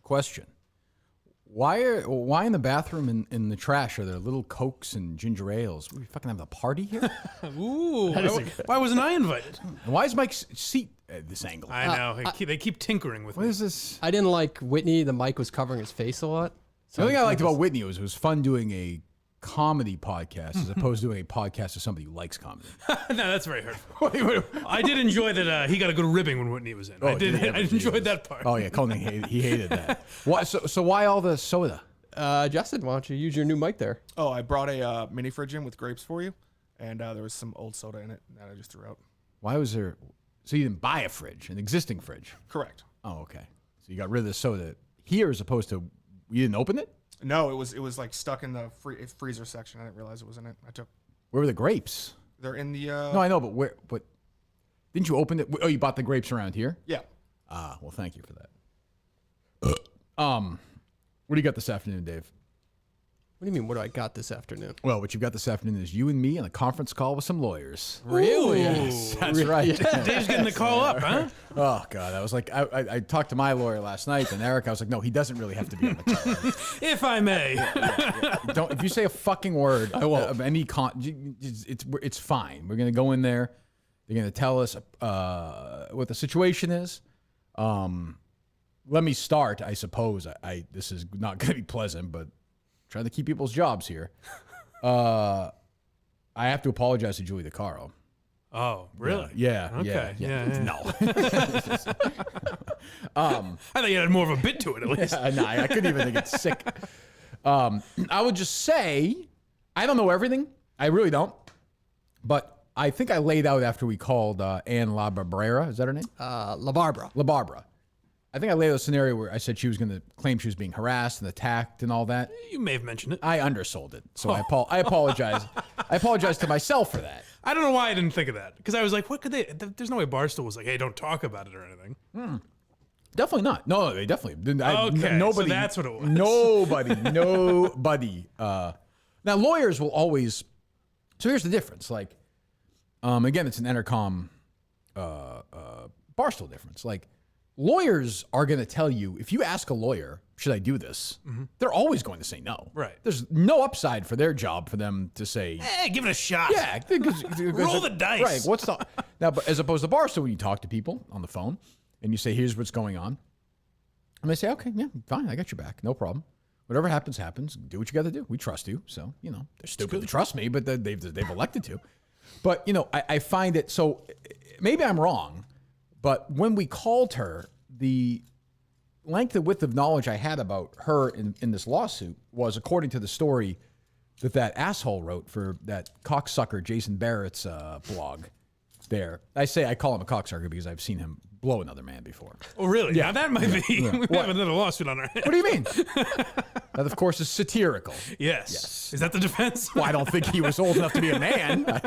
Question. Why in the bathroom in the trash are there little Cokes and ginger ales? We fucking have a party here? Ooh. Why wasn't I invited? And why is Mike's seat at this angle? I know. They keep tinkering with me. What is this? I didn't like Whitney. The mic was covering his face a lot. The only thing I liked about Whitney was it was fun doing a comedy podcast as opposed to doing a podcast with somebody who likes comedy. No, that's very hurtful. I did enjoy that he got a good ribbing when Whitney was in. I enjoyed that part. Oh yeah, Conan he hated that. Why? So why all the soda? Justin, why don't you use your new mic there? Oh, I brought a mini fridge in with grapes for you, and there was some old soda in it that I just threw out. Why was there? So you didn't buy a fridge, an existing fridge? Correct. Oh, okay. So you got rid of the soda here as opposed to you didn't open it? No, it was like stuck in the freezer section. I didn't realize it was in it. Where were the grapes? They're in the. No, I know, but where? But didn't you open it? Oh, you bought the grapes around here? Yeah. Ah, well, thank you for that. What do you got this afternoon, Dave? What do you mean, what do I got this afternoon? Well, what you've got this afternoon is you and me on a conference call with some lawyers. Really? Yes, that's right. Dave's getting the call up, huh? Oh, God. I was like, I talked to my lawyer last night, and Eric, I was like, no, he doesn't really have to be on the call. If I may. Don't. If you say a fucking word of any it's fine. We're going to go in there. They're going to tell us what the situation is. Let me start, I suppose. This is not going to be pleasant, but trying to keep people's jobs here. I have to apologize to Julie DiCaro. Oh, really? Yeah. Okay. Yeah. No. I thought you had more of a bit to it, at least. No, I couldn't even think it's sick. I would just say, I don't know everything. I really don't. But I think I laid out after we called Ann La Barbera. Is that her name? La Barbara. La Barbara. I think I laid out a scenario where I said she was going to claim she was being harassed and attacked and all that. You may have mentioned it. I undersold it, so I apologize. I apologize to myself for that. I don't know why I didn't think of that. Because I was like, what could they... There's no way Barstool was like, hey, don't talk about it or anything. Definitely not. No, they definitely didn't. Okay, nobody, so that's what it was. Nobody. Now, lawyers will always... So here's the difference. Like, again, it's an Entercom Barstool difference. Like, lawyers are going to tell you, if you ask a lawyer, should I do this? They're always going to say no. Right. There's no upside for their job for them to say, Hey, give it a shot. yeah. Roll the dice. Right. What's the... Now, but as opposed to Barstool, when you talk to people on the phone and you say, here's what's going on. And they say, okay, yeah, fine. I got your back. No problem. Whatever happens, happens. Do what you got to do. We trust you. So, they're stupid to trust me, but they've elected to. But, I find it, so maybe I'm wrong, but when we called her, the length and width of knowledge I had about her in this lawsuit was, according to the story that asshole wrote for that cocksucker Jason Barrett's blog there. I call him a cocksucker because I've seen him blow another man before. Oh, really? Yeah, that might be. We have another lawsuit on our hands. What do you mean? That, of course, is satirical. Yes. Is that the defense? Well, I don't think he was old enough to be a man. I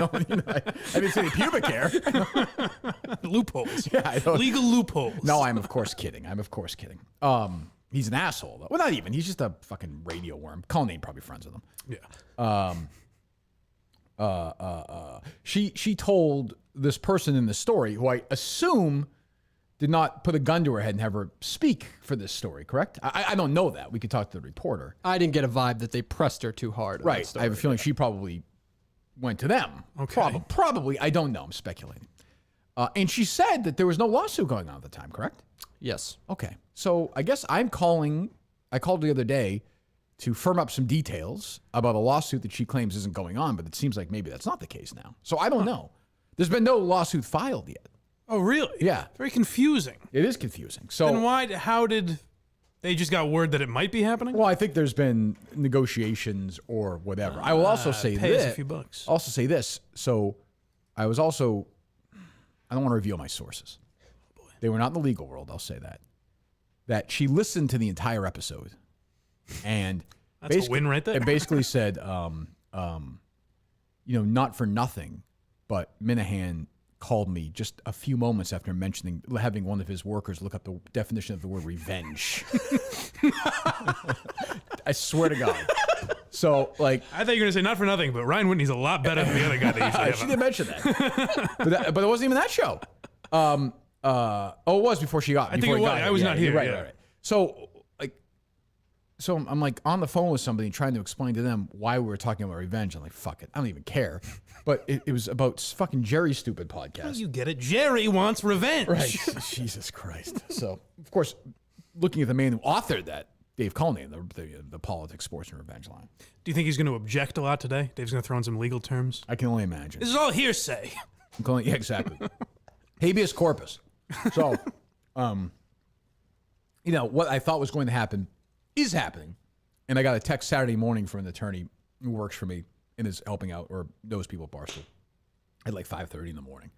didn't see any pubic hair. Loopholes. Yeah, Legal loopholes. No, I'm of course kidding. He's an asshole, though. Well, not even. He's just a fucking radio worm. Colin ain't probably friends with him. Yeah. She told this person in the story, who I assume did not put a gun to her head and have her speak for this story, correct? I don't know that. We could talk to the reporter. I didn't get a vibe that they pressed her too hard. Right. I have a feeling she probably went to them. Okay. Probably. I don't know. I'm speculating. And she said that there was no lawsuit going on at the time, correct? Yes. Okay. So I guess I called the other day to firm up some details about a lawsuit that she claims isn't going on, but it seems like maybe that's not the case now. So I don't know. There's been no lawsuit filed yet. Oh, really? Yeah. Very confusing. It is confusing. So then how did they just got word that it might be happening? Well, I think there's been negotiations or whatever. I will also say pay this. us a few bucks. Also say this. So I don't want to reveal my sources. Oh, boy. They were not in the legal world, I'll say that. That she listened to the entire episode and that's a win right there. It basically said, not for nothing, but Minihane called me just a few moments after having one of his workers look up the definition of the word revenge. I swear to God. So, like, I thought you were going to say not for nothing, but Ryan Whitney's a lot better than the other guy that you usually have. She did mention that. But it wasn't even that show. it was before she got. I think it was. I was not here. Right. So I'm like on the phone with somebody trying to explain to them why we were talking about revenge. I'm like, fuck it, I don't even care. But it was about fucking Jerry's stupid podcast. Well, you get it. Jerry wants revenge. Right. Jesus Christ. So of course, looking at the man who authored that, Dave Cullinane, the politics, sports, and revenge line. Do you think he's going to object a lot today? Dave's going to throw in some legal terms. I can only imagine. This is all hearsay. Yeah, exactly. Habeas corpus. So, what I thought was going to happen is happening. And I got a text Saturday morning from an attorney who works for me and is helping out or knows people at Barstool at like 5:30 in the morning.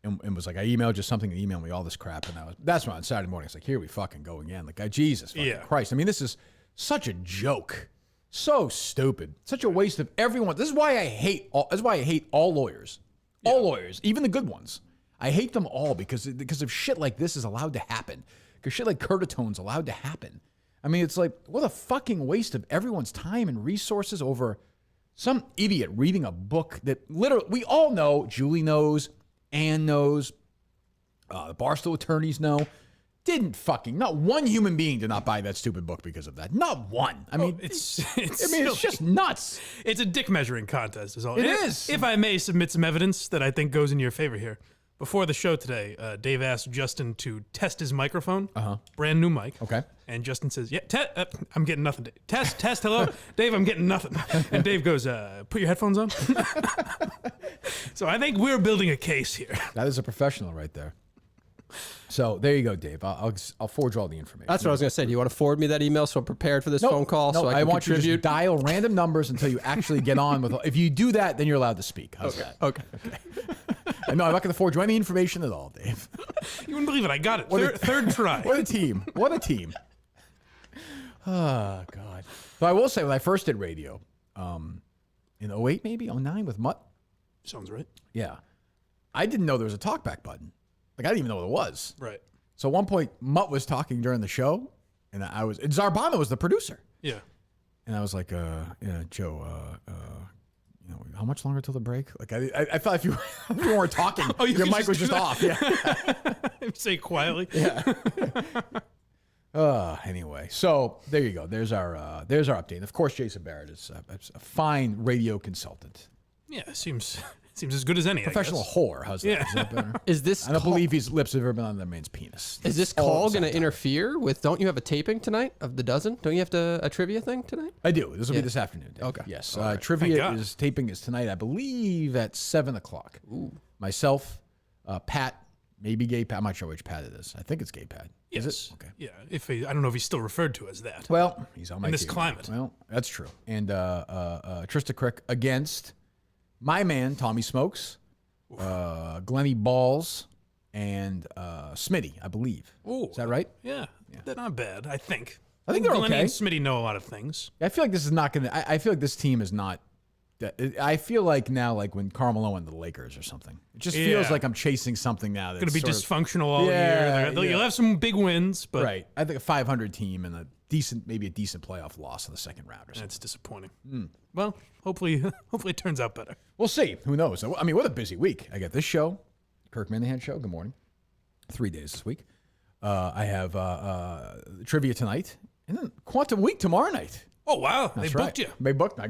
And was like, I emailed you something and emailed me all this crap. And that's when on Saturday morning, it's like, here we fucking go again. Like, Jesus fucking Christ. I mean, this is such a joke. So stupid. Such a waste of everyone. This is why I hate all lawyers. Yeah. All lawyers, even the good ones. I hate them all because of shit like this is allowed to happen. Because shit like Curtitone's allowed to happen. I mean, it's like, what a fucking waste of everyone's time and resources over some idiot reading a book that literally, we all know, Julie knows, Ann knows, the Barstool attorneys know, not one human being did not buy that stupid book because of that. Not one. I mean, it's just nuts. It's a dick measuring contest is all. It is. If I may submit some evidence that I think goes in your favor here. Before the show today, Dave asked Justin to test his microphone. Brand new mic. Okay. And Justin says, yeah, I'm getting nothing. Dave. Test, hello? Dave, I'm getting nothing. And Dave goes, put your headphones on. So I think we're building a case here. That is a professional right there. So there you go, Dave. I'll forward you all the information. That's what I was going to say. Do you want to forward me that email so I'm prepared for this phone call? No, so I want contribute? you to just dial random numbers until you actually get on with. If you do that, then you're allowed to speak. How's that? Okay. No, I'm not going to forward you any information at all, Dave. You wouldn't believe it. I got it. Third try. What a team. What a team. Oh, God. But I will say, when I first did radio, in 08 maybe, 09 with Mutt. Sounds right. Yeah. I didn't know there was a talkback button. Like, I didn't even know what it was. Right. So at one point, Mutt was talking during the show, and Zarbano was the producer. Yeah. And I was like, Joe, how much longer till the break? Like, I thought if you weren't talking, your mic was just off. Yeah. Say it quietly. Yeah. Anyway, so there you go. There's our update. And of course, Jason Barrett is a fine radio consultant. Yeah, seems as good as any. Professional whore. How's that? Yeah. Is that better? Is this? I don't believe his lips have ever been on that man's penis. Is this call going to interfere with? Don't you have a taping tonight of the dozen? Don't you have a trivia thing tonight? I do. This will be this afternoon, Dave. Okay. Yes. Right. Trivia taping is tonight, I believe, at 7:00. Ooh. Myself, Pat, maybe Gay Pat. I'm not sure which Pat it is. I think it's Gay Pat. Yes. Is it? Okay. Yeah. I don't know if he's still referred to as that. Well, he's on my in this team. climate. Well, that's true. And Trista Crick against my man Tommy Smokes, Glenny Balls, and Smitty, I believe. Ooh. Is that right? Yeah. They're not bad, I think. I think they're Glenny okay. and Smitty know a lot of things. I feel like this is not going to. I feel like this team is not. I feel like now, like when Carmelo went to the Lakers or something. It just feels like I'm chasing something now that's going to be sort dysfunctional all year. You'll have some big wins, but right. I think a 500 team and maybe a decent playoff loss in the second round or something. That's disappointing. Well, hopefully it turns out better. We'll see. Who knows? I mean, what a busy week. I got this show, Kirk Minihane show. Good morning. 3 days this week. I have trivia tonight, and then Quantum Week tomorrow night. Oh wow! That's they booked you. They booked. They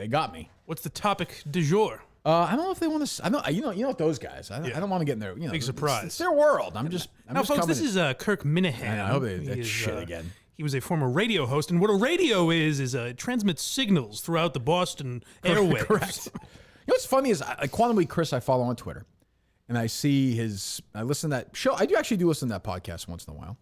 got me. What's the topic du jour? I don't know if they want to. I know you know what those guys. I don't want to get in their big surprise. It's their world. I'm just folks. This is Kirk Minihane. I hope that's shit again. He was a former radio host, and what a radio is it transmits signals throughout the Boston airwaves. Correct. You know what's funny is Quantum Week Chris I follow on Twitter, and I see I listen to that show. I do listen to that podcast once in a while.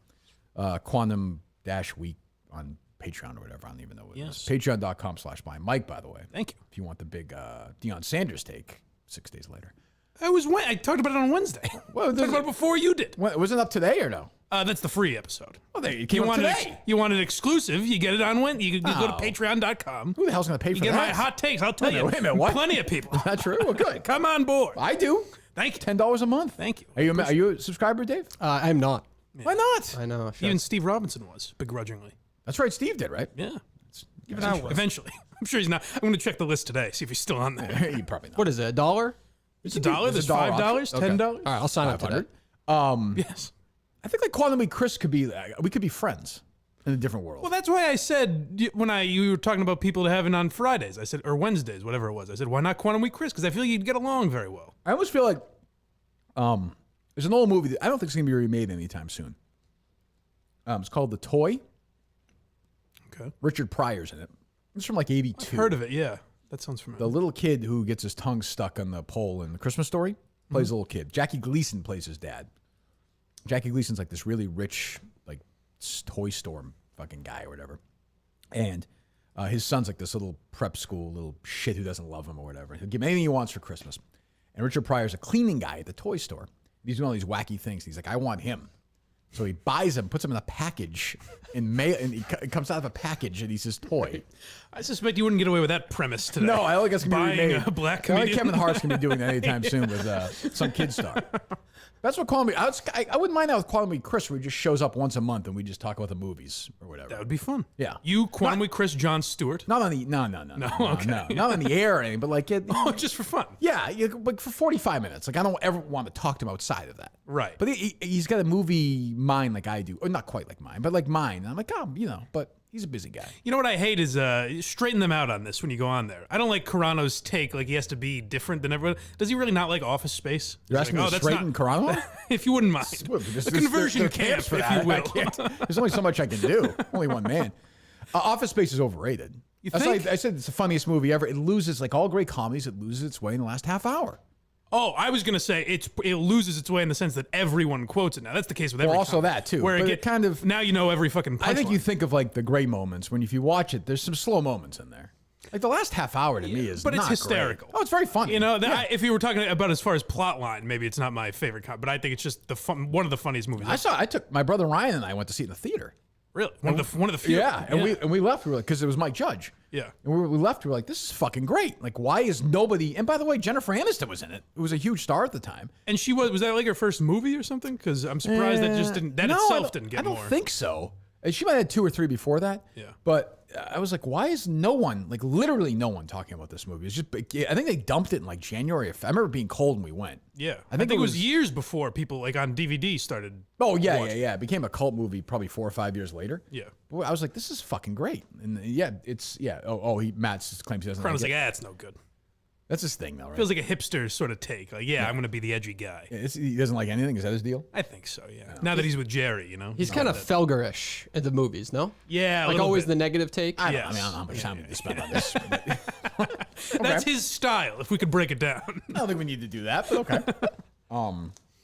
Quantum-Week on Patreon or whatever. I don't even know what it is. Patreon.com/MyMike, by the way. Thank you. If you want the big Deion Sanders take 6 days later. I talked about it on Wednesday. Well, I talked about it before you did. Was it up today or no? That's the free episode. Well, there you came up today. You want it exclusive? You get it on Wednesday. You go to Patreon.com. Who the hell's going to pay for that? You get my hot takes. I'll tell you. Wait a minute, what? Plenty of people. Is that true? Well, good. Come on board. I do. Thank you. $10 a month. Thank you. Are you a subscriber, Dave? I'm not. Yeah. Why not? I know. Even Steve Robinson was, begrudgingly. That's right. Steve did, right? Yeah. Give it out eventually. I'm sure he's not. I'm going to check the list today, see if he's still on there. You probably not. What is it? $1? It's $1. There's $5, $10. All right, I'll sign up for that. Yes. I think like Quantum Week Chris we could be friends in a different world. Well, that's why I said when you were talking about people to have on Fridays, I said, or Wednesdays, whatever it was. I said, why not Quantum Week Chris? Because I feel you'd get along very well. I almost feel like there's an old movie that I don't think it's going to be remade anytime soon. It's called The Toy. Okay. Richard Pryor's in it. It's from like 82. I've heard of it, yeah. That sounds familiar. The little kid who gets his tongue stuck on the pole in The Christmas Story plays a little kid. Jackie Gleason plays his dad. Jackie Gleason's like this really rich, like toy store fucking guy or whatever. And his son's like this little prep school, little shit who doesn't love him or whatever. He'll give him anything he wants for Christmas. And Richard Pryor's a cleaning guy at the toy store. He's doing all these wacky things. He's like, I want him. So he buys him, puts him in a package, and it comes out of a package, and he's his toy. I suspect you wouldn't get away with that premise today. No, I don't think it's going to be Buying remade. a black I don't think comedian. Kevin Hart's going to be doing that anytime soon with some kid star. That's what Quantum Week. I wouldn't mind that with Quantum Week Chris, where he just shows up once a month and we just talk about the movies or whatever. That would be fun. Yeah. You, Quantum Week Chris, Jon Stewart. Not on the no, okay. not on the air or anything, but like Oh, just for fun. yeah, like for 45 minutes. Like I don't ever want to talk to him outside of that. Right. But he's got a movie mind like I do, or not quite like mine, but like mine. And I'm like, but he's a busy guy. You know what I hate is straighten them out on this when you go on there. I don't like Carano's take, like he has to be different than everyone. Does he really not like Office Space? You're He's asking like, me to straighten Carano? If you wouldn't mind. There's A conversion there are camp, camps for if that. you I will. can't. There's only so much I can do. Only one man. Office Space is overrated. That's think? like I said, it's the funniest movie ever. It loses, like all great comedies, it loses its way in the last half hour. Oh, I was going to say it loses its way in the sense that everyone quotes it now. That's the case with every Well, also comedy, that, too. Where But it it kind of- now you know every fucking punchline. I think you think of like the great moments when if you watch it, there's some slow moments in there. Like the last half hour to me is but it's not hysterical. Great. Oh, it's very funny. You know, Yeah. if you were talking about as far as plot line, maybe it's not my favorite but I think it's just one of the funniest movies. I took my brother Ryan and I went to see it in the theater. Really? One of the few. Yeah, and we left. We were like, because it was Mike Judge. Yeah. And we left. We were like, this is fucking great. Like, why is nobody? And by the way, Jennifer Aniston was in it. It was a huge star at the time. And she was that like her first movie or something? Because I'm surprised that just didn't didn't get more. I don't think so. She might have had 2 or 3 before that. Yeah. But I was like, why is no one, like literally no one, talking about this movie? It's just, I think they dumped it in like January. I remember it being cold when we went. Yeah, I think it was years before people like on DVD started. Oh yeah, watching. yeah. It became a cult movie probably 4 or 5 years later. Yeah. But I was like, this is fucking great. And yeah, it's Matt claims he doesn't. Crown was like like, it. it's no good. That's his thing though, right? Feels like a hipster sort of take. Like, I'm going to be the edgy guy. He doesn't like anything. Is that his deal? I think so. Yeah. Now that he's with Gerry, you know, He's kind of Felger-ish in the movies, no? yeah, a Like little always bit. the negative take. I Yes. don't know how much time we need to spend on this. But That's his style. If we could break it down. I don't think we need to do that, but okay.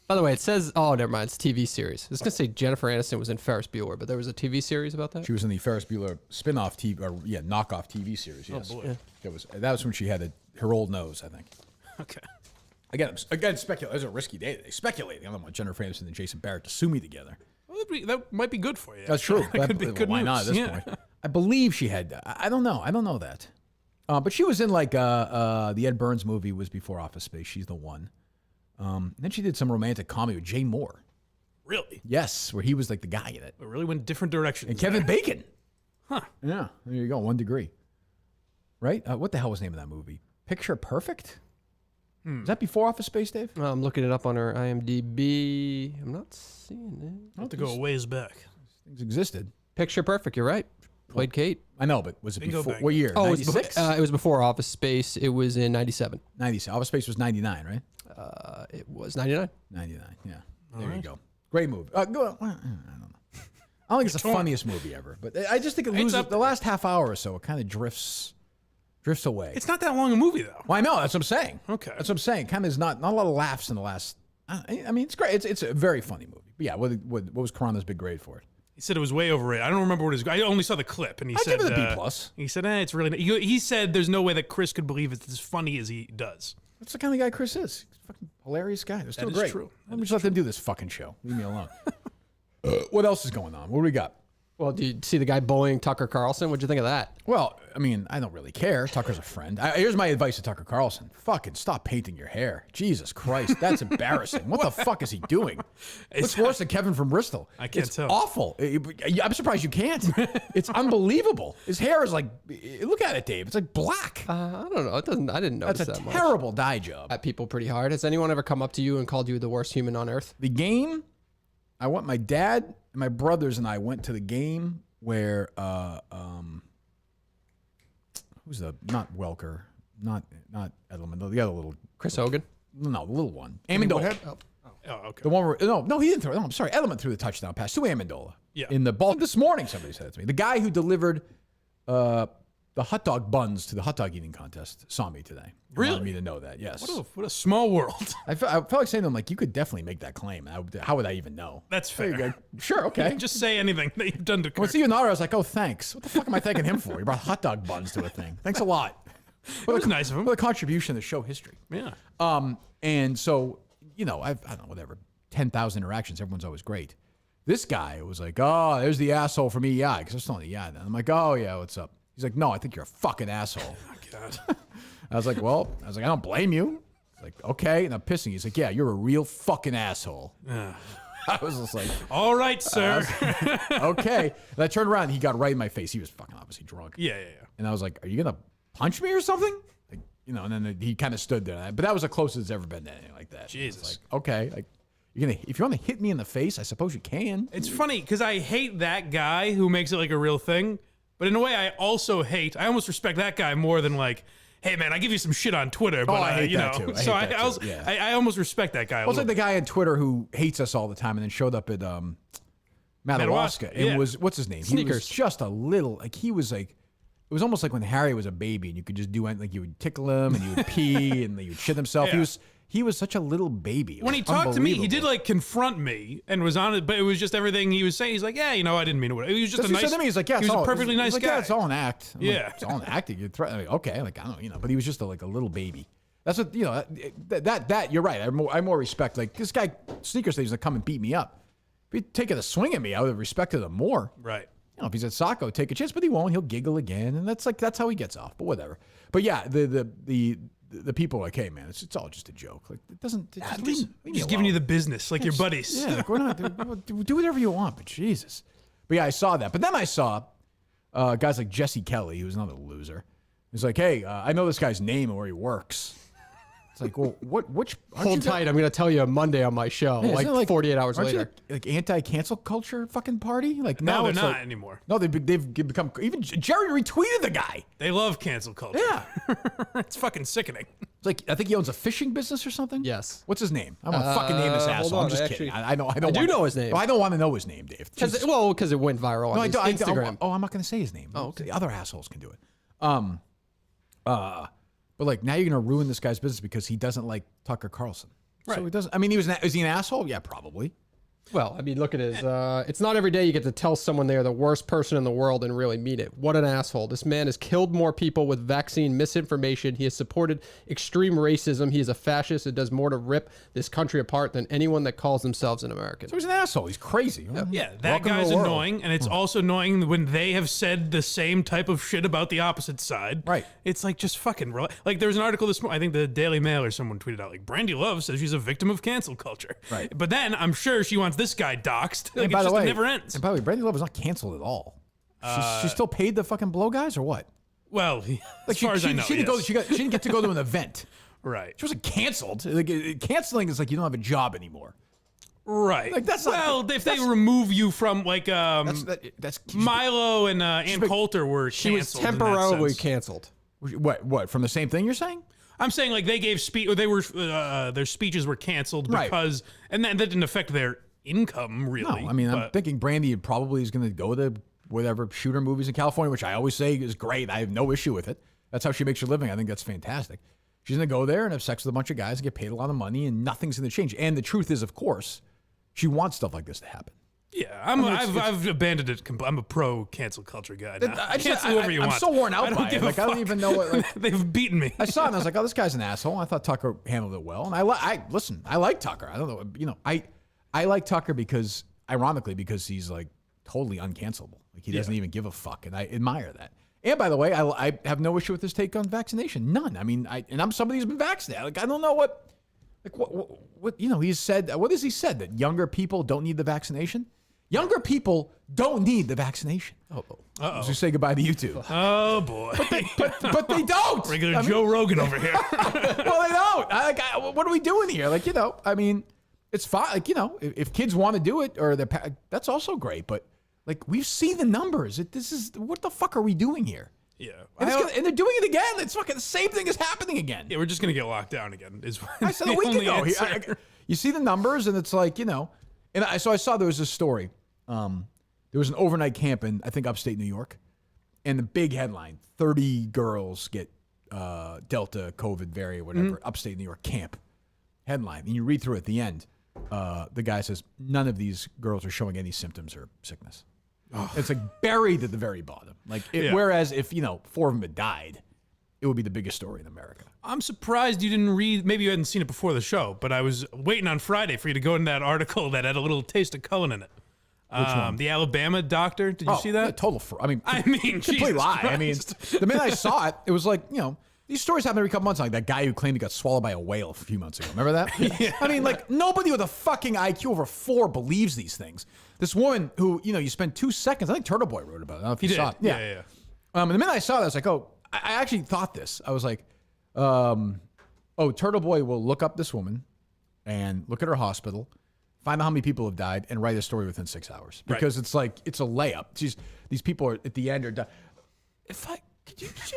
By the way, it says, oh, never mind, it's a TV series. I was going to say Jennifer Aniston was in Ferris Bueller, but there was a TV series about that? She was in the Ferris Bueller spin-off knockoff TV series. Yes. boy. That was when she had her old nose, I think. Okay. Again, speculating. It was a risky day today. Speculating. I don't want Jennifer Aniston and Jason Barrett to sue me together. Well, that might be good for you. That's true. That could be good Why news. not at this Yeah. point? I believe she had. I don't know. I don't know that. But she was in like the Ed Burns movie was before Office Space. She's the one. Then she did some romantic comedy with Jay Moore. Really? Yes, where he was like the guy in it. It really went different directions. And Kevin Bacon. Huh. Yeah, there you go. 1 degree. Right? What the hell was the name of that movie? Picture Perfect? Is that before Office Space, Dave? I'm looking it up on her IMDb. I'm not seeing it. I'll have to go a ways back. Things existed. Picture Perfect, you're right. Played Kate. I know, but was it Bingo before? bango. What year? Oh, it 96? was before Office Space. It was in 97. 97. Office Space was 99, right? It was 99. 99, yeah. There you go. Great movie. Go on. I don't know. I don't think it's the funniest movie ever, but I just think it loses up the last half hour or so. It kind of drifts away. It's not that long a movie, though. Well, I know. That's what I'm saying. Okay. That's what I'm saying. Kind of is not a lot of laughs in the last. I mean, it's great. It's a very funny movie. But yeah, what was Carano's big grade for it? He said it was way overrated. I don't remember what his. I only saw the clip, and he I'd said give it a B+. He said, it's really. He said there's no way that Chris could believe it's as funny as he does. That's the kind of guy Chris is. He's a fucking hilarious guy. They're still is great. true. Let me just let them do this fucking show. Leave me alone. What else is going on? What do we got? Well, do you see the guy bullying Tucker Carlson? What'd you think of that? Well, I mean, I don't really care. Tucker's a friend. Here's my advice to Tucker Carlson. Fucking stop painting your hair. Jesus Christ, that's embarrassing. What the fuck is he doing? It's worse than Kevin from Bristol. I can't tell. Awful. I'm surprised you can't. It's unbelievable. His hair is like, look at it, Dave. It's like black. I don't know. It doesn't. I didn't notice That's a that terrible dye job. much. At people pretty hard. Has anyone ever come up to you and called you the worst human on earth? The game, my dad and my brothers and I went to the game where who's not Welker, not Edelman, the other little Chris Hogan? no, the little one, Amendola. Oh, okay. The one where no, he didn't throw. No, I'm sorry, Edelman threw the touchdown pass to Amendola. Yeah. In the ball this morning, somebody said it to me. The guy who delivered the hot dog buns to the hot dog eating contest saw me today. He wanted Really? me to know that. Yes. What a small world. I felt like saying to him, like, you could definitely make that claim. How would I even know? That's There you fair. go. Sure, okay. Just say anything that you've done to When Kirk. see you I was like, oh, thanks. What the fuck am I thanking him for? He brought hot dog buns to a thing. Thanks a lot. It was nice of him. For the contribution to show history. Yeah. And so, I don't know, whatever, 10,000 interactions. Everyone's always great. This guy was like, oh, there's the asshole from EI. Because I was still on the EI then. I'm like, oh, yeah, what's up? He's like, no, I think you're a fucking asshole. Oh, God. I was like, I don't blame you. He's like, okay. And I'm pissing. He's like, yeah, you're a real fucking asshole. I was just like, All right, sir. okay. And I turned around and he got right in my face. He was fucking obviously drunk. Yeah. And I was like, are you going to punch me or something? Like, and then he kind of stood there. But that was the closest it's ever been to anything like that. Jesus. It's like, okay. Like, if you want to hit me in the face, I suppose you can. It's funny because I hate that guy who makes it like a real thing. But in a way, I almost respect that guy more than like, hey, man, I give you some shit on Twitter. But, I hate that too. So hate that too. Yeah. I almost respect that guy a Well, it's little. like the guy on Twitter who hates us all the time and then showed up at Madawaska. yeah. And what's his name? He Sneakers. was just a little, it was almost like when Harry was a baby and you could just do anything, like you would tickle him and you would pee and he would shit himself. Yeah. He was such a little baby. It When was he talked to me, he did unbelievable. like confront me and was on it, but it was just everything he was saying. He's like, yeah, I didn't mean it. He was just That's a what he nice. said to me. He's like, yeah, he it's was all, a perfectly he's nice like, guy. Yeah, it's all an act. I'm like, Yeah. it's all an act. You're threatening. Okay, like I don't, but he was just like a little baby. That's what that you're right. I more respect like this guy. Sneakers says to come and beat me up. If he'd taken a swing at me, I would have respected him more. Right. If he's at Sacco, take a chance, but he won't. He'll giggle again, and that's how he gets off. But whatever. But yeah, the people are like, hey man, it's all just a joke. Like it doesn't. Just leave me Just giving you alone. the business, like your buddies. Yeah, like, we're not do whatever you want, but Jesus. But yeah, I saw that. But then I saw guys like Jesse Kelly, who's another loser. He's like, hey, I know this guy's name and where he works. It's like, well, which Hold tight. I'm going to tell you Monday on my show, Yeah, isn't it 48 hours aren't you later. like No, anti-cancel culture fucking party? Like now they're it's not like, anymore. No, they've become even Jerry retweeted the guy. They love cancel culture. Yeah. It's fucking sickening. It's like I think he owns a fishing business or something. Yes. What's his name? I'm gonna fucking name this hold asshole. on, I'm just I kidding. actually- I know. I don't do want- know his name. I don't want to know his name, Dave. Because Just- it went viral on no, I his don't. Instagram. I'm not gonna say his name. Oh, okay. The other assholes can do it. But like now you're gonna ruin this guy's business because he doesn't like Tucker Carlson. So Right. he doesn't. I mean, is he an asshole? Yeah, probably. Well, I mean, look at his. It's not every day you get to tell someone they're the worst person in the world and really mean it. What an asshole. This man has killed more people with vaccine misinformation. He has supported extreme racism. He is a fascist and does more to rip this country apart than anyone that calls themselves an American. So he's an asshole. He's crazy. Yeah, that Welcome to guy's the world. annoying, and it's also annoying when they have said the same type of shit about the opposite side. Right. It's like just fucking like there was an article this morning. I think the Daily Mail or someone tweeted out like Brandy Love says she's a victim of cancel culture. Right. But then I'm sure she wants this guy doxxed. Like And by it's the just way, it never ends. And by the way, Brandy Love is not canceled at all. She's still paid the fucking blow guys or what? Well, as far as I know, she didn't yes. go. She didn't get to go to an event. Right. She wasn't canceled. Like canceling is like you don't have a job anymore. Right. Like, that's not- well, if they remove you from like That's Milo and Ann Coulter were She was canceled in that temporarily sense. canceled. what from the same thing you're saying? I'm saying like they gave speech, or they were their speeches were canceled Right. because, and that didn't affect their income really. No, I mean I'm but- thinking Brandy probably is going to go to whatever shooter movies in California, which I always say is great. I have no issue with it. That's how she makes her living. I think that's fantastic. She's going to go there and have sex with a bunch of guys and get paid a lot of money, and nothing's going to change. And the truth is, of course, she wants stuff like this to happen. Yeah, I've abandoned it. I'm a pro cancel culture guy now. Cancel whoever you I'm want. so worn out I don't by give it. a Like I don't fuck. even know what. Like, They've beaten me. I saw it and I was like, oh, this guy's an asshole. I thought Tucker handled it well, and I like Tucker. I don't know, I like Tucker because, ironically, because he's like totally uncancelable. Like he doesn't even give a fuck, and I admire that. And by the way, I have no issue with his take on vaccination. None. I mean, I'm somebody who's been vaccinated. Like I don't know what he's said. What has he said? That younger people don't need the vaccination? Younger people don't need the vaccination. Uh-oh. So say goodbye to YouTube. Oh, boy. But they don't. Regular Joe Rogan over here. Well, they don't. What are we doing here? Like, I mean, it's fine. Like, if kids want to do it or that's also great. But like, we've seen the numbers. What the fuck are we doing here? Yeah. And they're doing it again. It's fucking the same thing is happening again. Yeah, we're just going to get locked down again. I said a week ago. You see the numbers and it's like, and so I saw there was this story. There was an overnight camp in, I think, upstate New York. And the big headline, 30 girls get Delta COVID variant, whatever, upstate New York camp. Headline. And you read through it at the end. The guy says, none of these girls are showing any symptoms or sickness. Oh. It's like buried at the very bottom. Like, whereas if, 4 of them had died, it would be the biggest story in America. I'm surprised you didn't read, maybe you hadn't seen it before the show, but I was waiting on Friday for you to go into that article that had a little taste of Cullen in it. Which one? The Alabama doctor. Did you see that? Yeah, total. Complete Jesus lie. Christ. I mean, the minute I saw it, it was like, these stories happen every couple months. Like that guy who claimed he got swallowed by a whale a few months ago. Remember that? Yeah. I mean, like nobody with a fucking IQ over 4 believes these things. This woman who, you spend 2 seconds. I think Turtle Boy wrote about it. I don't know if you saw it. Yeah. And the minute I saw that, I was like, oh, I actually thought this. I was like, Turtle Boy will look up this woman and look at her hospital, find out how many people have died, and write a story within 6 hours. Because it's like, it's a layup. These people are at the end are done. Could you just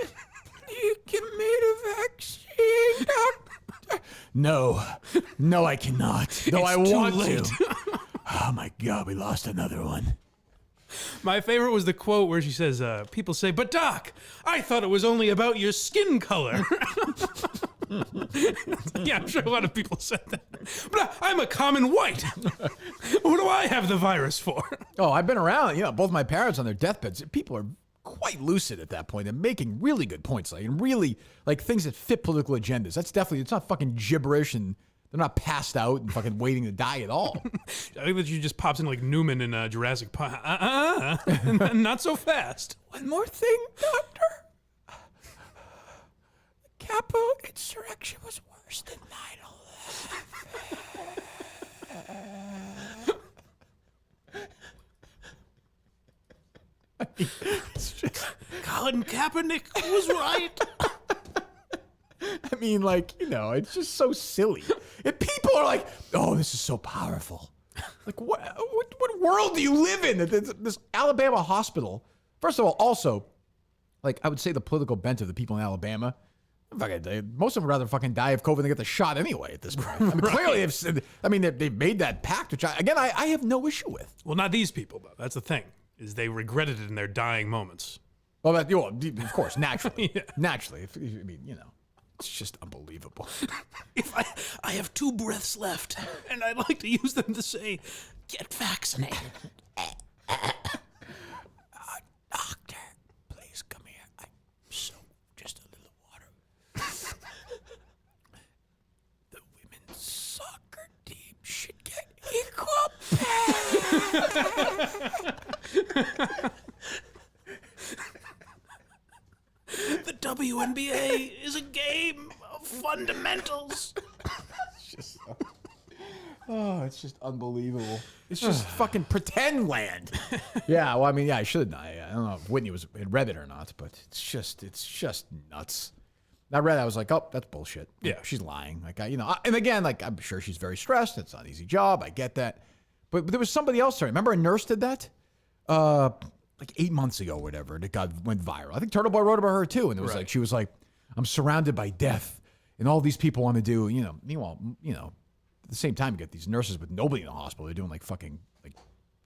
give me the vaccine, doctor? No, I cannot. Though I want to. Oh my God, we lost another one. My favorite was the quote where she says, people say, but doc, I thought it was only about your skin color. Yeah, I'm sure a lot of people said that. But I'm a common white. What do I have the virus for? Oh, I've been around, both my parents on their deathbeds. People are quite lucid at that point and making really good points, and really like things that fit political agendas. That's definitely, it's not fucking gibberish and they're not passed out and fucking waiting to die at all. I think that she just pops in like Newman in Jurassic Park. Not so fast. One more thing, doctor. The Capo insurrection was worse than 9/11. It's just, Colin Kaepernick was right. I mean, it's just so silly. And people are like, oh, this is so powerful. Like, what world do you live in? This Alabama hospital. First of all, also, I would say the political bent of the people in Alabama, most of them would rather fucking die of COVID than get the shot anyway at this point. I mean, clearly, they've made that pact, which, I have no issue with. Well, not these people, though. That's the thing, is they regretted it in their dying moments. Well, of course, naturally. Yeah. Naturally. It's just unbelievable. If I have 2 breaths left, and I'd like to use them to say, get vaccinated. Doctor, please come here. Just a little water. The women's soccer team should get equal pay. The WNBA is a game of fundamentals. It's just unbelievable. It's just fucking pretend land. Yeah, well, I should. I don't know if Whitney had read it or not, but it's just nuts. I read it, I was like, oh, that's bullshit. Yeah. She's lying. And again, I'm sure she's very stressed. It's not an easy job. I get that. But there was somebody else there. Remember a nurse did that? 8 months ago or whatever, and it went viral. I think Turtle Boy wrote about her too, and it was she was like, I'm surrounded by death, and all these people want to do, meanwhile, at the same time, you get these nurses with nobody in the hospital. They're doing fucking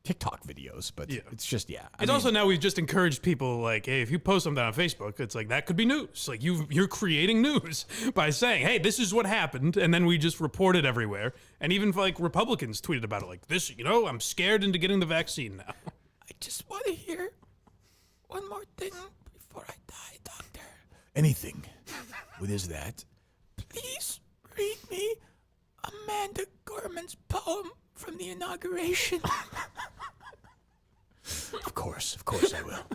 TikTok videos, but it's just, It's also now we've just encouraged people hey, if you post something on Facebook, it's that could be news. You're creating news by saying, hey, this is what happened, and then we just report it everywhere. And even Republicans tweeted about it this, I'm scared into getting the vaccine now. I just want to hear one more thing before I die, doctor. Anything. What is that? Please read me Amanda Gorman's poem from the inauguration. course I will.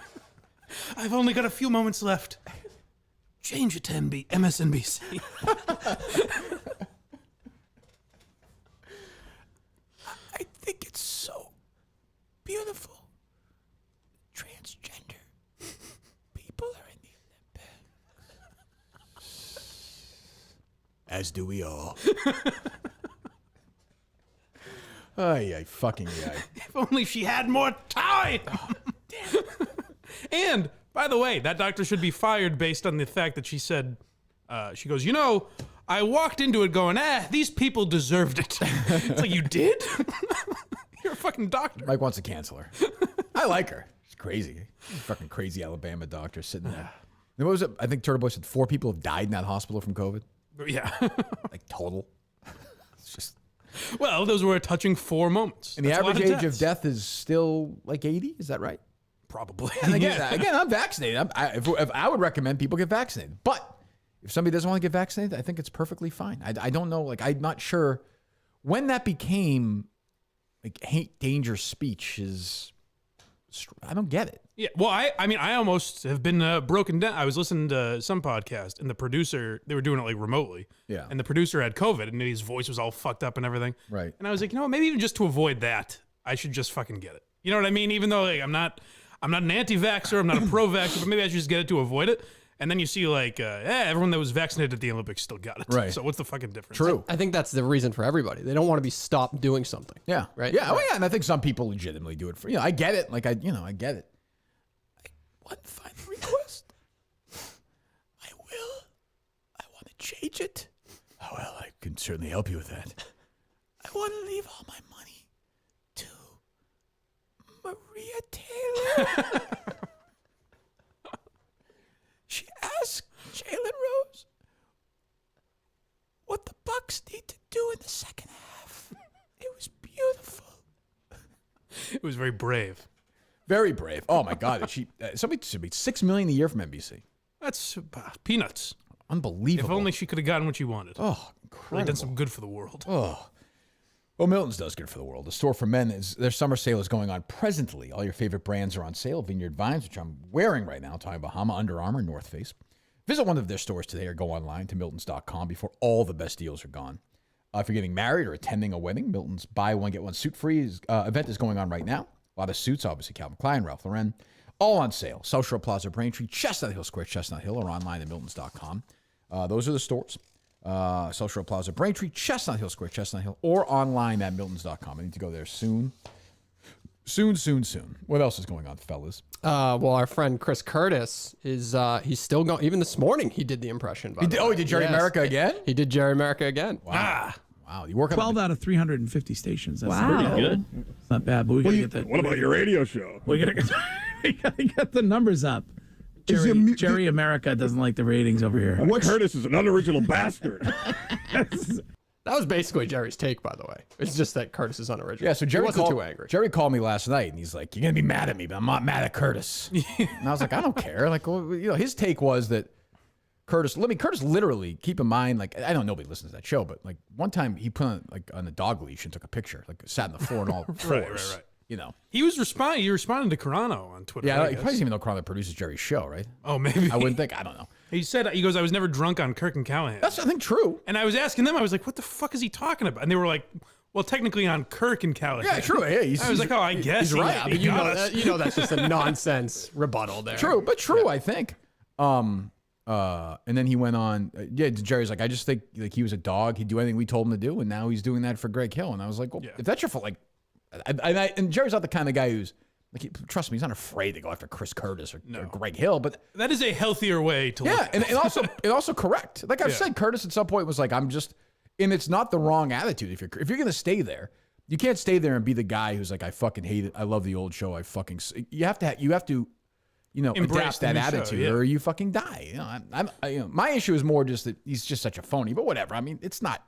I've only got a few moments left. Change it to MSNBC. I think it's so beautiful. Transgender people are in the Olympics. As do we all. Ay, fucking guy. If only she had more time. Oh, damn. And, by the way, that doctor should be fired based on the fact that she said, she goes, I walked into it going, these people deserved it. It's like, you did? You're a fucking doctor. Mike wants to cancel her. I like her. She's crazy. Fucking crazy Alabama doctor sitting there. And what was it? I think Turtle Boy said 4 people have died in that hospital from COVID. Yeah. Like total. It's just. Well, those were a touching 4 moments. And the average age of death is still like 80. Is that right? Probably. And again, I'm vaccinated. If I would recommend people get vaccinated. But if somebody doesn't want to get vaccinated, I think it's perfectly fine. I don't know. Like, I'm not sure when that became like hate, danger speech is. I don't get it. Yeah. Well, I mean, I almost have been broken down. I was listening to some podcast, and the producer, they were doing it like remotely. Yeah. And the producer had COVID, and his voice was all fucked up and everything. Right. And I was like, maybe even just to avoid that, I should just fucking get it. You know what I mean? Even though like, I'm not an anti-vaxxer, I'm not a pro-vaxxer, but maybe I should just get it to avoid it. And then you see like, everyone that was vaccinated at the Olympics still got it. Right. So what's the fucking difference? True. I think that's the reason for everybody. They don't want to be stopped doing something. Yeah. Right? Yeah. Oh, yeah. And I think some people legitimately do it for, I get it. Like, I get it. One final request. I want to change it. Oh, well, I can certainly help you with that. I want to leave all my money to Maria Taylor. She asked Jalen Rose what the Bucks need to do in the second half. It was beautiful. It was very brave. Very brave. Oh my God! Somebody should be $6 million a year from NBC. That's peanuts. Unbelievable. If only she could have gotten what she wanted. Oh, Really incredible. done some good for the world. Oh. Well, Milton's does good for the world. The store for men their summer sale is going on presently. All your favorite brands are on sale. Vineyard Vines, which I'm wearing right now, Tommy Bahama, Under Armour, North Face. Visit one of their stores today or go online to miltons.com before all the best deals are gone. If you're getting married or attending a wedding, Milton's buy one, get one suit free event is going on right now. A lot of suits, obviously, Calvin Klein, Ralph Lauren, all on sale. South Shore Plaza, Braintree, Chestnut Hill Square, Chestnut Hill, or online at miltons.com. Those are the stores. South Shore Plaza, Braintree, Chestnut Hill Square, Chestnut Hill, or online at miltons.com. I need to go there soon. Soon. What else is going on, fellas? Well, our friend Chris Curtis is he's still going. Even this morning, he did the impression. He did Gerry America again? He did Gerry America again. Wow. You work on 12 out of 350 stations. That's pretty good. It's not bad, but we gotta get that. What about your radio show? We gotta get the numbers up. Gerry America doesn't like the ratings over here. Curtis is an unoriginal bastard. That was basically Jerry's take, by the way. It's just that Curtis is unoriginal. Yeah, so Gerry he wasn't called, too angry. Gerry called me last night, and he's like, "You're gonna be mad at me, but I'm not mad at Curtis." And I was like, "I don't care." Like, well, his take was that Curtis literally, keep in mind, like, I know nobody listens to that show, but like one time he put on a dog leash and took a picture, like sat on the floor and all fours. Right. He responded to Carano on Twitter. Yeah, he probably doesn't even know Carlson produces Jerry's show, right? Oh, maybe. I wouldn't think. I don't know. He goes, I was never drunk on Kirk and Callahan. That's, I think, true. And I was asking them, I was like, what the fuck is he talking about? And they were like, well, technically on Kirk and Callahan. Yeah, true. Yeah, I was like, oh, I guess. he's right. Yeah, I mean, You know that's just a nonsense rebuttal there. True, but true, I think. And then he went on. Jerry's like, I just think like he was a dog. He'd do anything we told him to do, and now he's doing that for Greg Hill. And I was like, well, if that's your fault, like, and Jerry's not the kind of guy who's like, trust me, he's not afraid to go after Chris Curtis or Greg Hill. But that is a healthier way to look. And also correct. Like I've said, Curtis at some point was like, I'm just, and it's not the wrong attitude. If you're gonna stay there, you can't stay there and be the guy who's like, I fucking hate it. I love the old show. You have to. Embrace adapt that the new show, attitude, or you fucking die. My issue is more just that he's just such a phony. But whatever. I mean, it's not.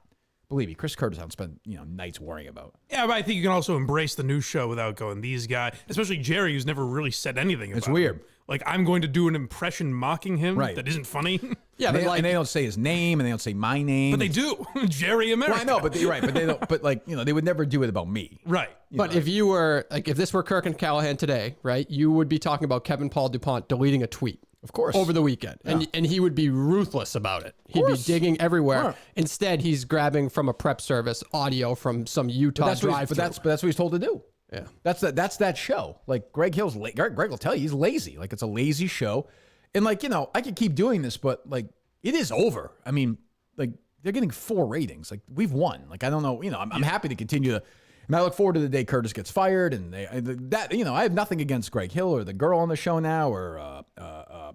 believe me, Chris Curtis, I don't spend nights worrying about. Yeah, but I think you can also embrace the new show without going, these guys, especially Gerry, who's never really said anything about It's weird. him. Like, I'm going to do an impression mocking him Right. that isn't funny. Yeah, And but they, and they don't say his name, and they don't say my name. But they do. Gerry America. Well, I know, but they don't. But like, they would never do it about me. Right. But if you were like, if this were Kirk and Callahan today, right, you would be talking about Paul DuPont deleting a tweet. Of course. Over the weekend. And he would be ruthless about it. He'd be digging everywhere. Sure. Instead, he's grabbing from a prep service audio from some Utah But drive. that's what he's told to do. Yeah. That's that show. Like Greg will tell you he's lazy. Like it's a lazy show. And like, I could keep doing this, but like it is over. I mean, like they're getting 4 ratings. Like we've won. Like I don't know, I'm happy to continue to, and I look forward to the day Curtis gets fired and I have nothing against Greg Hill or the girl on the show now or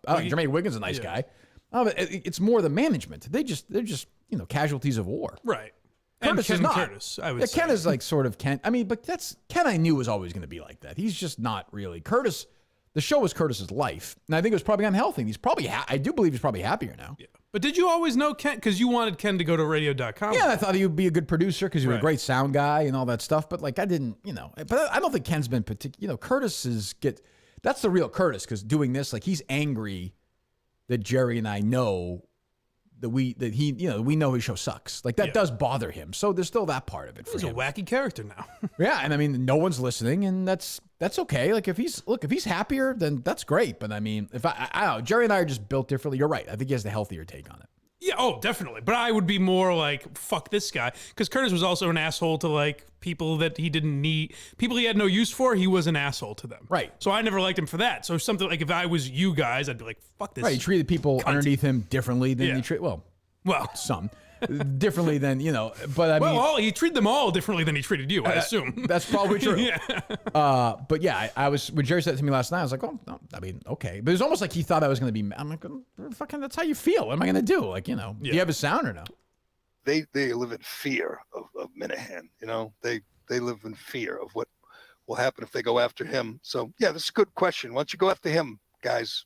Jermaine Wiggins is a nice guy. But it's more the management. They're just casualties of war. Right. Curtis and is Ken not. Curtis, I would say. Ken is like sort of Ken. I mean, but Ken I knew was always going to be like that. He's just not really. Curtis, the show was Curtis's life. And I think it was probably unhealthy. He's probably, I do believe he's probably happier now. Yeah. But did you always know Ken? Because you wanted Ken to go to radio.com. Yeah, I thought he would be a good producer because he was a Right. great sound guy and all that stuff. But like, I didn't, but I don't think Ken's been particular. That's the real Curtis because doing this, like he's angry that Gerry and I know that we know his show sucks. Like that does bother him. So there's still that part of it for He's a him. wacky character now. Yeah, and I mean, no one's listening, and that's okay. Like if he's happier, then that's great. But I mean, if I don't know, Gerry and I are just built differently. You're right. I think he has the healthier take on it. Yeah, oh, definitely. But I would be more like, fuck this guy. Because Curtis was also an asshole to, like, people that he didn't need. People he had no use for, he was an asshole to them. Right. So I never liked him for that. So something like if I was you guys, I'd be like, fuck this. Right, he treated people underneath him differently than he treated. Well, some differently than But I mean, he treated them all differently than he treated you. I assume that's probably true. Yeah. But yeah, I was when Gerry said it to me last night. I was like, oh, no, I mean, okay. But it was almost like he thought I was going to be. I'm like, fucking, that's how you feel. What am I going to do? Like, do you have a sound or no? They live in fear of Minihane. They live in fear of what will happen if they go after him. So yeah, this is a good question. Why don't you go after him, guys?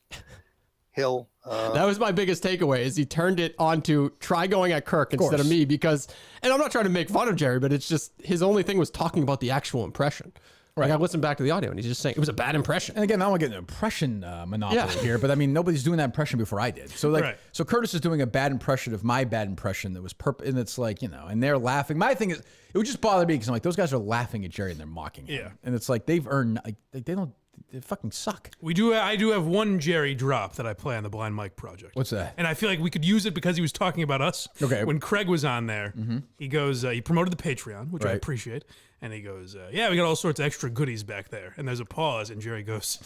Hill. That was my biggest takeaway is he turned it on to try going at Kirk instead of me because, and I'm not trying to make fun of Gerry, but it's just his only thing was talking about the actual impression. Right. Like I listened back to the audio and he's just saying it was a bad impression. And again, I don't want to get an impression monopoly here, but I mean, nobody's doing that impression before I did. So like, so Curtis is doing a bad impression of my bad impression that was and it's like, and they're laughing. My thing is, it would just bother me because I'm like, those guys are laughing at Gerry and they're mocking him. Yeah. And it's like, they've earned, like, they fucking suck. I do have one Gerry drop that I play on the Blind Mike project. What's that? And I feel like we could use it because he was talking about us. Okay. When Craig was on there, he goes, he promoted the Patreon, which I appreciate. And he goes, yeah, we got all sorts of extra goodies back there. And there's a pause, and Gerry goes,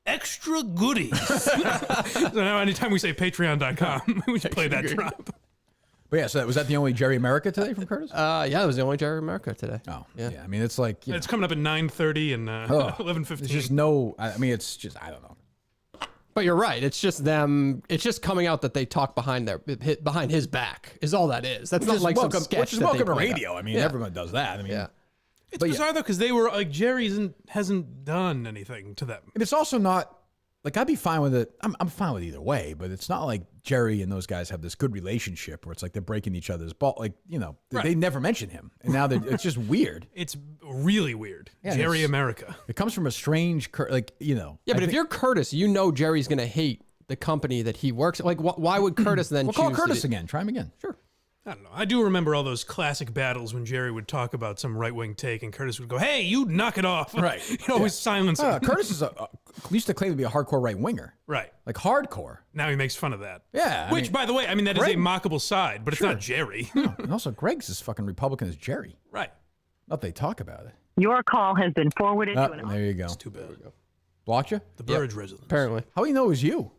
extra goodies. So now anytime we say patreon.com, we just play that drop. But yeah, so was that the only Gerry America today from Curtis? Yeah, that was the only Gerry America today. Oh, yeah. I mean, it's like, It's coming up at 9:30 and 11:15. There's just no, I mean, it's just, I don't know. But you're right. It's just them. It's just coming out that they talk behind his back is all that is. That's not like some sketch. Which is that they welcome to played radio. out. I mean, everyone does that. I mean, It's bizarre, though, because they were like, Gerry hasn't done anything to them. and it's also not, like, I'd be fine with it. I'm fine with either way, but it's not like Gerry and those guys have this good relationship where it's like they're breaking each other's ball. Like, they never mention him. And now it's just weird. It's really weird. Yeah, Gerry America. It comes from a strange, Yeah, but if you're Curtis, Gerry's going to hate the company that he works at. Like, why would Curtis then We'll call choose Curtis again. Try him again. Sure. I don't know. I do remember all those classic battles when Gerry would talk about some right-wing take and Curtis would go, hey, you knock it off. Right. He'd always silence him. Curtis is used to claim to be a hardcore right winger. Right. Like hardcore. Now he makes fun of that. Yeah. Which, by the way, that is a mockable side, but it's not Gerry. And also, Greg's as fucking Republican as Gerry. Right. Not they talk about it. Your call has been forwarded to an... There you go. It's too bad. Blocked you? The Burridge residence. Apparently. How do you know it was you?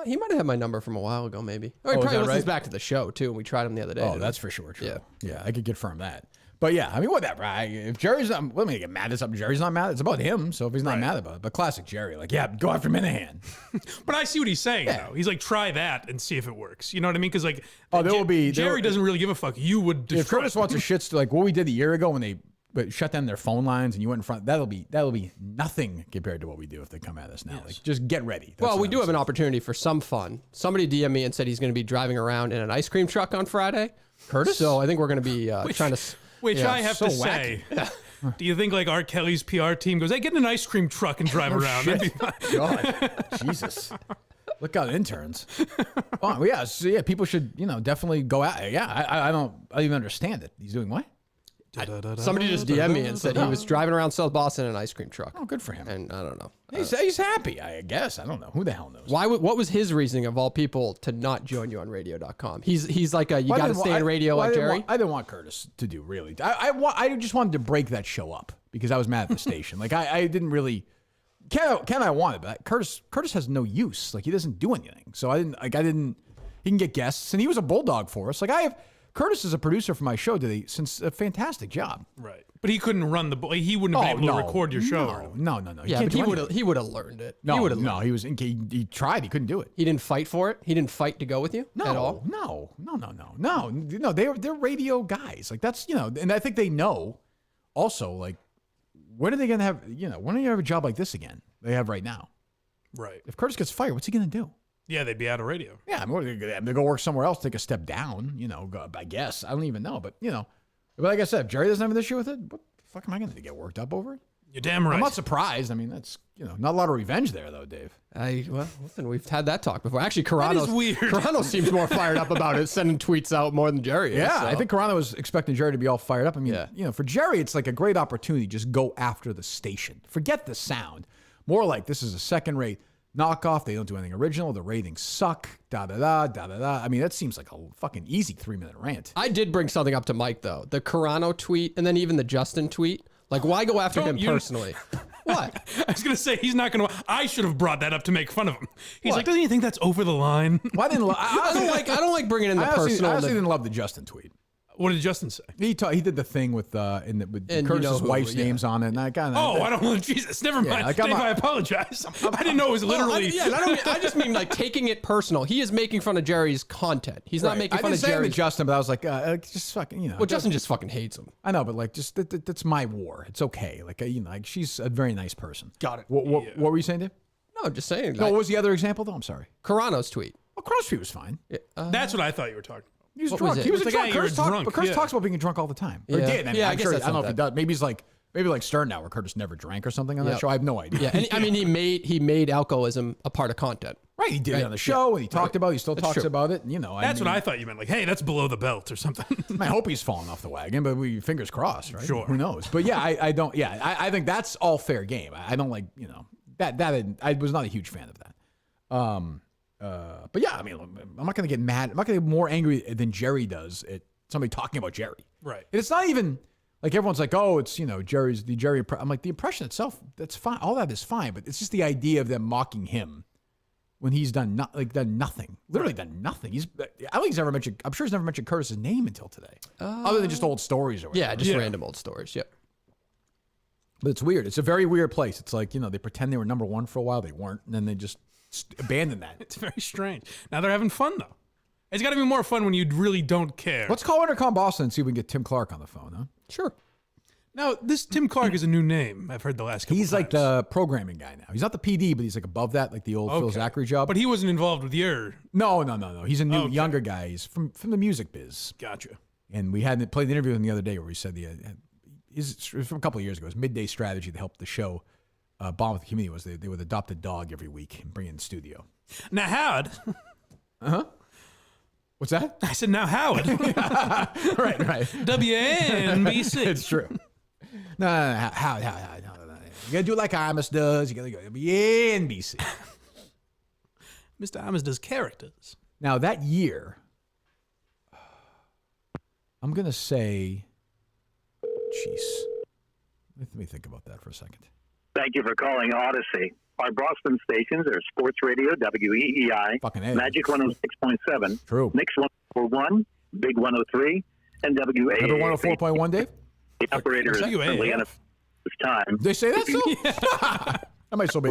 He might have had my number from a while ago, maybe. Oh, he is probably that listens right? back to the show, too, and we tried him the other day. Oh, that's for sure true. Yeah, I could confirm that. But yeah, I mean, whatever. If Gerry's not, let me get mad at something. Gerry's not mad. It's about him. So if he's not mad about it, but classic Gerry, like, yeah, go after Minihane. But I see what he's saying, though. He's like, try that and see if it works. You know what I mean? Because, like, Gerry doesn't really give a fuck. You would destroy If Curtis wants a shit, like what we did a year ago when they but shut down their phone lines and you went in front, that'll be nothing compared to what we do if they come at us now. Like, just get ready. Well, we do have an opportunity for some fun. Somebody DM'd me and said he's going to be driving around in an ice cream truck on Friday. Curtis? So I think we're going to be trying to... Which I have to say, do you think like R. Kelly's PR team goes, hey, get in an ice cream truck and drive around? That'd be fun. God, Jesus. Look out, interns. Oh, yeah, so yeah, people should, definitely go out. Yeah, I don't even understand it. He's doing what? Somebody just DM'd me and said he was driving around South Boston in an ice cream truck. Oh, good for him. And I don't know. He's happy, I guess. I don't know. Who the hell knows? What was his reasoning of all people to not join you on radio.com? He's like you got to stay in radio like Gerry? I didn't want Curtis to do, really. I just wanted to break that show up because I was mad at the station. Like, I didn't really... Ken I wanted, but Curtis has no use. Like, he doesn't do anything. So he can get guests, and he was a bulldog for us. Like, Curtis is a producer for my show today since a fantastic job. Right. But he couldn't run he wouldn't have been able to record your show. No. Yeah, but he would have learned it. He tried. He couldn't do it. He didn't fight for it. He didn't fight to go with you at all. No. They're radio guys. Like, that's, and I think they know also, like, when are they going to have, when are you have a job like this again? They have right now. Right. If Curtis gets fired, what's he going to do? Yeah, they'd be out of radio. Yeah, they go work somewhere else, take a step down, I guess. I don't even know. But, but like I said, if Gerry doesn't have an issue with it, what the fuck am I going to get worked up over it? You're damn right. I'm not surprised. I mean, that's, not a lot of revenge there, though, Dave. Well, listen, we've had that talk before. Actually, Carano seems more fired up about it, sending tweets out more than Gerry is. Yeah, so. I think Carano was expecting Gerry to be all fired up. I mean, for Gerry, it's like a great opportunity. Just go after the station. Forget the sound. More like this is a second-rate knockoff. They don't do anything original. The ratings suck. Da-da-da. I mean, that seems like a fucking easy 3-minute rant. I did bring something up to Mike, though. The Carano tweet and then even the Justin tweet. Like, why go after him personally? What? I was going to say, he's not going to... I should have brought that up to make fun of him. He's like, doesn't he think that's over the line? Well, I don't like bringing in the personal. I honestly didn't love the Justin tweet. What did Justin say? He did the thing with Curtis's wife's names on it. And I don't know. Jesus, never mind. Dave, I apologize. I didn't know it was literally... I just mean like taking it personal. He is making fun of Gerry's content. He's not making fun of Gerry's... Justin, but I was like, just fucking, Well, Justin just fucking hates him. I know, but like, just that's my war. It's okay. Like, like she's a very nice person. Got it. What were you saying, Dave? No, I'm just saying. No, what was the other example, though? I'm sorry. Carano's tweet. Well, Carano's tweet was fine. That's what I thought you were talking about. He was drunk. He was a drunk. Curtis talks about being drunk all the time. Or did. I mean, I guess I don't know if he does. Maybe he's like Stern now, where Curtis never drank or something on that show. I have no idea. Yeah, and I mean, he made alcoholism a part of content. Right, he did it on the show, and he talked about it. He still talks about it. And, that's what I thought you meant. Like, hey, that's below the belt or something. I hope he's falling off the wagon, but fingers crossed, right? Sure. Who knows? But yeah, I don't. Yeah, I think that's all fair game. I don't like that. I was not a huge fan of that. But yeah, I mean, I'm not going to get mad. I'm not going to get more angry than Gerry does at somebody talking about Gerry. Right. And it's not even like everyone's like, oh, it's, Gerry's the Gerry. I'm like, the impression itself, that's fine. All that is fine. But it's just the idea of them mocking him when he's done nothing. Literally done nothing. I don't think he's ever mentioned, I'm sure he's never mentioned Curtis's name until today. Other than just old stories or whatever. Yeah, just random old stories. Yep. But it's weird. It's a very weird place. It's like, they pretend they were number one for a while. They weren't. And then they just abandon that. It's very strange. Now they're having fun, though. It's got to be more fun when you really don't care. Let's call Intercom Boston and see if we can get Tim Clark on the phone, huh? Sure. Now, this Tim Clark is a new name. I've heard the last couple He's times. like the programming guy now. He's not the PD, but he's like above that, like the old Phil Zachary job. But he wasn't involved with your... No. He's a new, younger guy. He's from the music biz. Gotcha. And we had played the interview with him the other day where he said he's from a couple of years ago. His midday strategy to help the show bond with the community was they would adopt a dog every week and bring it in the studio. Now, Howard. What's that? I said, now, Howard. Right. WNBC. It's true. No. Howard. You got to do it like Amos does. You got to go WNBC. Mr. Amos does characters. Now, that year, I'm going to say, let me think about that for a second. Thank you for calling Odyssey. Our Boston stations are Sports Radio, WEEI, Magic 106.7, True. Mix 104.1, Big 103, and WA. Number 104.1, Dave? The operator is currently in this time. They say that still? That might still be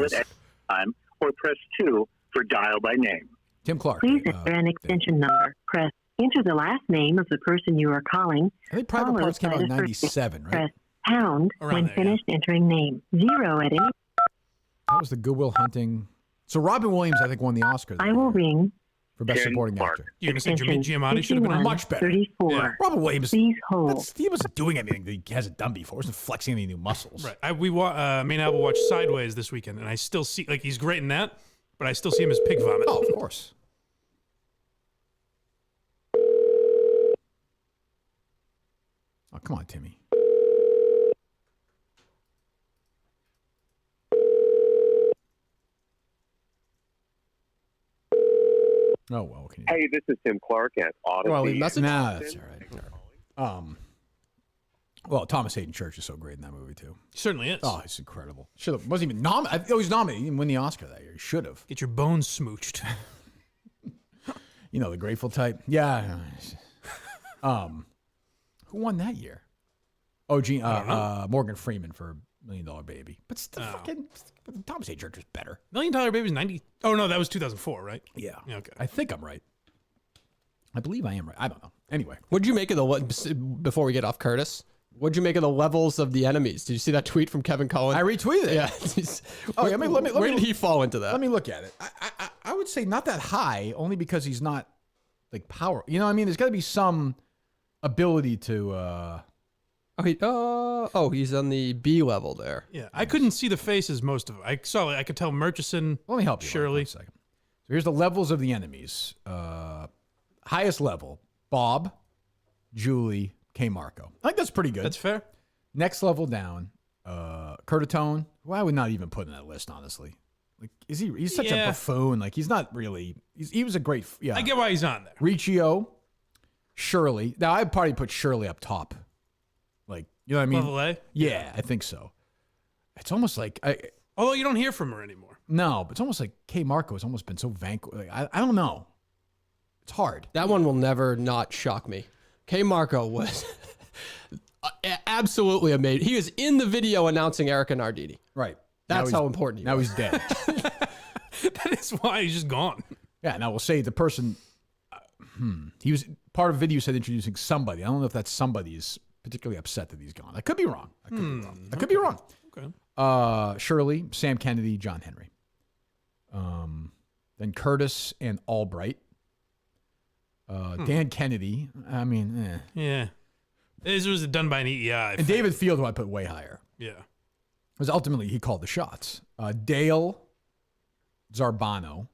time, or press 2 for dial by name. Tim Clark. Please enter an extension number. Enter the last name of the person you are calling. I think Private Parts came out in 97, right? Press Pound Around when there, finished entering name. 0 at any. That was the Good Will Hunting. So Robin Williams, I think, won the Oscar that I will year ring. for Best Ken Supporting Clark. Actor. You're going to say Jimmy Giamatti should have been on? Much better. 34. Yeah. Robin Williams, Please hold. he wasn't doing anything that he hasn't done before. He wasn't flexing any new muscles. Right. Me and Apple watched Sideways this weekend, and I still see, like, he's great in that, but I still see him as pig vomit. Oh, of course. Oh, come on, Timmy. Oh, well, what can you do? Hey, this is Tim Clark at Odyssey. Well, leave message. Nah, that's all right. Well, Thomas Hayden Church is so great in that movie, too. He certainly is. Oh, it's incredible. Should have. Wasn't even nominated. He was nominated. He didn't win the Oscar that year. He should have. Get your bones smooched. You know, the Grateful type. Yeah. Who won that year? Oh, Morgan Freeman for $1 Million Baby. But still, fucking Thomas Hayden Church was better. $1 Million Baby's 90. Oh, no, that was 2004, right? Yeah. Okay. I think I'm right. I believe I am right. I don't know. Anyway. What'd you make of before we get off Curtis? What'd you make of the levels of the enemies? Did you see that tweet from Kevin Cullen? I retweeted it. Yeah. Where did he fall into that? Let me look at it. I would say not that high, only because he's not like power. You know what I mean? There's got to be some ability to. He's on the B level there. Yeah, I couldn't see the faces most of them. I could tell Murchison. Let me help you. Shirley. A second. So here's the levels of the enemies. Highest level: Bob, Julie, K. Marco. I think that's pretty good. That's fair. Next level down, Curtatone, who I would not even put in that list, honestly. Like, he's such a buffoon. Like, he's not really. He was a great. Yeah, I get why he's on there. Riccio, Shirley. Now I'd probably put Shirley up top. Like, you know what I mean? Level A? Yeah, I think so. It's almost like although you don't hear from her anymore. No, but it's almost like K. Marco has almost been so vanquished. Like, I don't know. It's hard. That one will never not shock me. K. Marco was absolutely amazing. He was in the video announcing Erica Nardini. Right. That's how important he was. Now he's dead. That is why he's just gone. Yeah, and I will say the person, he was part of a video said introducing somebody. I don't know if that somebody is particularly upset that he's gone. I could be wrong. I could be wrong. Okay. Shirley, Sam Kennedy, John Henry. Then Curtis and Albright. Dan Kennedy. I mean, Yeah. This was done by an EEI. And David Field, who I put way higher. Yeah. Because ultimately he called the shots. Dale Zarbano.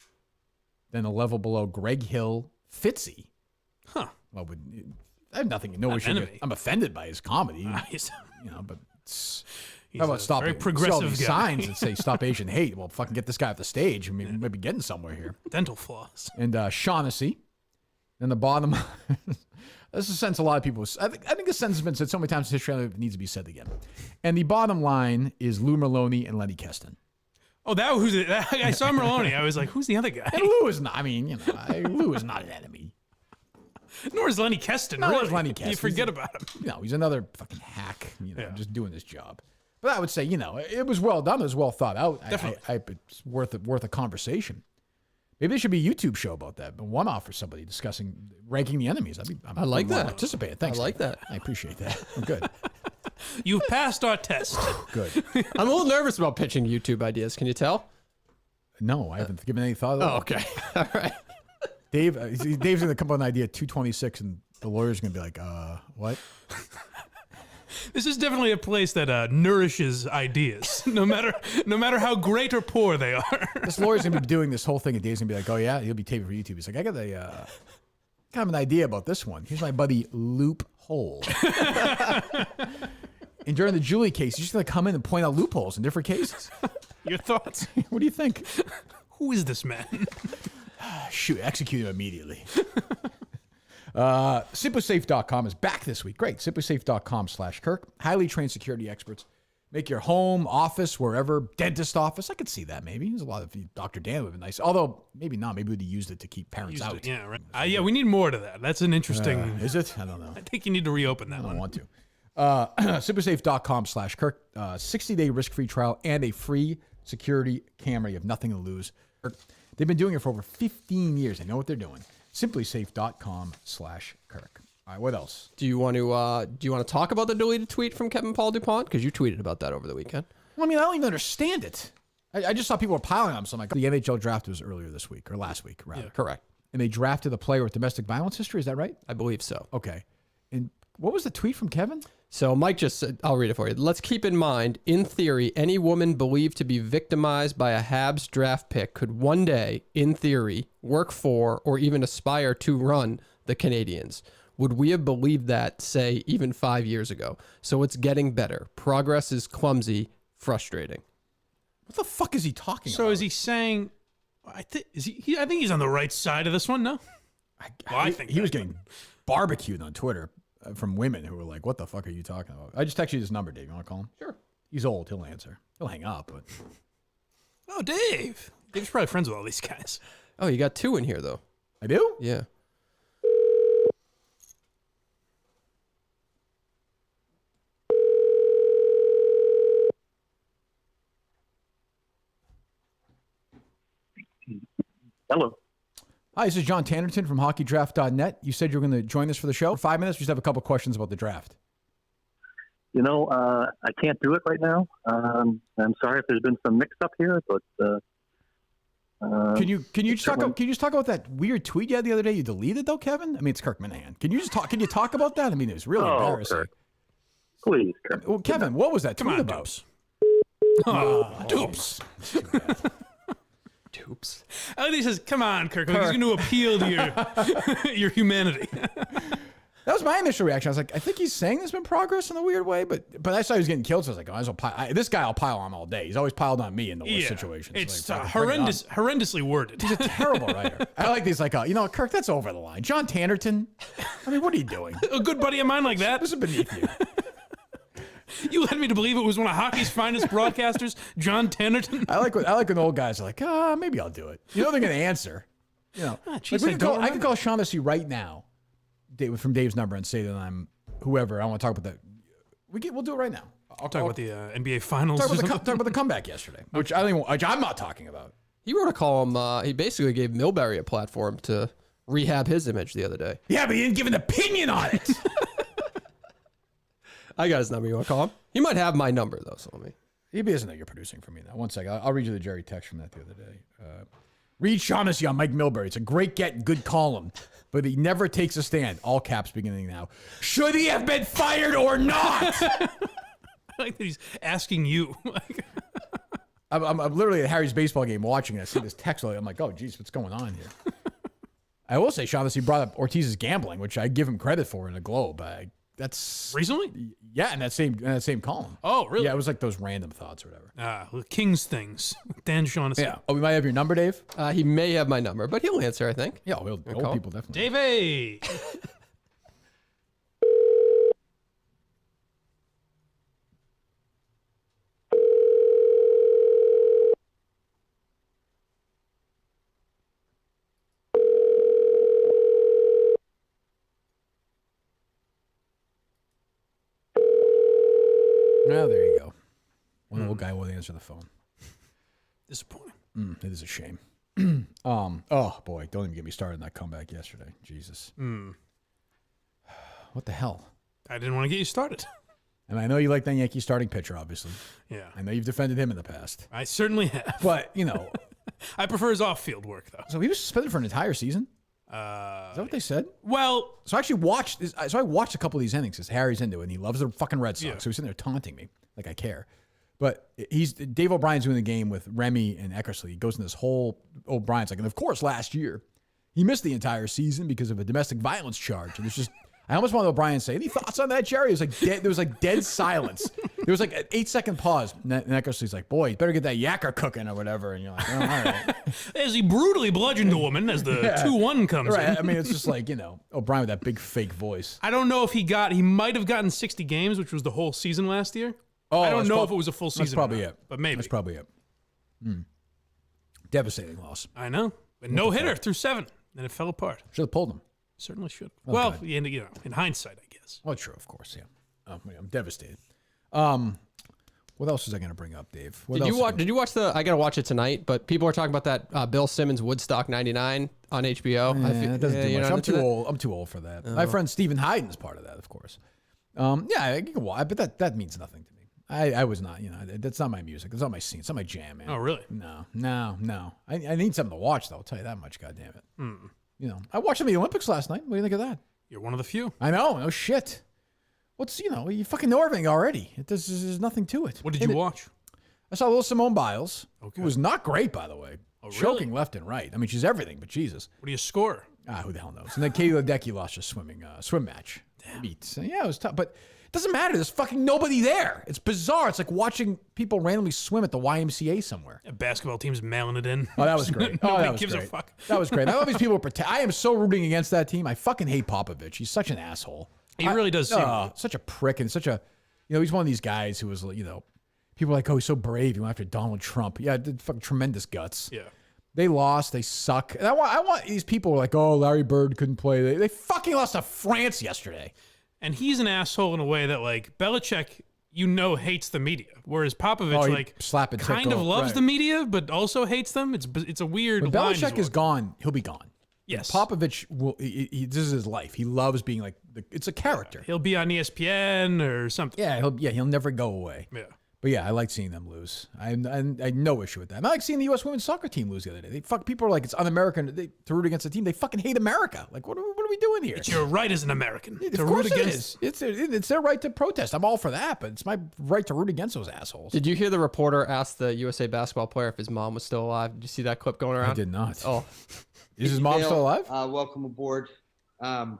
Then a level below, Greg Hill, Fitzy. Huh. Well, I have nothing. No issue. enemy. I'm offended by his comedy. He's But He's how about a stop very it? progressive See all these guy. signs that say "Stop Asian Hate." Well, fucking get this guy off the stage. I mean, maybe getting somewhere here. dental floss. And Shaughnessy. And the bottom. This is a sentence a lot of people. I think this sentence has been said so many times in history it needs to be said again. And the bottom line is Lou Merloni and Lenny Keston. Oh, I saw Merloni. I was like, who's the other guy? And Lou is not. I mean, Lou is not an enemy. Nor is Lenny Keston. Nor really. is Lenny Keston. You forget about him. He's another fucking hack. Just doing his job. But I would say, it was well done. It was well thought out. Definitely. It's worth a conversation. Maybe there should be a YouTube show about that. One-off for somebody discussing ranking the enemies. I like that. Participate. Thanks. I like that. I appreciate that. Good. You've passed our test. Good. I'm a little nervous about pitching YouTube ideas. Can you tell? No, I haven't given any thought. Oh, okay. All right. Dave's going to come up with an idea at 2:26, and the lawyer's going to be like, what? This is definitely a place that nourishes ideas, no matter how great or poor they are. This lawyer's going to be doing this whole thing, and Dave's going to be like, oh, yeah? He'll be taping for YouTube. He's like, I got kind of an idea about this one. Here's my buddy Loophole. And during the Julie case, he's just going to come in and point out loopholes in different cases. Your thoughts? What do you think? Who is this man? Shoot, execute him immediately. SimpliSafe.com is back this week. Great. SimpliSafe.com/Kirk. Highly trained security experts. Make your home, office, wherever, dentist office. I could see that maybe. There's a lot of Dr. Dan would have been nice. Although, maybe not. Maybe we'd have used it to keep parents out. Yeah, right. Yeah, we need more to that. That's an interesting. Is it? I don't know. I think you need to reopen that I one. don't want to. SimpliSafe.com/Kirk. 60-day risk-free trial and a free security camera. You have nothing to lose. They've been doing it for over 15 years. They know what they're doing. SimpliSafe.com/Kirk. All right, what else? Do you want to talk about the deleted tweet from Kevin Paul DuPont? Because you tweeted about that over the weekend. Well, I mean, I don't even understand it. I just saw people were piling on him. So I'm like, the NHL draft was earlier this week, or last week, rather. Yeah, correct. And they drafted a player with domestic violence history. Is that right? I believe so. Okay. And what was the tweet from Kevin? So Mike just said, I'll read it for you. Let's keep in mind, in theory, any woman believed to be victimized by a Habs draft pick could one day, in theory, work for or even aspire to run the Canadiens. Would we have believed that, say, even 5 years ago? So it's getting better. Progress is clumsy, frustrating. What the fuck is he talking about? So is he saying? I think he's on the right side of this one. No, I think he was getting barbecued on Twitter from women who were like, "What the fuck are you talking about?" I just texted you this number, Dave. You want to call him? Sure. He's old. He'll answer. He'll hang up. But oh, Dave. Dave's probably friends with all these guys. Oh, you got 2 in here though. I do? Yeah. Hello. Hi, this is John Tannerton from hockeydraft.net. You said you were going to join us for the show. For 5 minutes, we just have a couple questions about the draft. You know, I can't do it right now. I'm sorry if there's been some mix-up here, but can you just talk about that weird tweet you had the other day you deleted though, Kevin? I mean, it's Kirk Minihane. Can you talk about that? I mean, it was really embarrassing. Kirk. Please, Kirk. Well, Kevin, what was that tweet about? Dupes. Dupes. Dupes. Oh, he says, "Come on, Kirk. He's going to appeal to your humanity." That was my initial reaction. I was like, I think he's saying there's been progress in a weird way, but I saw he was getting killed, so I was like, oh, this guy I'll pile on all day. He's always piled on me in the worst situations. It's like, horrendously worded. He's a terrible writer. I like these, like, Kirk, that's over the line. John Tannerton. I mean, what are you doing? A good buddy of mine like that. This is beneath you. You led me to believe it was one of hockey's finest broadcasters, John Tannerton. I like when old guys are like, maybe I'll do it. You know they're going to answer. You know, geez, I could call Shaughnessy right now, from Dave's number, and say that I'm whoever. I want to talk about that. We'll do it right now. I'll talk about the NBA Finals. Talk about the comeback yesterday, which I'm not talking about. He wrote a column. He basically gave Milbury a platform to rehab his image the other day. Yeah, but he didn't give an opinion on it. I got his number. You want to call him? He might have my number, though, so let me. He doesn't know you're producing for me now. One second. I'll read you the Gerry text from that the other day. Read Shaughnessy on Mike Milbury. It's a great get, good column, but he never takes a stand. All caps beginning now. Should he have been fired or not? I like that he's asking you. I'm literally at Harry's baseball game watching it. I see this text. I'm like, oh, geez, what's going on here? I will say Shaughnessy brought up Ortiz's gambling, which I give him credit for in the Globe. That's recently, yeah, in that same column. Oh, really? Yeah, it was like those random thoughts or whatever. King's things. Dan Shaughnessy. Yeah. Oh, we might have your number, Dave. He may have my number, but he'll answer, I think. Yeah, old people definitely. Davey. Oh, there you go. One old guy will answer the phone. Disappointing. It is a shame. Oh boy, don't even get me started on that comeback yesterday. Jesus. What the hell? I didn't want to get you started. And I know you like that Yankee starting pitcher, obviously. Yeah. I know you've defended him in the past. I certainly have. But, I prefer his off-field work, though. So he was suspended for an entire season? Is that what they said? Well... So I actually watched a couple of these innings because Harry's into it, and he loves the fucking Red Sox. Yeah. So he's sitting there taunting me like I care. But Dave O'Brien's doing the game with Remy and Eckersley. He goes in this whole... O'Brien's like, and of course, last year, he missed the entire season because of a domestic violence charge. And it's just... I almost wanted O'Brien to say, any thoughts on that, Gerry? It was like dead, there was like dead silence. There was like an 8-second pause. And Eckersley's like, boy, you better get that yakker cooking or whatever. And you're like, oh, all right. As he brutally bludgeoned a woman as the 2-1 comes in. I mean, it's just like, O'Brien with that big fake voice. I don't know if he might have gotten 60 games, which was the whole season last year. Oh, I don't know if it was a full season. That's probably it. But maybe. That's probably it. Devastating loss. I know. But no hitter through 7. Then it fell apart. Should have pulled him. Certainly should. Well, in hindsight, I guess. Well, true, of course, yeah. I'm devastated. What else was I going to bring up, Dave? Did you watch the? I got to watch it tonight, but people are talking about that Bill Simmons Woodstock '99 on HBO. It doesn't do you're much. not I'm into too that? old. I'm too old for that. My friend Stephen Hyden's part of that, of course. Yeah, you can watch, but that means nothing to me. I was not, that's not my music. It's not my scene. It's not my jam, man. Oh, really? No. I need something to watch, though. I'll tell you that much. God damn it. I watched some of the Olympics last night. What do you think of that? You're one of the few. I know. No shit. What's you fucking know everything already. There's nothing to it. What did you watch? I saw little Simone Biles, Okay. who was not great, by the way. Oh, really? Choking left and right. I mean, she's everything, but Jesus. What do you score? Who the hell knows? And then Katie Ledecky lost her swim match. Beats. Yeah, it was tough, but it doesn't matter. There's fucking nobody there. It's bizarre. It's like watching people randomly swim at the YMCA somewhere. A basketball team's mailing it in. Oh, that was great. Nobody gives a fuck. That was great. I love these people. I am so rooting against that team. I fucking hate Popovich. He's such an asshole. He really does seem such a prick and such a, he's one of these guys who was, people are like, oh, he's so brave. He went after Donald Trump. Yeah, did fucking tremendous guts. Yeah. They lost. They suck. And I want these people who are like, oh, Larry Bird couldn't play. They fucking lost to France yesterday. And he's an asshole in a way that, like, Belichick, hates the media, whereas Popovich, slap and kind of loves the media, but also hates them. It's a weird. When line Belichick is gone, he'll be gone. Yes. Popovich will. This is his life. He loves being like. It's a character. He'll be on ESPN or something. Yeah. He'll never go away. Yeah. But yeah, I like seeing them lose. I had no issue with that. I like seeing the U.S. women's soccer team lose the other day. People are like, it's un-American to root against a team. They fucking hate America. Like, what are we doing here? It's your right as an American to of root course against. It is. It's their right to protest. I'm all for that, but it's my right to root against those assholes. Did you hear the reporter ask the USA basketball player if his mom was still alive? Did you see that clip going around? I did not. Oh, is his mom still alive? Welcome aboard. I'm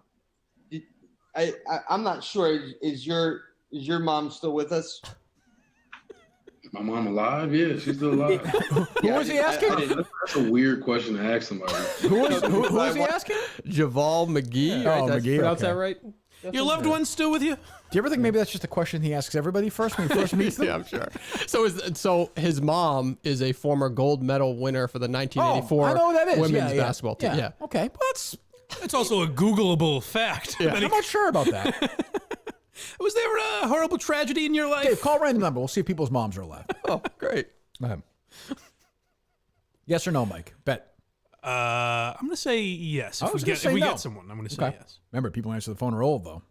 not sure. Is your mom still with us? My mom alive? Yeah, she's still alive. Who was he asking? That's a weird question to ask somebody. Who was he asking? JaVale McGee. Yeah. Oh, McGee. Pronounce Okay. that right? Your loved one's still with you? Do you ever think maybe that's just a question he asks everybody first when he first meets them? Yeah, I'm sure. So his mom is a former gold medal winner for the 1984 I know what that is. women's basketball team. Yeah. Okay. Well, It's also a Googleable fact. I'm not sure about that. Was there a horrible tragedy in your life? Dave, call a random number. We'll see if people's moms are alive. Oh, great. Yes or no, Mike? Bet. I'm going to say yes. If we get someone, I'm going to say yes. Remember, people who answer the phone are old, though.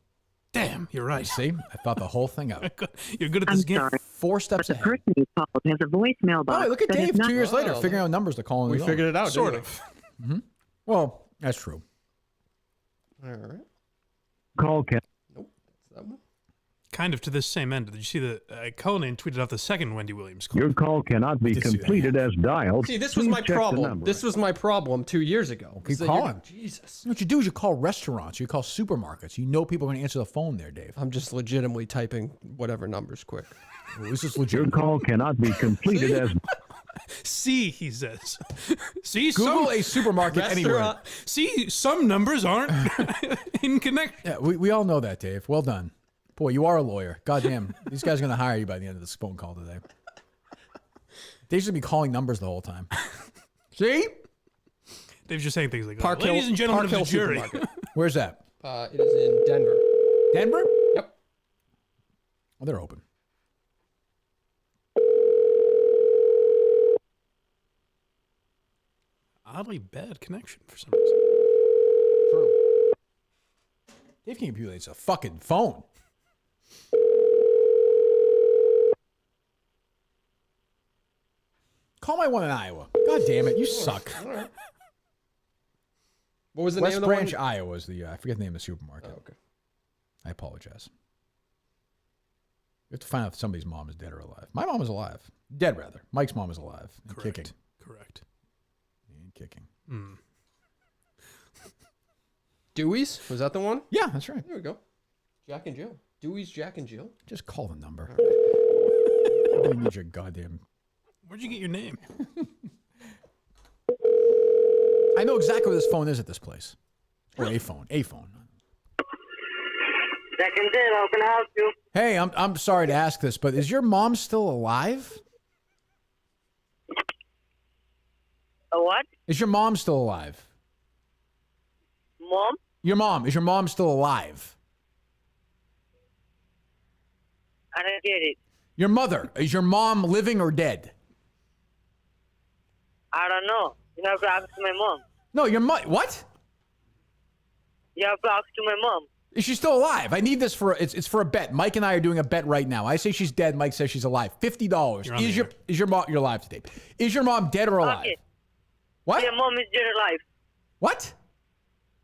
Damn, you're right. See? I thought the whole thing out. You're good at this game. 4 steps The ahead. person you called has a voicemail box. Oh, look at that is Dave not- 2 years later figuring out numbers to call in. We figured it out, Sort didn't of. Mm-hmm. Well, that's true. we? All right. Call can. Nope. That's that one. Kind of to this same end. Did you see that Cullinan tweeted out the second Wendy Williams call? Your call cannot be completed as dialed. See, this was Please my check the problem. number. This was my problem 2 years ago. Keep So calling. Jesus. What you do is you call restaurants, you call supermarkets. You know people are going to answer the phone there, Dave. I'm just legitimately typing whatever numbers quick. Well, this is Your legit. call cannot be completed as. See, he says. See, Google a supermarket anywhere. See, some numbers aren't in connection. Yeah, we all know that, Dave. Well done. Boy, you are a lawyer. Goddamn. These guys are going to hire you by the end of this phone call today. Dave's going to be calling numbers the whole time. See? Dave's just saying things like, Park ladies Hill- and gentlemen Park of the Hill jury. Supermarket. Where's that? It is in Denver. Denver? Yep. Oh, they're open. Oddly bad connection for some reason. True. Dave can't compute it's a fucking phone. Call my one in Iowa. God damn it, you suck. What was the West name of the Branch, one? Iowa is the, I forget the name of the supermarket. Oh, okay. I apologize. We have to find out if somebody's mom is dead or alive. My mom is alive. Dead, rather. Mike's mom is alive. And Correct. kicking. Correct. And kicking. Dewey's? Was that the one? Yeah, that's right. There we go. Jack and Jill. Dewey's Jack and Jill. Just call the number. I don't need your goddamn... Where'd you get your name? I know exactly where this phone is at this place. Or a phone. A phone. Jack and Jill, how can I help you? Hey, I'm sorry to ask this, but is your mom still alive? A what? Is your mom still alive? Mom? Your mom. Is your mom still alive? I don't get it. Your mother. Is your mom living or dead? I don't know. You have to ask my mom. No, your mom. What? You have talked to my mom. Is she still alive? I need this for it's for a bet. Mike and I are doing a bet right now. I say she's dead. Mike says she's alive. $50. Is your mom? You're alive today. Is your mom dead or alive? Okay. What? Your mom is dead or alive. What?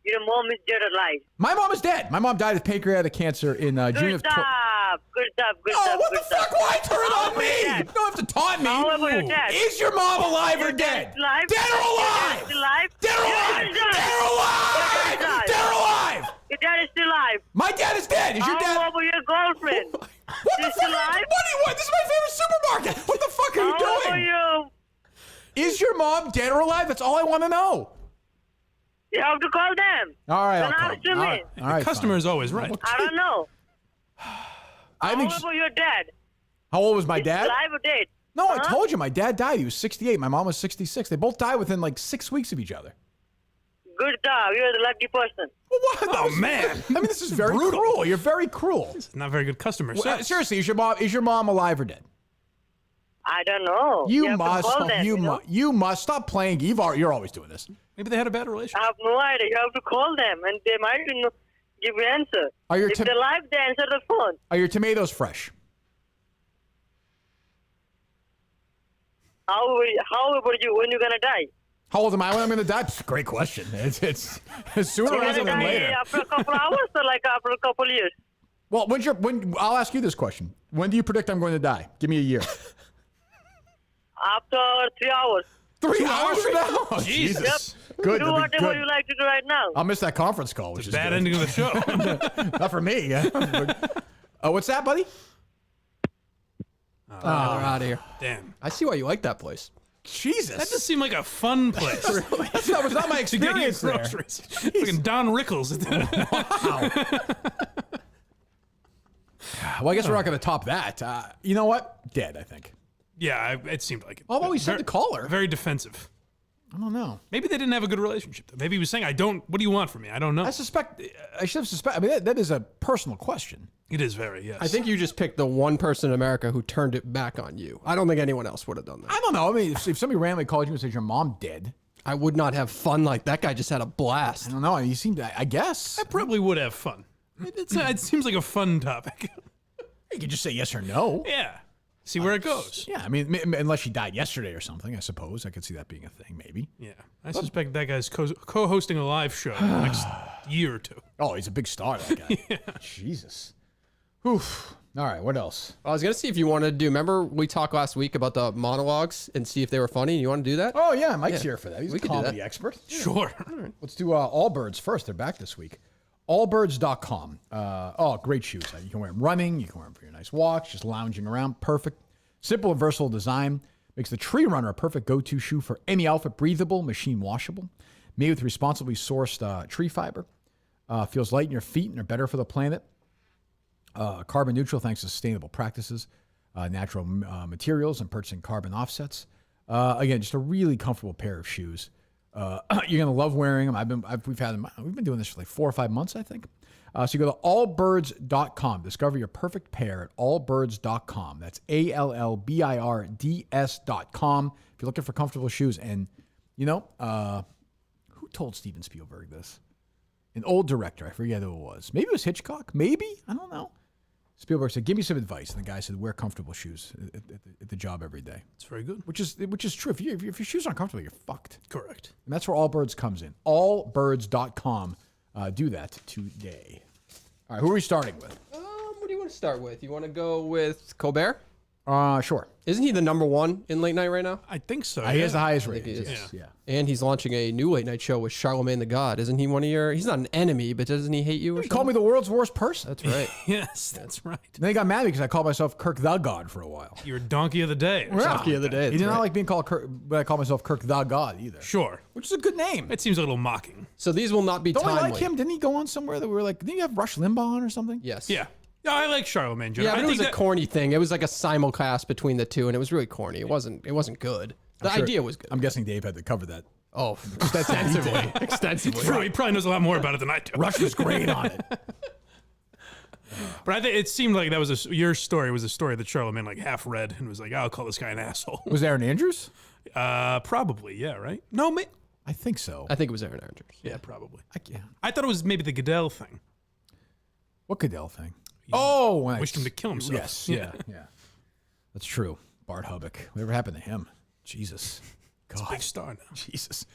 Your mom is dead or alive. My mom is dead. My mom died of pancreatic cancer in June of. Good stuff. Oh, what the fuck? Why turn it on me? You don't have to taunt me. How about your dad? Is your mom alive or dead? Alive? Dead or alive? Dead or alive? Dead or alive? Dead or alive? Dead or alive? Your dad is still alive. My dad is dead. Is your dad? How about your girlfriend? What the fuck? Alive? What? This is my favorite supermarket. What the fuck are you How doing? about you? Is your mom dead or alive? That's all I want to know. You have to call them. All right, Don't I'll ask call. me. All right, The customer is always right. I don't know. I How think. about your dad? How old was my dad? Alive or dead? No, I told you my dad died. He was 68. My mom was 66. They both died within like 6 weeks of each other. Good job. You're the lucky person. Well, what? Oh man! I mean, this is very cruel. You're very cruel. It's not very good customer Well, service. seriously, is your mom alive or dead? I don't know. You have to must. call them, You must stop playing. You're always doing this. Maybe they had a bad relationship. I have no idea. You have to call them, and they might give you answer. Are your if they're alive, they answer the phone. Are your tomatoes fresh? How about you? When you gonna die? How old am I when I'm going to die? Great question. It's sooner You're rather gonna than die later. after a couple hours or like after a couple years? Well, I'll ask you this question. When do you predict I'm going to die? Give me a year. After 3 hours. 3 hours from now? Oh, Jesus. Yep. Good. Do that'd be whatever good. you like to do right now. I'll miss that conference call, which is Bad good. ending of the show. Not for me. Yeah. What's that, buddy? We're out of here. Damn. I see why you like that place. Jesus. That just seemed like a fun place. That was not my to get you experience there. groceries. Fucking Don Rickles. Well, I guess we're not going to top that. You know what? Dead, I think. Yeah, it seemed like it. I've always said the caller. Very defensive. I don't know. Maybe they didn't have a good relationship. Though. Maybe he was saying, what do you want from me? I don't know. I should have suspected. I mean, that is a personal question. It is very, yes. I think you just picked the one person in America who turned it back on you. I don't think anyone else would have done that. I don't know. I mean, if somebody randomly called you and said your mom dead, I would not have fun like that guy just had a blast. I don't know. You seemed, I guess. I probably would have fun. It seems like a fun topic. You could just say yes or no. Yeah. See where it goes. Yeah, I mean, unless she died yesterday or something, I suppose. I could see that being a thing, maybe. Yeah. I suspect that guy's co-hosting a live show in the next year or two. Oh, he's a big star, that guy. Yeah. Jesus. Oof. All right, what else? I was going to see if you wanted to do, remember we talked last week about the monologues and see if they were funny? You want to do that? Oh, yeah, Mike's here for that. He's We a could do comedy that. expert. Sure. Right. Let's do Allbirds first. They're back this week. Allbirds.com. Great shoes. You can wear them running. You can wear them for your nice walks, just lounging around. Perfect. Simple and versatile design. Makes the Tree Runner a perfect go-to shoe for any outfit. Breathable, machine washable. Made with responsibly sourced tree fiber. Feels light in your feet and are better for the planet. Carbon neutral thanks to sustainable practices. Natural materials and purchasing carbon offsets. Again, just a really comfortable pair of shoes. You're gonna love wearing them. We've been doing this for like 4 or 5 months, I think. So you go to allbirds.com. Discover your perfect pair at allbirds.com. That's ALLBIRDS.com. If you're looking for comfortable shoes, and who told Steven Spielberg this? An old director. I forget who it was. Maybe it was Hitchcock. Maybe, I don't know. Spielberg said, "Give me some advice," and the guy said, "Wear comfortable shoes at the job every day." It's very good. Which is true. If your shoes aren't comfortable, you're fucked. Correct. And that's where Allbirds comes in. Allbirds.com. Do that today. All right, who are we starting with? What do you want to start with? You want to go with Colbert? Sure. Isn't he the #1 in late night right now? I think so. He has the highest I think ratings. he Yes. is. Yeah. And he's launching a new late night show with Charlemagne the God. Isn't he one of your... He's not an enemy, but doesn't he hate you or He called me the world's worst person. That's right. Yes, that's right. And then he got mad because I called myself Kirk the God for a while. You're a donkey of the day. or something Donkey of the like that. day. He did that's not right. like being called Kirk, but I called myself Kirk the God either. Sure. Which is a good name. It seems a little mocking. So these will not be Don't timely. I like him? Didn't he go on somewhere that we were like, didn't you have Rush Limbaugh on or something? Yes. Yeah. Yeah, I like Charlemagne. Yeah, I but it was think a corny thing. It was like a simulcast between the two, and it was really corny. It wasn't good. The idea was good. I'm guessing Dave had to cover that. Oh, extensively. Extensively. True, he probably knows a lot more about it than I do. Rush was great on it. But I think it seemed like that was your story was a story that Charlemagne like half read and was like, I'll call this guy an asshole. Was Aaron Andrews? Probably, yeah, right? No, I think so. I think it was Aaron Rodgers. Yeah, probably. Yeah. I thought it was maybe the Goodell thing. What Goodell thing? Wished him to kill himself. Yes, yeah. That's true. Bart Hubbock. Whatever happened to him? Jesus. He's a big star now. Jesus.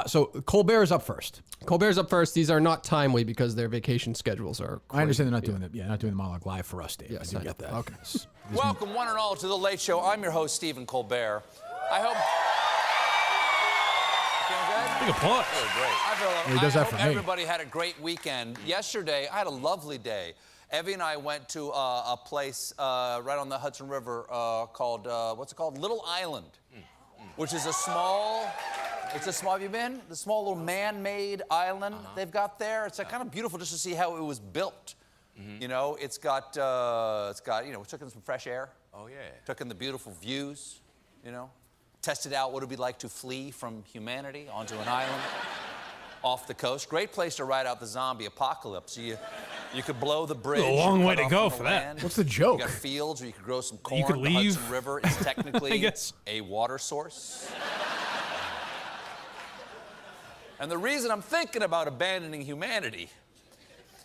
So Colbert is up first. Colbert's up first. These are not timely because their vacation schedules are. I understand they're not doing it. Yeah, not doing the monologue live for us, Dave. Yes, I do get that. Okay. Welcome, one and all, to The Late Show. I'm your host, Stephen Colbert. I hope. Big applause. He does that for hope me. everybody had a great weekend. Yesterday, I had a lovely day. Evie and I went to a place right on the Hudson River called, what's it called? Little Island, which is a small, have you been? The small little man-made island they've got there. It's kind of beautiful just to see how it was built. You know, it's got, you know, we took in some fresh air. Oh, yeah. Took in the beautiful views, you know. Tested out what it would be like to flee from humanity onto an island off the coast. Great place to ride out the zombie apocalypse. You could blow the bridge. A long way cut to off go from for the that. land. What's the joke? You got fields where you could grow some corn. You could leave. The Hudson River is technically I guess. a water source. And the reason I'm thinking about abandoning humanity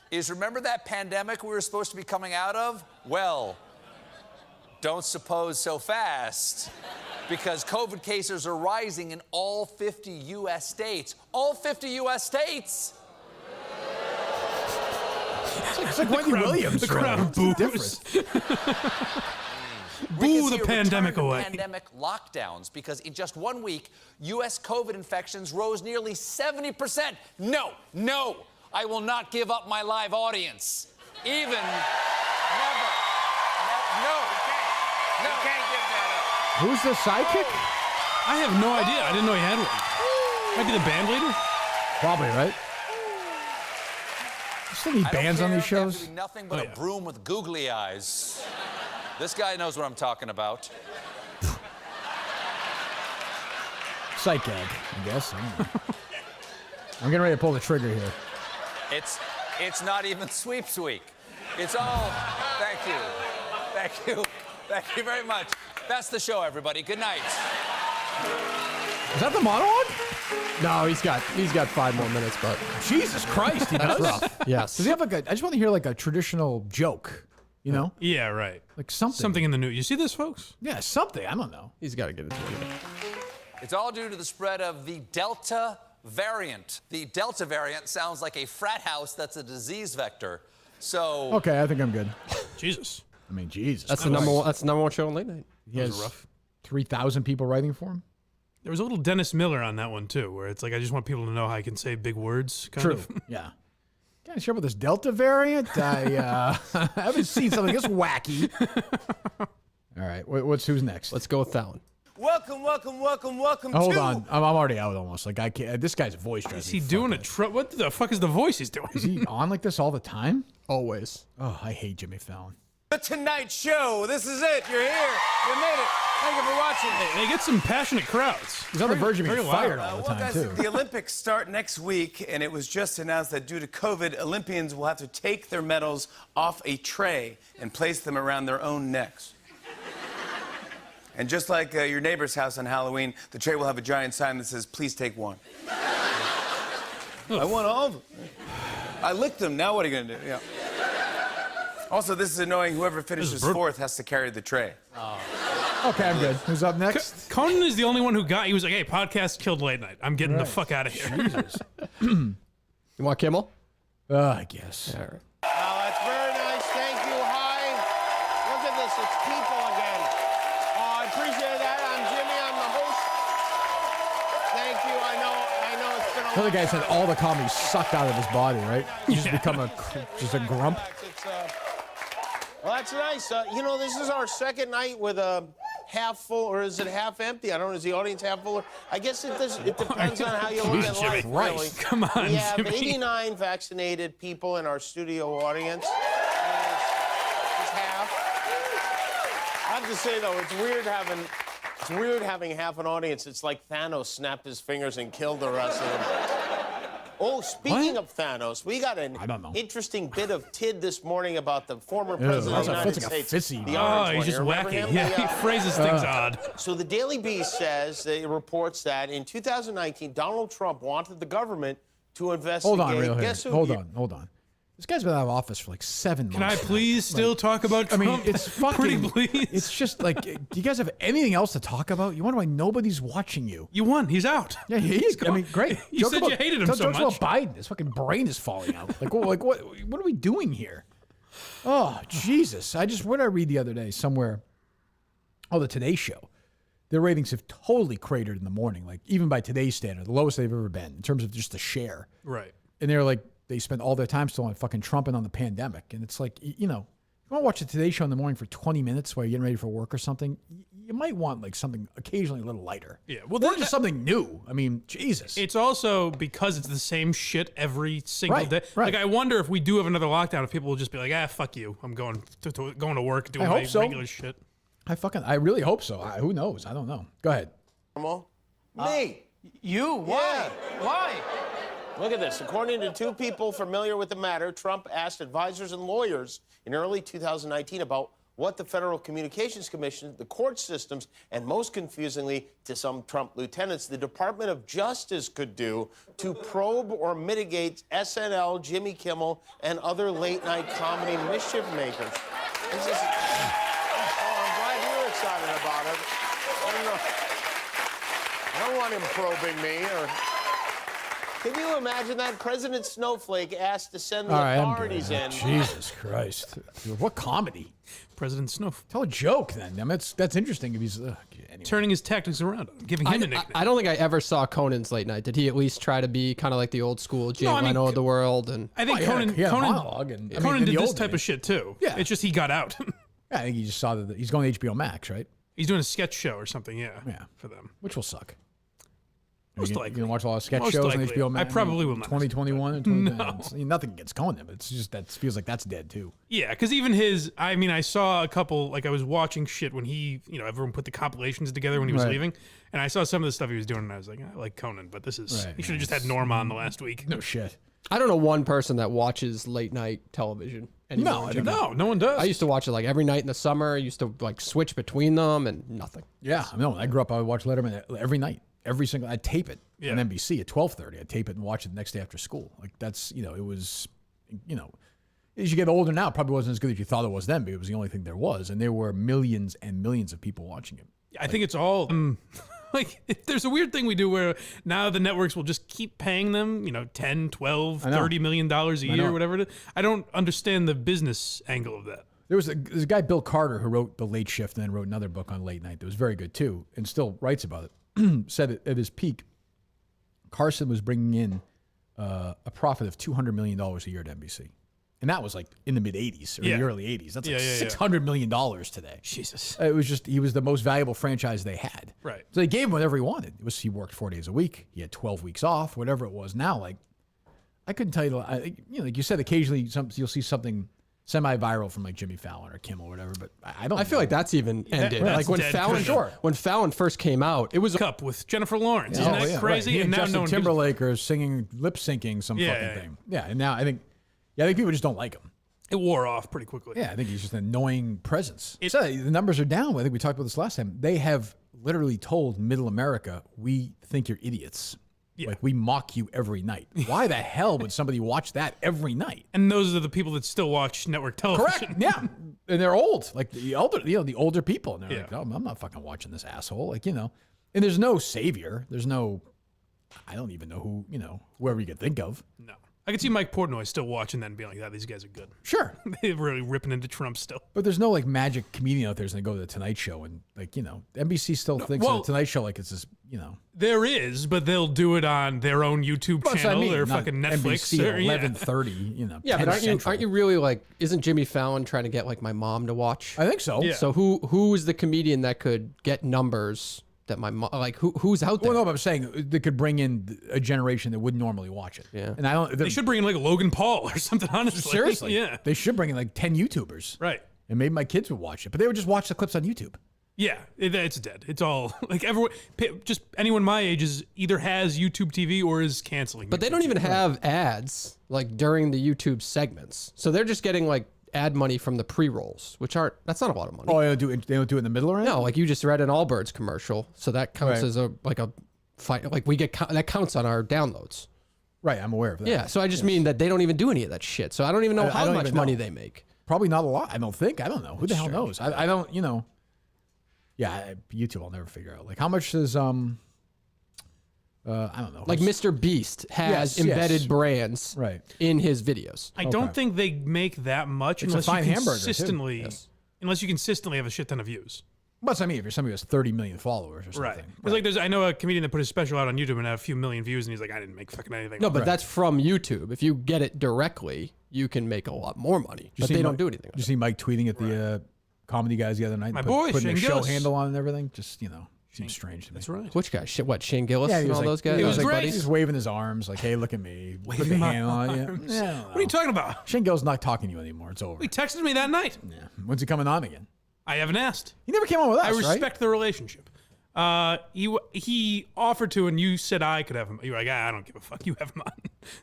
is, remember that pandemic we were supposed to be coming out of? Well, don't suppose so fast, because COVID cases are rising in all 50 U.S. states. All 50 U.S. states! It's like Wendy Williams. The crowd boos. Boo the pandemic away. Pandemic lockdowns, because in just 1 week, U.S. COVID infections rose nearly 70%. No, I will not give up my live audience. Even, never. No. You can't give that up. Who's the sidekick? I have no idea. I didn't know he had one. Might be the band leader? Probably, right? You still need bands on these shows? Nothing but a broom with googly eyes. This guy knows what I'm talking about. Psych gag, I guess. I'm getting ready to pull the trigger here. It's not even sweeps week. It's all. Thank you very much. That's the show, everybody. Good night. Is that the monologue? No, he's got 5 more minutes, but Jesus Christ, he does. That's rough. Yes. Does he have like I just want to hear like a traditional joke, you know? Yeah, right. Like something. Something in the news. You see this, folks? Yeah, something. I don't know. He's got to get it together. It's all due to the spread of the Delta variant. The Delta variant sounds like a frat house that's a disease vector. So. Okay, I think I'm good. Jesus. I mean, Jesus. That's the number one. That's the number one show on late night. He has 3,000 people writing for him. There was a little Dennis Miller on that one, too, where it's like, I just want people to know how I can say big words, kind of. Yeah. Kind of sure about this Delta variant. I haven't seen something this wacky. All right, who's next? Let's go with that one. Welcome Hold on, I'm already out almost. Like I can't. This guy's voice drives Is me he doing a fucking- what the fuck is the voice he's doing? Is he on like this all the time? Always. Oh, I hate Jimmy Fallon. The Tonight Show. This is it. You're here. You made it. Thank you for watching. They get some passionate crowds. He's on the verge of being very fired loud. all the Well, time guys, too. the Olympics start next week, and it was just announced that due to COVID, Olympians will have to take their medals off a tray and place them around their own necks. And just like your neighbor's house on Halloween, the tray will have a giant sign that says, "Please take one." I want all of them. I licked them. Now what are you going to do? Yeah. Also, this is annoying. Whoever finishes fourth has to carry the tray. Okay, I'm good. Who's up next? Conan is the only one who got. He was like, "Hey, podcast killed late night. I'm getting the fuck out of here." Jesus. You want Kimmel? I guess. All right. Oh, that's very nice. Thank you. Hi. Look at this. It's people again. Oh, I appreciate that. I'm Jimmy. I'm the host. Thank you. I know it's been a The other long guy said time. all the comedy sucked out of his body, right? He's just become just a grump. Well, that's nice. You know, this is our second night with a half full, or is it half empty? I don't know. Is the audience half full? I guess it depends on how you look at life, really. Come on, We have Jimmy. 89 vaccinated people in our studio audience. It's half. I have to say, though, it's weird having half an audience. It's like Thanos snapped his fingers and killed the rest of them. Oh, speaking of Thanos, we got an interesting bit of tid this morning about the former president of the United States. The orange he's just one. wacky. Yeah, he phrases things odd. So the Daily Beast says, it reports that in 2019, Donald Trump wanted the government to investigate. Hold on, hold on. This guy's been out of office for like 7 months. Can I please still talk about Trump? I mean, it's fucking. Pretty please. It's just like, do you guys have anything else to talk about? You wonder why nobody's watching you? You won. He's out. Yeah, he is. I mean, great. You said you hated him so much. About Biden. His fucking brain is falling out. What are we doing here? Oh, Jesus. What did I read the other day somewhere? Oh, the Today Show. Their ratings have totally cratered in the morning. Like, even by today's standard, the lowest they've ever been in terms of just the share. Right. And they're like, they spend all their time still on fucking trumping on the pandemic. And it's like, you know, if you want to watch the Today Show in the morning for 20 minutes while you're getting ready for work or something, you might want like something occasionally a little lighter. Yeah. Well, or just something new. I mean, Jesus. It's also because it's the same shit every single day. Right. Like, I wonder if we do have another lockdown, if people will just be like, fuck you. I'm going to work, doing my regular shit. I really hope so. Who knows? I don't know. Go ahead. Me. You? Why? Yeah. Why? Look at this. According to two people familiar with the matter, Trump asked advisors and lawyers in early 2019 about what the Federal Communications Commission, the court systems, and most confusingly to some Trump lieutenants, the Department of Justice could do to probe or mitigate SNL, Jimmy Kimmel, and other late-night comedy mischief makers. This is, I'm glad you're excited about it. I don't want him probing me or... Can you imagine that? President Snowflake asked to send the authorities in. Jesus Christ. What comedy? President Snowflake. Tell a joke then. I mean, that's interesting if he's... anyway. Turning his tactics around, giving him a nickname. I don't think I ever saw Conan's late night. Did he at least try to be kind of like the old school Jay Leno of the world? And I think Conan did this type of shit too. Yeah. It's just he got out. Yeah, I think he just saw that he's going to HBO Max, right? He's doing a sketch show or something, yeah, for them. Which will suck. Most you likely. gonna watch a lot of sketch Most shows likely. on HBO Max? I probably will not. 2021 and 2021. No. Nothing against Conan, but it's just that feels like that's dead too. Yeah, because even I saw a couple, like I was watching shit when everyone put the compilations together when he was leaving, and I saw some of the stuff he was doing, and I was like, I like Conan, but this is, he should have just had Norm on the last week. No shit. I don't know one person that watches late night television anymore. No one does. I used to watch it like every night in the summer. I used to like switch between them and nothing. Yeah, no, when I grew up, I would watch Letterman every night. I'd tape it on NBC at 12:30. I'd tape it and watch it the next day after school. Like that's, it was, as you get older now, it probably wasn't as good as you thought it was then, but it was the only thing there was. And there were millions and millions of people watching it. I think it's all, there's a weird thing we do where now the networks will just keep paying them, 10, 12, $30 million a year, whatever it is. I don't understand the business angle of that. There's a guy, Bill Carter, who wrote The Late Shift and then wrote another book on late night that was very good too, and still writes about it. Said at his peak, Carlson was bringing in a profit of $200 million a year to NBC. And that was like in the mid 80s or the early 80s. That's like $600 million today. Jesus. It was just, he was the most valuable franchise they had. Right. So they gave him whatever he wanted. He worked 4 days a week. He had 12 weeks off, whatever it was. Now, like, I couldn't tell you, like you said, occasionally you'll see something semi-viral from like Jimmy Fallon or Kimmel or whatever, but I don't. I feel like that's even ended. That's like when Fallon first came out, it was Cup with Jennifer Lawrence. Isn't that crazy? Right. And now Justin no one Timberlake are singing, lip syncing some fucking thing. Yeah, and now I think people just don't like him. It wore off pretty quickly. Yeah, I think he's just an annoying presence. So the numbers are down. I think we talked about this last time. They have literally told Middle America, we think you're idiots. Yeah. Like, we mock you every night. Why the hell would somebody watch that every night? And those are the people that still watch network television. Correct. Yeah. And they're old. Like the older people. And they're like, oh, I'm not fucking watching this asshole. Like, and there's no savior. There's no, I don't even know who, whoever you could think of. No. I could see Mike Portnoy still watching that and being like, these guys are good. Sure. They're really ripping into Trump still. But there's no like magic comedian out there who's going to go to the Tonight Show and like, NBC still thinks of the Tonight Show like it's this, There is, but they'll do it on their own YouTube channel or fucking Netflix. NBC at 11:30, Yeah, but aren't you really like, isn't Jimmy Fallon trying to get like my mom to watch? I think so. Yeah. So who is the comedian that could get numbers that my mom, like who's out there? Well, no, but I'm saying they could bring in a generation that wouldn't normally watch it. Yeah. And I don't. They should bring in like Logan Paul or something, honestly. Seriously. Yeah. They should bring in like 10 YouTubers. Right. And maybe my kids would watch it, but they would just watch the clips on YouTube. Yeah, it's dead. It's all like everyone. Just anyone my age is either has YouTube TV or is canceling. But they don't even have ads like during the YouTube segments, so they're just getting like ad money from the pre-rolls, which aren't. That's not a lot of money. Oh, they don't do it in the middle or anything? No, like you just read an Allbirds commercial, so that counts as a fight. Like we get that counts on our downloads. Right, I'm aware of that. Yeah, so I just mean that they don't even do any of that shit. So I don't even know how much money they make. Probably not a lot. I don't think. I don't know. Who the hell knows? I don't. You know. Yeah, YouTube. I'll never figure out. Like, how much does I don't know. Like Mr. Beast has embedded brands in his videos. I don't think they make that much It's a unless you fine hamburger, too. consistently, Yes. unless you consistently have a shit ton of views. What's I mean? If you're somebody who has 30 million followers or something, Right. It's like I know a comedian that put his special out on YouTube and had a few million views, and he's like, I didn't make fucking anything. No, off but it." that's from YouTube. If you get it directly, you can make a lot more money. But they don't do anything. Did you see Mike tweeting at the comedy guys the other night? My boy, putting Shane a show Gillis. handle on and everything. Just seems strange to me. That's right. Which guy? What, Shane Gillis Yeah, he and was all like, those guys? He was like, buddies? he's just waving his arms like, "Hey, look at me." Put the Waving my hand on you. arms. Yeah, What are you talking about? Shane Gill's not talking to you anymore. It's over. He texted me that night. Yeah. When's he coming on again? I haven't asked. He never came on with us, I right? respect the relationship. He offered to, and you said I could have him. You were like, I don't give a fuck. You have him on.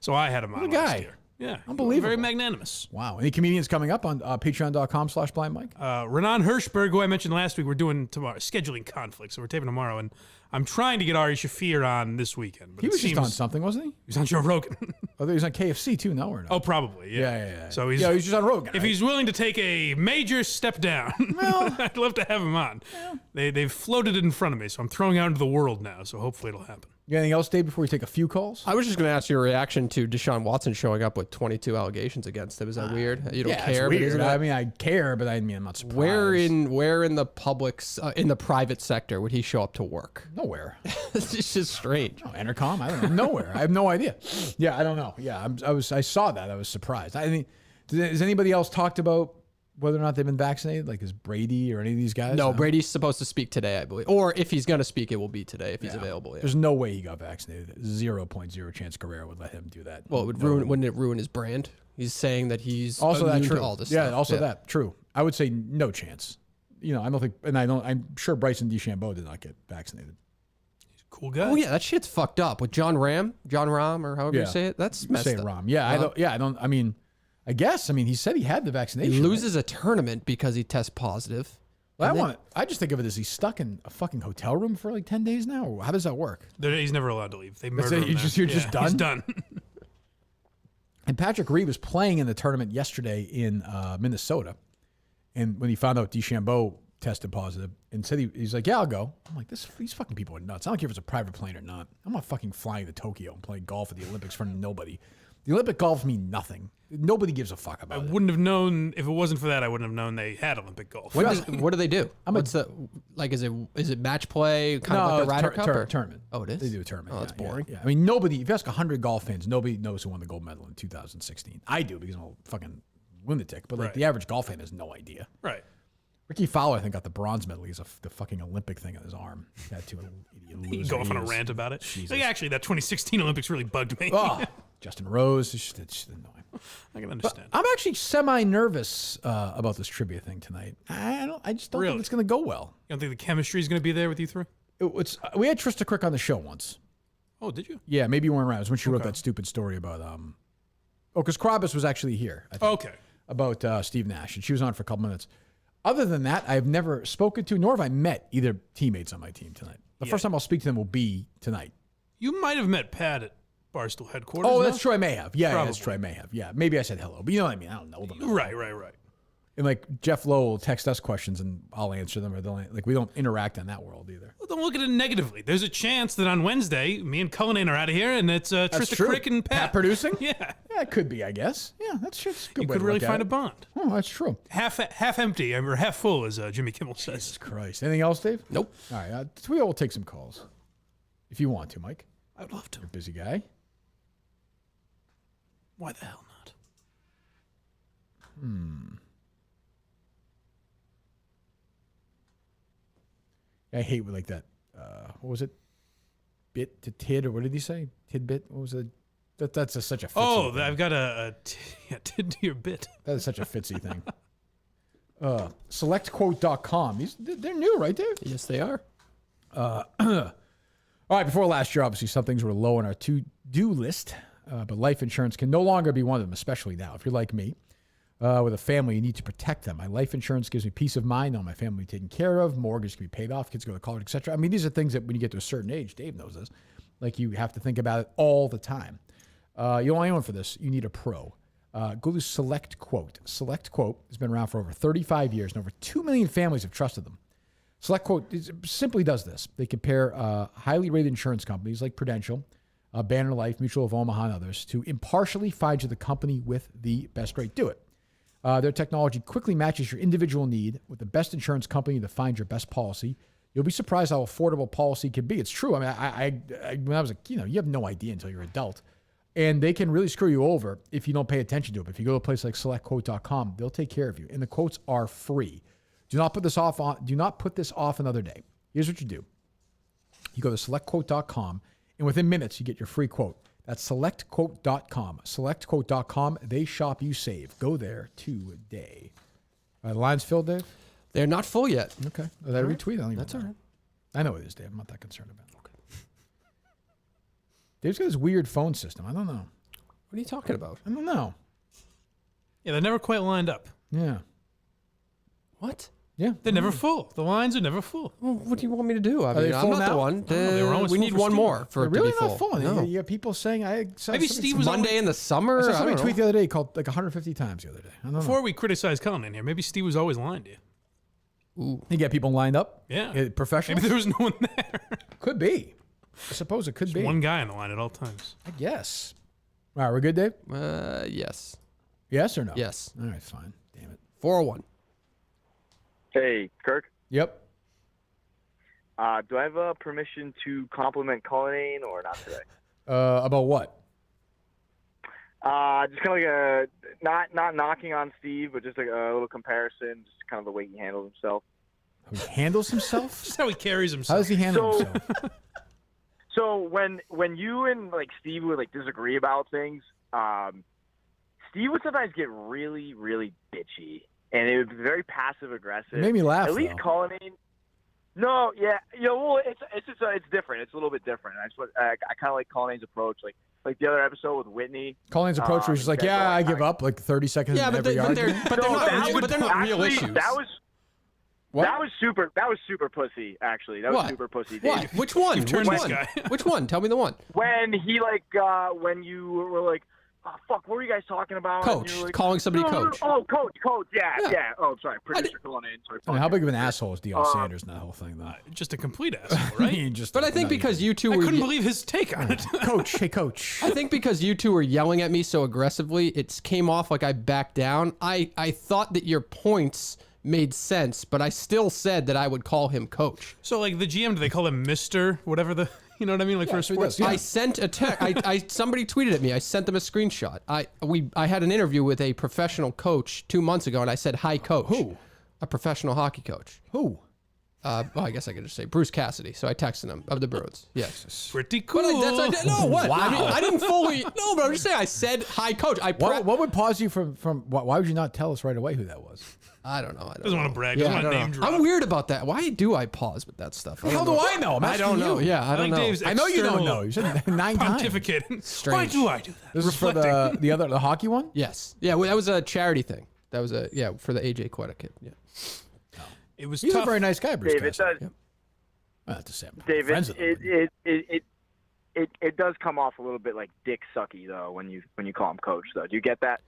So I had him on What a last guy. year. Yeah, Unbelievable. Very magnanimous. Wow. Any comedians coming up on patreon.com/Blind Mike? Renan Hirschberg, who I mentioned last week, we're doing tomorrow. Scheduling conflict, so we're taping tomorrow, and I'm trying to get Ari Shafir on this weekend. But He it was just seems- on something, wasn't he? He was on Joe Rogan. Oh, he was on KFC too, no or no? Oh, probably. Yeah. Yeah. So he's he's just on Rogan. If he's willing to take a major step down, I'd love to have him on. They've floated it in front of me, so I'm throwing it out into the world now. So hopefully it'll happen. You got anything else, Dave, before we take a few calls? I was just going to ask your reaction to Deshaun Watson showing up with 22 allegations against him. Is that weird? You don't yeah, care, it's but weird. isn't it? I mean, I care, but I'm not surprised. Where in the public's in the private sector would he show up to work? Nowhere. It's just strange. Oh, Entercom? I don't know. Nowhere. I have no idea. Yeah, I don't know. Yeah, I saw that. I was surprised. I mean, has anybody else talked about whether or not they've been vaccinated? Like, is Brady or any of these guys? No, Brady's supposed to speak today, I believe. Or if he's going to speak, it will be today if he's available. Yeah. There's no way he got vaccinated. 0.0 chance Guerrero would let him do that. Well, wouldn't it ruin his brand? He's saying that he's also that immune true. to all this yeah, stuff. also that true. I would say no chance. You know, I don't think, and I'm sure Bryson DeChambeau did not get vaccinated. Cool guy. Oh yeah, that shit's fucked up with John Rahm, or however you say it. That's messed up. Rahm. Yeah, I mean, I guess. I mean, he said he had the vaccination. He loses a tournament because he tests positive. Well, I just think of it as he's stuck in a fucking hotel room for like 10 days now. Or how does that work? He's never allowed to leave. They That's murder it? him. You're just done? He's done. And Patrick Reed was playing in the tournament yesterday in Minnesota. And when he found out DeChambeau tested positive and said he's like, yeah, I'll go. I'm like, these fucking people are nuts. I don't care if it's a private plane or not. I'm not fucking flying to Tokyo and playing golf at the Olympics for nobody. The Olympic golf mean nothing. Nobody gives a fuck about it. I wouldn't have known if it wasn't for that. I wouldn't have known they had Olympic golf. What do they do? Is it match play? Kind of like a Ryder Cup or tournament. Oh, it is. They do a tournament. Oh, that's boring. Yeah. I mean, nobody. If you ask 100 golf fans, nobody knows who won the gold medal in 2016. I do because I'm a fucking lunatic. But like the average golf fan has no idea. Right. Ricky Fowler, I think, got the bronze medal. He has the fucking Olympic thing on his arm. He can go off on a rant about it. Like, actually, that 2016 Olympics really bugged me. Oh, Justin Rose. It's just annoying. I can understand. But I'm actually semi-nervous about this trivia thing tonight. I just don't think it's going to go well. You don't think the chemistry is going to be there with you three? We had Trista Crick on the show once. Oh, did you? Yeah, maybe you weren't around. It was when she wrote that stupid story about because Krabus was actually here. I think, about Steve Nash, and she was on for a couple minutes. Other than that, I've never spoken to, nor have I met either teammates on my team tonight. The first time I'll speak to them will be tonight. You might have met Pat at Barstool headquarters. Oh, no? that's true. I may have. Yeah, Probably. that's true. I may have. Yeah, maybe I said hello, but you know what I mean. I don't know them. Right. And like Jeff Lowe will text us questions and I'll answer them, or we don't interact in that world either. Well, don't look at it negatively. There's a chance that on Wednesday, me and Cullinan are out of here, and it's Trista Crick and Pat producing. Yeah, it could be. I guess. Yeah, that's a good. You way could to really look at find it. a bond. Oh, that's true. Half empty or half full, as Jimmy Kimmel says. Jesus Christ. Anything else, Dave? Nope. All right, we will take some calls if you want to, Mike. I would love to. You're a busy guy. Why the hell not? I hate with like that. What was it? Bit to tid, or what did he say? Tidbit. What was it? That's such a. Fitzy thing. I've got a tid to your bit. That is such a Fitzy thing. SelectQuote.com. They're new, right, Dave? Yes, they are. All right, before last year, obviously, some things were low on our to-do list, but life insurance can no longer be one of them, especially now. If you're like me, with a family, you need to protect them. My life insurance gives me peace of mind, knowing my family will be taken care of, mortgage can be paid off, kids go to college, etc. I mean, these are things that when you get to a certain age, Dave knows this, like you have to think about it all the time. You don't want for this. You need a pro. Go to Select Quote. Select Quote has been around for over 35 years, and over 2 million families have trusted them. Select Quote simply does this. They compare highly rated insurance companies like Prudential, Banner Life, Mutual of Omaha, and others to impartially find you the company with the best rate. Do it. Their technology quickly matches your individual need with the best insurance company to find your best policy. You'll be surprised how affordable policy can be. It's true. I mean, I when I was you have no idea until you're an adult. And they can really screw you over if you don't pay attention to it. If you go to a place like SelectQuote.com, they'll take care of you. And the quotes are free. Do not put this off another day. Here's what you do. You go to SelectQuote.com, and within minutes, you get your free quote. That's SelectQuote.com. SelectQuote.com. They shop, you save. Go there today. The line's filled, Dave? They're not full yet. Okay. Did I retweet? I don't even That's know. all right. I know it is, Dave. I'm not that concerned about it. Okay. Dave's got this weird phone system. I don't know. What are you talking about? I don't know. Yeah, they're never quite lined up. Yeah. What? Yeah. They're never full. The lines are never full. Well, what do you want me to do? I Are they mean, I'm full not now? the one. they were always We full need for one Steve. more for They're it to really be full. not full. No. You have people saying, Maybe Steve was Monday in the summer. I saw I somebody don't tweet know. the other day called like 150 times the other day. I don't know. Before we criticize Cullen in here, maybe Steve was always lying to you. Ooh. You get people lined up? Yeah. Professionals? Maybe there was no one there. Could be. I suppose it could be. One guy on the line at all times. I guess. All right, we're good, Dave? Yes. Yes or no? Yes. All right, fine. Damn it. 401. Hey, Kirk. Yep. Do I have permission to compliment Cullinane or not today? About what? Just kind of like not knocking on Steve, but just like a little comparison, just kind of the way he handles himself. How he handles himself? Just how he carries himself. How does he handle himself? So when you and like Steve would like disagree about things, Steve would sometimes get really, really bitchy, and it would be very passive aggressive. It made me laugh, At least though. Cullinane. No, yeah, well, it's different. It's a little bit different. I kind of like Cullinane's approach, like the other episode with Whitney. Colleen's approach where he's just like, yeah, I give up like 30 seconds in every argument. But they're not real issues. That was super pussy. Actually, that was What? super pussy. Why? Dave. Which one? You've turned Which this one? guy. Which one? Tell me the one. When he when you were like, oh, fuck, what were you guys talking about? And Coach. you were like, Calling somebody no, coach. Oh, coach. Yeah. Oh, sorry. Producer Cullinane. Sorry. I mean, how big of an asshole is Deion Sanders in that whole thing, though? Just a complete asshole, right? But I think because you two I were couldn't believe his take on it. Coach, hey, coach. I think because you two were yelling at me so aggressively, it came off like I backed down. I thought that your points made sense, but I still said that I would call him coach. So like the GM, do they call him Mr. whatever the, you know what I mean? Like for a sports. I sent a text. Somebody tweeted at me. I sent them a screenshot. I had an interview with a professional coach 2 months ago, and I said, "Hi, coach." Who? A professional hockey coach. Who? Well, I guess I could just say Bruce Cassidy. So I texted him of the Bruins. Yes. Pretty cool. But no, what? Wow. I mean, I didn't fully. No, but I'm just saying. I said, "Hi, coach." What would pause you from why would you not tell us right away who that was? I don't know. Doesn't want to brag. Doesn't want to name drop. I'm weird about that. Why do I pause with that stuff? How do I know? I'm I don't asking know. you. Yeah, I don't know. Dave's I know you don't external know. You said 9 times. Pontificating. Why do I do that? This is for the hockey one? Yes. Yeah, well, that was a charity thing. That was for the AJ Quetta kid. Yeah. It was He's tough. a very nice guy, Bruce. Dave, it Cassidy. does. Well, not to say I'm Dave, friends with him, it does come off a little bit like dick sucky though when you call him coach though. Do you get that?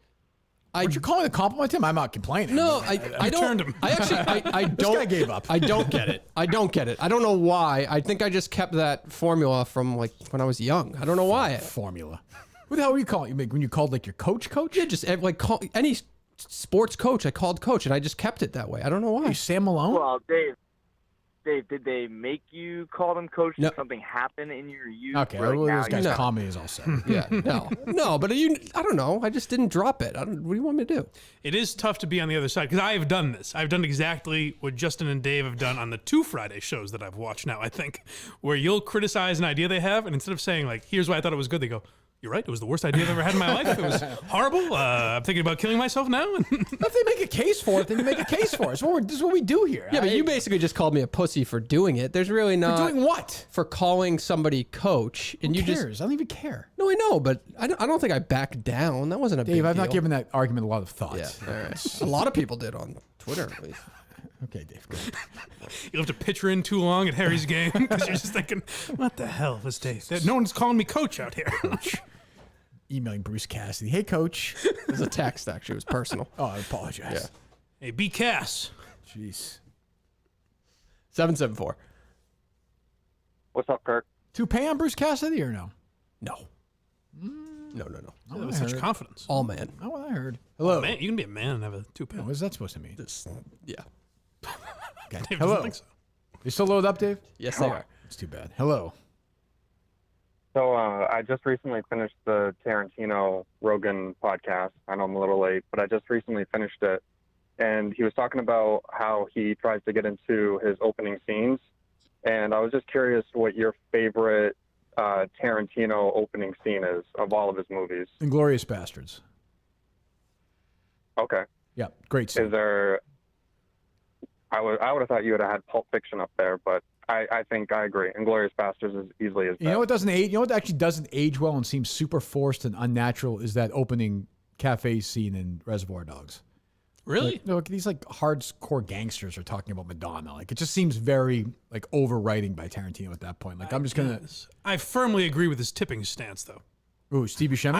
Would you call it a compliment to him? I'm not complaining. No, I don't. turned him. I actually, I This don't. guy gave up. I don't get it. I don't get it. I don't know why. I think I just kept that formula from like when I was young. I don't know why. Formula. What the hell were you calling? When you called like your coach? Yeah, just call any sports coach. I called coach, and I just kept it that way. I don't know why. You Sam Malone? Well, Dave, did they make you call him coach? No. Did something happen in your youth? Okay, where, like, well, now this guy's you- comedy is all set. Yeah, no, but I don't know. I just didn't drop it. What do you want me to do? It is tough to be on the other side because I have done this. I've done exactly what Justin and Dave have done on the 2 Friday shows that I've watched now, I think, where you'll criticize an idea they have, and instead of saying, like, here's why I thought it was good, they go, You're right. It was the worst idea I've ever had in my life. It was horrible. I'm thinking about killing myself now. If they make a case for it, then you make a case for it. This is what we do here. Yeah, but you basically just called me a pussy for doing it. There's really not. For doing what? For calling somebody coach. And Who you cares? just. I don't even care. No, I know, but I don't think I backed down. That wasn't a big Dave, I've deal. not given that argument a lot of thought. Yeah, all right. A lot of people did on Twitter, at least. Okay, Dave. Go ahead. You'll have to picture in too long at Harry's game because you're just thinking, what the hell was Dave? No one's calling me coach out here. Emailing Bruce Cassidy. Hey, coach. It was a text, actually. It was personal. Oh, I apologize. Yeah. Hey, be Cass. Jeez. 774. What's up, Kirk? Toupee on Bruce Cassidy or no? No. No. That was such confidence. All man. Not what I heard. Hello. Oh, man, you can be a man and have a toupee. What is that supposed to mean? Yeah. Okay. Dave doesn't Hello. think so. You still loaded up, Dave? Yes, they are. It's too bad. Hello. So I just recently finished the Tarantino Rogan podcast. I know I'm a little late, but I just recently finished it. And he was talking about how he tries to get into his opening scenes. And I was just curious what your favorite Tarantino opening scene is of all of his movies. Inglourious Bastards. Okay. Yeah, great scene. Is there... I would have thought you would have had Pulp Fiction up there, but I think I agree. Inglourious Bastards is easily his best. You know what doesn't age? You know what actually doesn't age well and seems super forced and unnatural is that opening cafe scene in Reservoir Dogs. Really? Like, these like hardcore gangsters are talking about Madonna. Like it just seems very like overwriting by Tarantino at that point. Like I'm just gonna. I firmly agree with his tipping stance, though. Ooh, Steve Buscemi.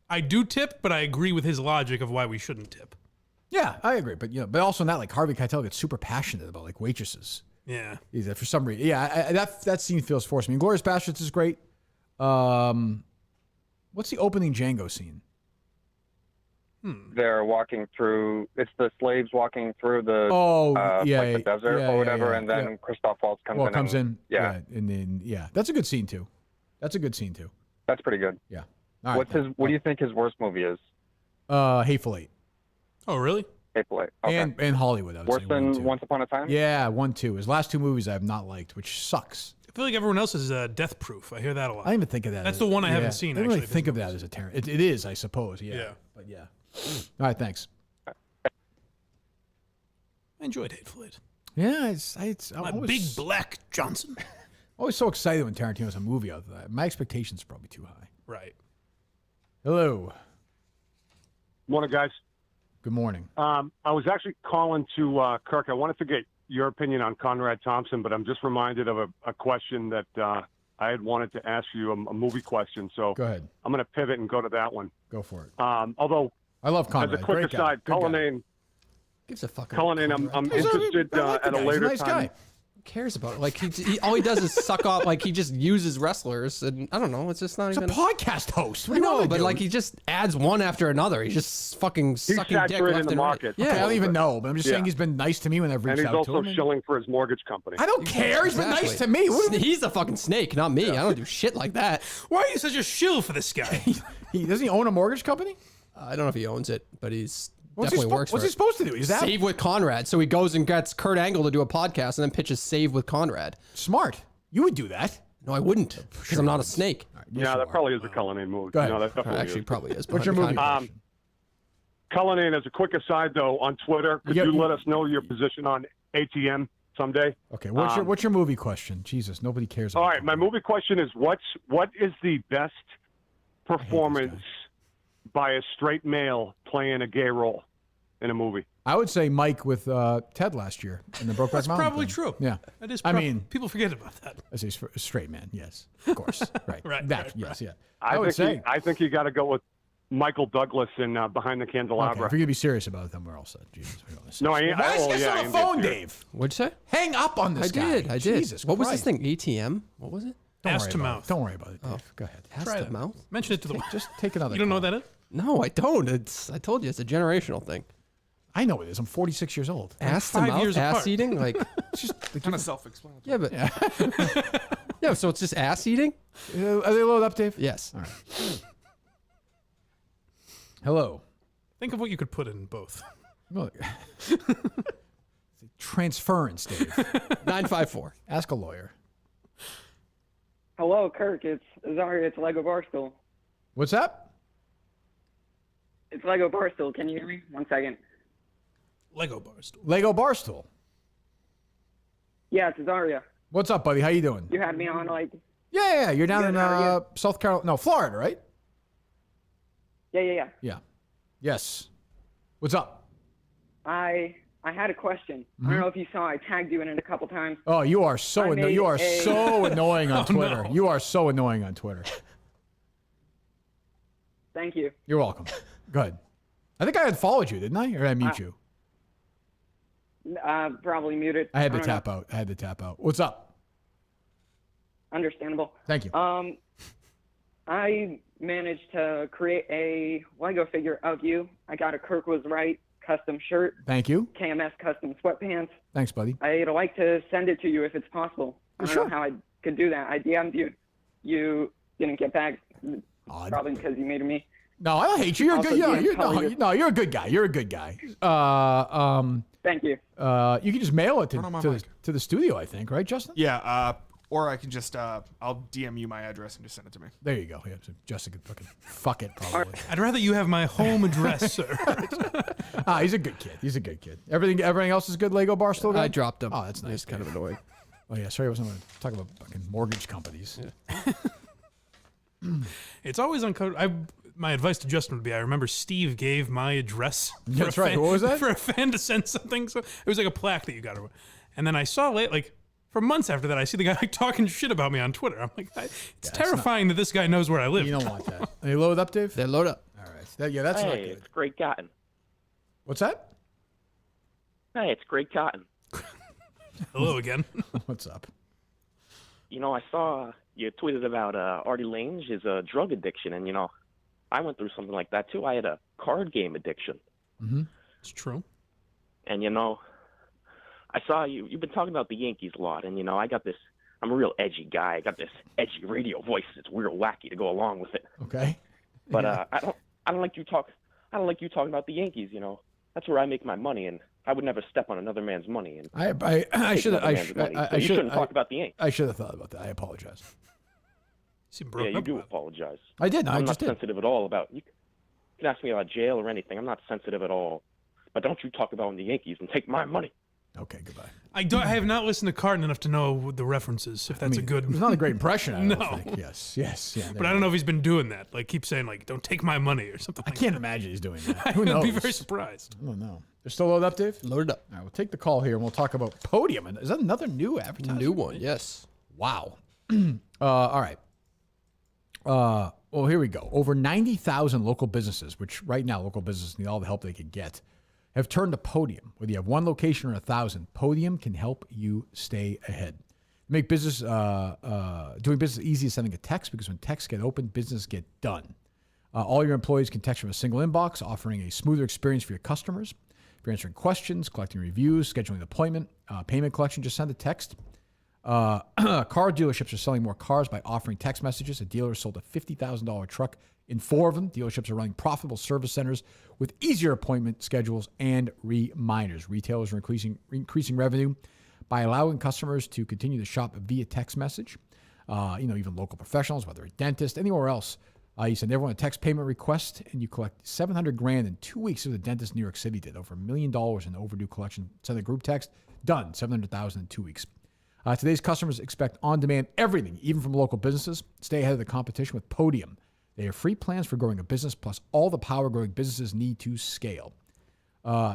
I do tip, but I agree with his logic of why we shouldn't tip. Yeah, I agree. But but also not like Harvey Keitel gets super passionate about like waitresses. Yeah. For some reason. Yeah, that scene feels forced. I mean, Inglourious Bastards is great. What's the opening Django scene? They're walking through. It's the slaves walking through the the desert or whatever, and then Christoph Waltz comes in. Yeah, and then that's a good scene too. That's pretty good. Yeah. All right, What do you think his worst movie is? Hateful Eight. Oh, really? Hateful Eight. Okay. And Hollywood. I would Worse say, than Once Upon a Time? Yeah, 1, 2. His last two movies I have not liked, which sucks. I feel like everyone else is Death Proof. I hear that a lot. I didn't even think of that. That's the one I haven't seen. I didn't really actually, think of that as a terror. It is, I suppose. Yeah. But yeah. All right, thanks. I enjoyed Hateful Eight. Yeah, it's My always, big black Johnson. Always so excited when Tarantino's a movie out of that. My expectations are probably too high. Right. Hello. Morning, guys. Good morning. I was actually calling to Kirk. I wanted to get your opinion on Conrad Thompson, but I'm just reminded of a question that I had wanted to ask you, a movie question. So go ahead. I'm going to pivot and go to that one. Go for it. Although I love Conrad. As a quick Great aside, guy. Cullinane. Gives a fucking. Cullinane, I'm interested at a later He's a nice time. guy. Who cares about it? Like he all he does is suck off. Like he just uses wrestlers, and I don't know. It's just not He's even a podcast host. What I do you know, want but to do? like he just adds one after another. He's just fucking sucking dick saturating left the and market. right. Yeah, Okay, I don't even know, but I'm just saying Yeah. he's been nice to me when I've And reached he's out to also him. shilling for his mortgage company. I don't care. He's been nice to me. What do you- He's the fucking snake, not me. I don't do shit like that. Why are you such a shill for this guy? Doesn't he own a mortgage company? I don't know if he owns it, but he's What's he definitely works for What's he it. supposed to do? He's that Save with Conrad. So he goes and gets Kurt Angle to do a podcast and then pitches Save with Conrad. Smart. You would do that. No, I wouldn't, because I'm not a snake. Yeah, that probably is a Cullinane move. Go ahead. No, that definitely Actually, is. probably is. What's your movie? Cullinane, as a quick aside, though, on Twitter, could you let us know your position on ATM someday? Okay. What's your movie question? Jesus, nobody cares. All right, my movie question is: what is the best performance by a straight male playing a gay role in a movie? I would say Mike with Ted last year in the Brokeback That's Mountain. probably thing. true. Yeah. That is. I mean, people forget about that. as a straight man, yes, of course, right, Right, That, right, yes, right. yeah. I would say. think you got to go with Michael Douglas in Behind the Okay, Candelabra. if you're gonna be serious about it, then we're all set. Jesus, we don't listen. No, I ain't. Why is well, this yeah, on I the am phone, too. Dave? What'd you say? Hang up on this guy. I did. Jesus What was this Christ. thing? ATM? What was it? Don't Ass worry to about mouth. It. Don't worry about it, Dave. Oh. Go ahead. Ass Try to it. mouth? Mention it to the. Just take another. You don't know call. what that is? No, I don't. I told you, it's a generational thing. I know it is. I'm 46 years old. Ass to 5 mouth, years ass apart. eating, like It's just Kind of self-explanatory. yeah, but yeah. So it's just ass eating. are they loaded up, Dave? Yes. All right. Hello. Think of what you could put in both. Look. Transference, Dave. 954. Ask a lawyer. Hello, Kirk. It's Zaria. It's Lego Barstool. What's up? It's Lego Barstool. Can you hear me? 1 second. Lego Barstool. Lego Barstool. Yeah, it's Azaria. What's up, buddy? How you doing? You had me on like. Yeah. You're down Good, in how are South Carolina. No, Florida, right? Yeah. Yeah. Yes. What's up? I had a question. I don't know if you saw. I tagged you in it a couple times. Oh, you are so you are so annoying on Twitter. no. You are so annoying on Twitter. Thank you. You're welcome. Go ahead. I think I had followed you, didn't I? Or did I mute you? Probably muted. I had to don't tap know. out. I had to tap out. What's up? Understandable. Thank you. I managed to create a Lego figure of you. I got a Kirk was right custom shirt. Thank you. KMS custom sweatpants. Thanks, buddy. I'd like to send it to you if it's possible. I don't know how I could do that. I DM'd you. You didn't get back. Probably because you made me. No, I don't hate you. You're Also, good. You're a good guy. You're a good guy. Thank you. You can just mail it Turn on my to mic. the studio, I think, right, Justin? Yeah. Or I can just I'll DM you my address and just send it to me. There you go. Yeah, so Justin could fuck it probably. I'd rather you have my home address, sir. He's a good kid. He's a good kid. Everything else is good. Lego Barstool. I dropped him. Oh, that's nice. It's kind of annoying. Oh yeah, sorry, I wasn't going to talk about fucking mortgage companies. It's always uncomfortable. My advice to Justin would be: I remember Steve gave my address. That's right. What was that? For a fan to send something. So it was like a plaque that you got. And then I saw like for months after that, I see the guy like talking shit about me on Twitter. I'm like, it's terrifying that this guy knows where I live. You don't want that. Are they loaded up, Dave? They're loaded up. All right. That's not good. It's Greg Cotton. What's that? Hey, it's Greg Cotton. Hello again. What's up? You know, I saw you tweeted about Artie Lange, his drug addiction, and I went through something like that too. I had a card game addiction. Mm-hmm. It's true. And I saw you've been talking about the Yankees a lot, and I got this. I'm a real edgy guy. I got this edgy radio voice that's real wacky to go along with it. Okay. But I don't like you talking about the Yankees. That's where I make my money, and I would never step on another man's money. And I should have. You shouldn't talk about the Yankees. I should have thought about that. I apologize. Yeah, you do apologize. I did. I'm just not sensitive at all about. You can ask me about jail or anything. I'm not sensitive at all. But don't you talk about the Yankees and take my money. Okay, goodbye. I have not listened to Carton enough to know the references. If that's a good. It was not a great impression. I don't No. think. Yes. Yeah. But I don't know if he's been doing that. Like, keep saying don't take my money or something. I can't imagine he's doing that. Who I'd knows? be very surprised. I don't know. They're still loaded up, Dave? Loaded up. All right, we'll take the call here and we'll talk about Podium. Is that another new advertisement? New one, yes. Wow. All right. Well, here we go. Over 90,000 local businesses, which right now local businesses need all the help they could get, have turned to Podium. Whether you have one location or 1,000, Podium can help you stay ahead. Make business doing business easy as sending a text, because when texts get opened, business get done. All your employees can text from a single inbox, offering a smoother experience for your customers. If you're answering questions, collecting reviews, scheduling an appointment, payment collection, just send a text. Car dealerships are selling more cars by offering text messages. A dealer sold a $50,000 truck in 4 of them. Dealerships are running profitable service centers with easier appointment schedules and reminders. Retailers are increasing revenue by allowing customers to continue to shop via text message. Even local professionals, whether a dentist, anywhere else. You send everyone a text payment request, and you collect $700,000 in 2 weeks. Of the dentist in New York City did over $1 million in overdue collection. Send a group text, done. $700,000 in 2 weeks. Today's customers expect on-demand everything, even from local businesses. Stay ahead of the competition with Podium. They have free plans for growing a business, plus all the power growing businesses need to scale.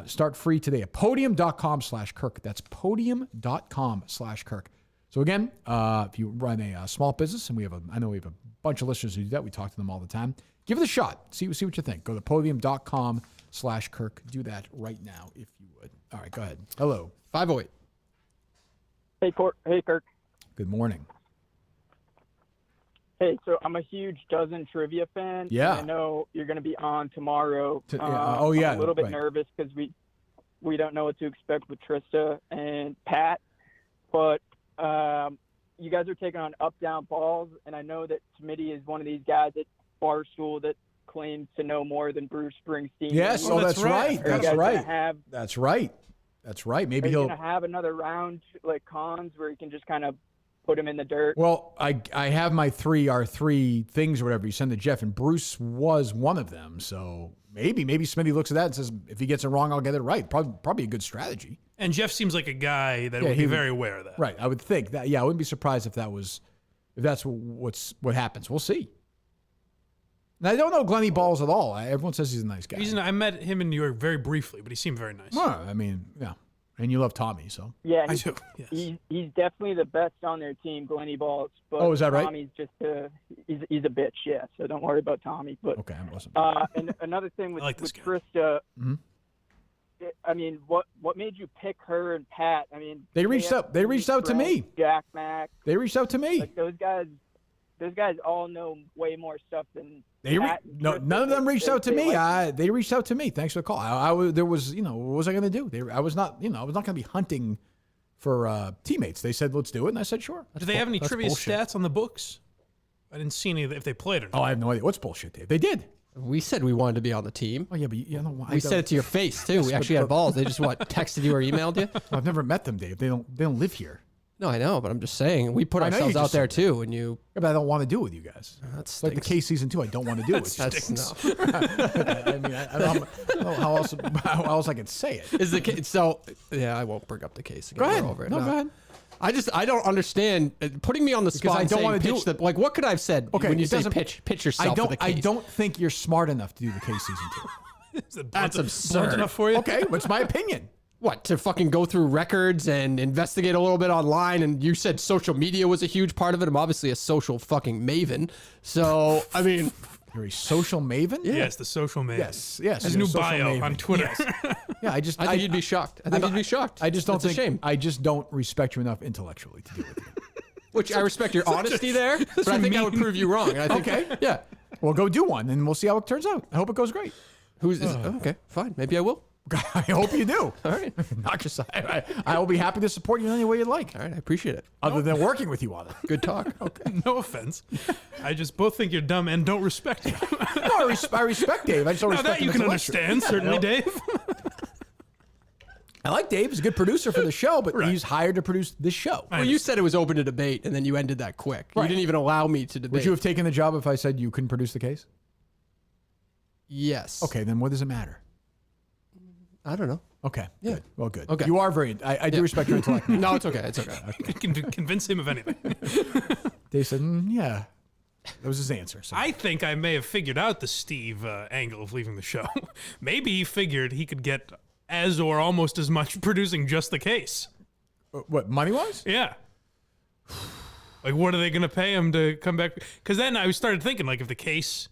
Start free today at podium.com/Kirk. That's podium.com/Kirk. So again, if you run a small business, and I know we have a bunch of listeners who do that. We talk to them all the time. Give it a shot. See what you think. Go to podium.com/Kirk. Do that right now if you would. All right, go ahead. Hello. 508. Hey, Kirk. Good morning. Hey, so I'm a huge Dozen Trivia fan. Yeah. And I know you're going to be on tomorrow. Yeah. I'm a little bit right. nervous because we don't know what to expect with Trista and Pat. But you guys are taking on up-down balls, and I know that Smitty is one of these guys at Barstool that claims to know more than Bruce Springsteen. Yes, that's right. That's right. That's right. Maybe Are you he'll. going to have another round like cons where you can just kind of put him in the dirt. Well, I have my our three things or whatever you send to Jeff, and Bruce was one of them. So maybe Smitty looks at that and says, if he gets it wrong, I'll get it right. Probably a good strategy. And Jeff seems like a guy that would be very aware of that. Right. I would think that. Yeah, I wouldn't be surprised if that's what happens. We'll see. And I don't know Glennie Balls at all. Everyone says he's a nice guy. I met him in New York very briefly, but he seemed very nice. Well, I mean, yeah. And you love Tommy, so. Yeah, I do. Yes. He's definitely the best on their team, Glennie Balls. But Oh, is that right? Tommy's just he's a bitch, yeah. So don't worry about Tommy. But okay, I wasn't. And another thing with like this guy. Trista, Mm-hmm. I mean, what made you pick her and Pat? I mean, They reached out to me. Jack Mack. They reached out to me. Like those guys all know way more stuff than None of them reached out to me. They reached out to me. Thanks for the call. There was, what was I going to do? I was not going to be hunting for teammates. They said, let's do it. And I said, sure. Do they have any trivia stats on the books? I didn't see any if they played or not. Oh, I have no idea. What's bullshit, Dave? They did. We said we wanted to be on the team. Oh, yeah, but you know why? We said it to your face, too. We actually had balls. They just, texted you or emailed you? Well, I've never met them, Dave. They don't live here. No, I know, but I'm just saying. We put ourselves out there, too, and you... Yeah, but I don't want to do it with you guys. That's like the K season 2, I don't want to do it with you. I mean, I don't know how else I can say it. Is the case, so, yeah, I won't bring up the case again. Go ahead. We're over it. No, go ahead. I don't understand putting me on the spot. I don't want to do it. Like, what could I have said when you say pitch yourself for the case? I don't think you're smart enough to do the K season 2. That's absurd. enough for you? Okay, what's my opinion? What, to fucking go through records and investigate a little bit online? And you said social media was a huge part of it. I'm obviously a social fucking maven. So, I mean... You're a social maven? Yeah. Yes, the social maven. Yes. His new bio on Twitter. Yes. Yeah, I think you'd be shocked. I think you'd be shocked. I just don't think... It's a shame. I just don't respect you enough intellectually to do it. Which I respect your honesty there, but I think I would prove you wrong. And I think, okay. Yeah. Well, go do one, and we'll see how it turns out. I hope it goes great. Okay, fine. Maybe I will. I hope you do. All right. Knock yourself. I will be happy to support you in any way you'd like. All right, I appreciate it. Other than working with you on it. Good talk. Okay. No offense. I just both think you're dumb and don't respect you. No, I respect Dave. I just don't now respect that you can understand, certainly, Dave. I like Dave. He's a good producer for the show, but he's hired to produce this show. Well, you said it was open to debate, and then you ended that quick. Right. You didn't even allow me to debate. Would you have taken the job if I said you couldn't produce the case? Yes. Okay, then what does it matter? I don't know. Okay. Yeah. Good. Well, good. Okay. You are very... I do respect your intellect. No, it's okay. It's okay. Convince him of anything. Dave said, yeah. That was his answer. So. I think I may have figured out the Steve angle of leaving the show. Maybe he figured he could get as or almost as much producing just the case. What, money-wise? Yeah. Like, what are they going to pay him to come back? Because then I started thinking, like, if the case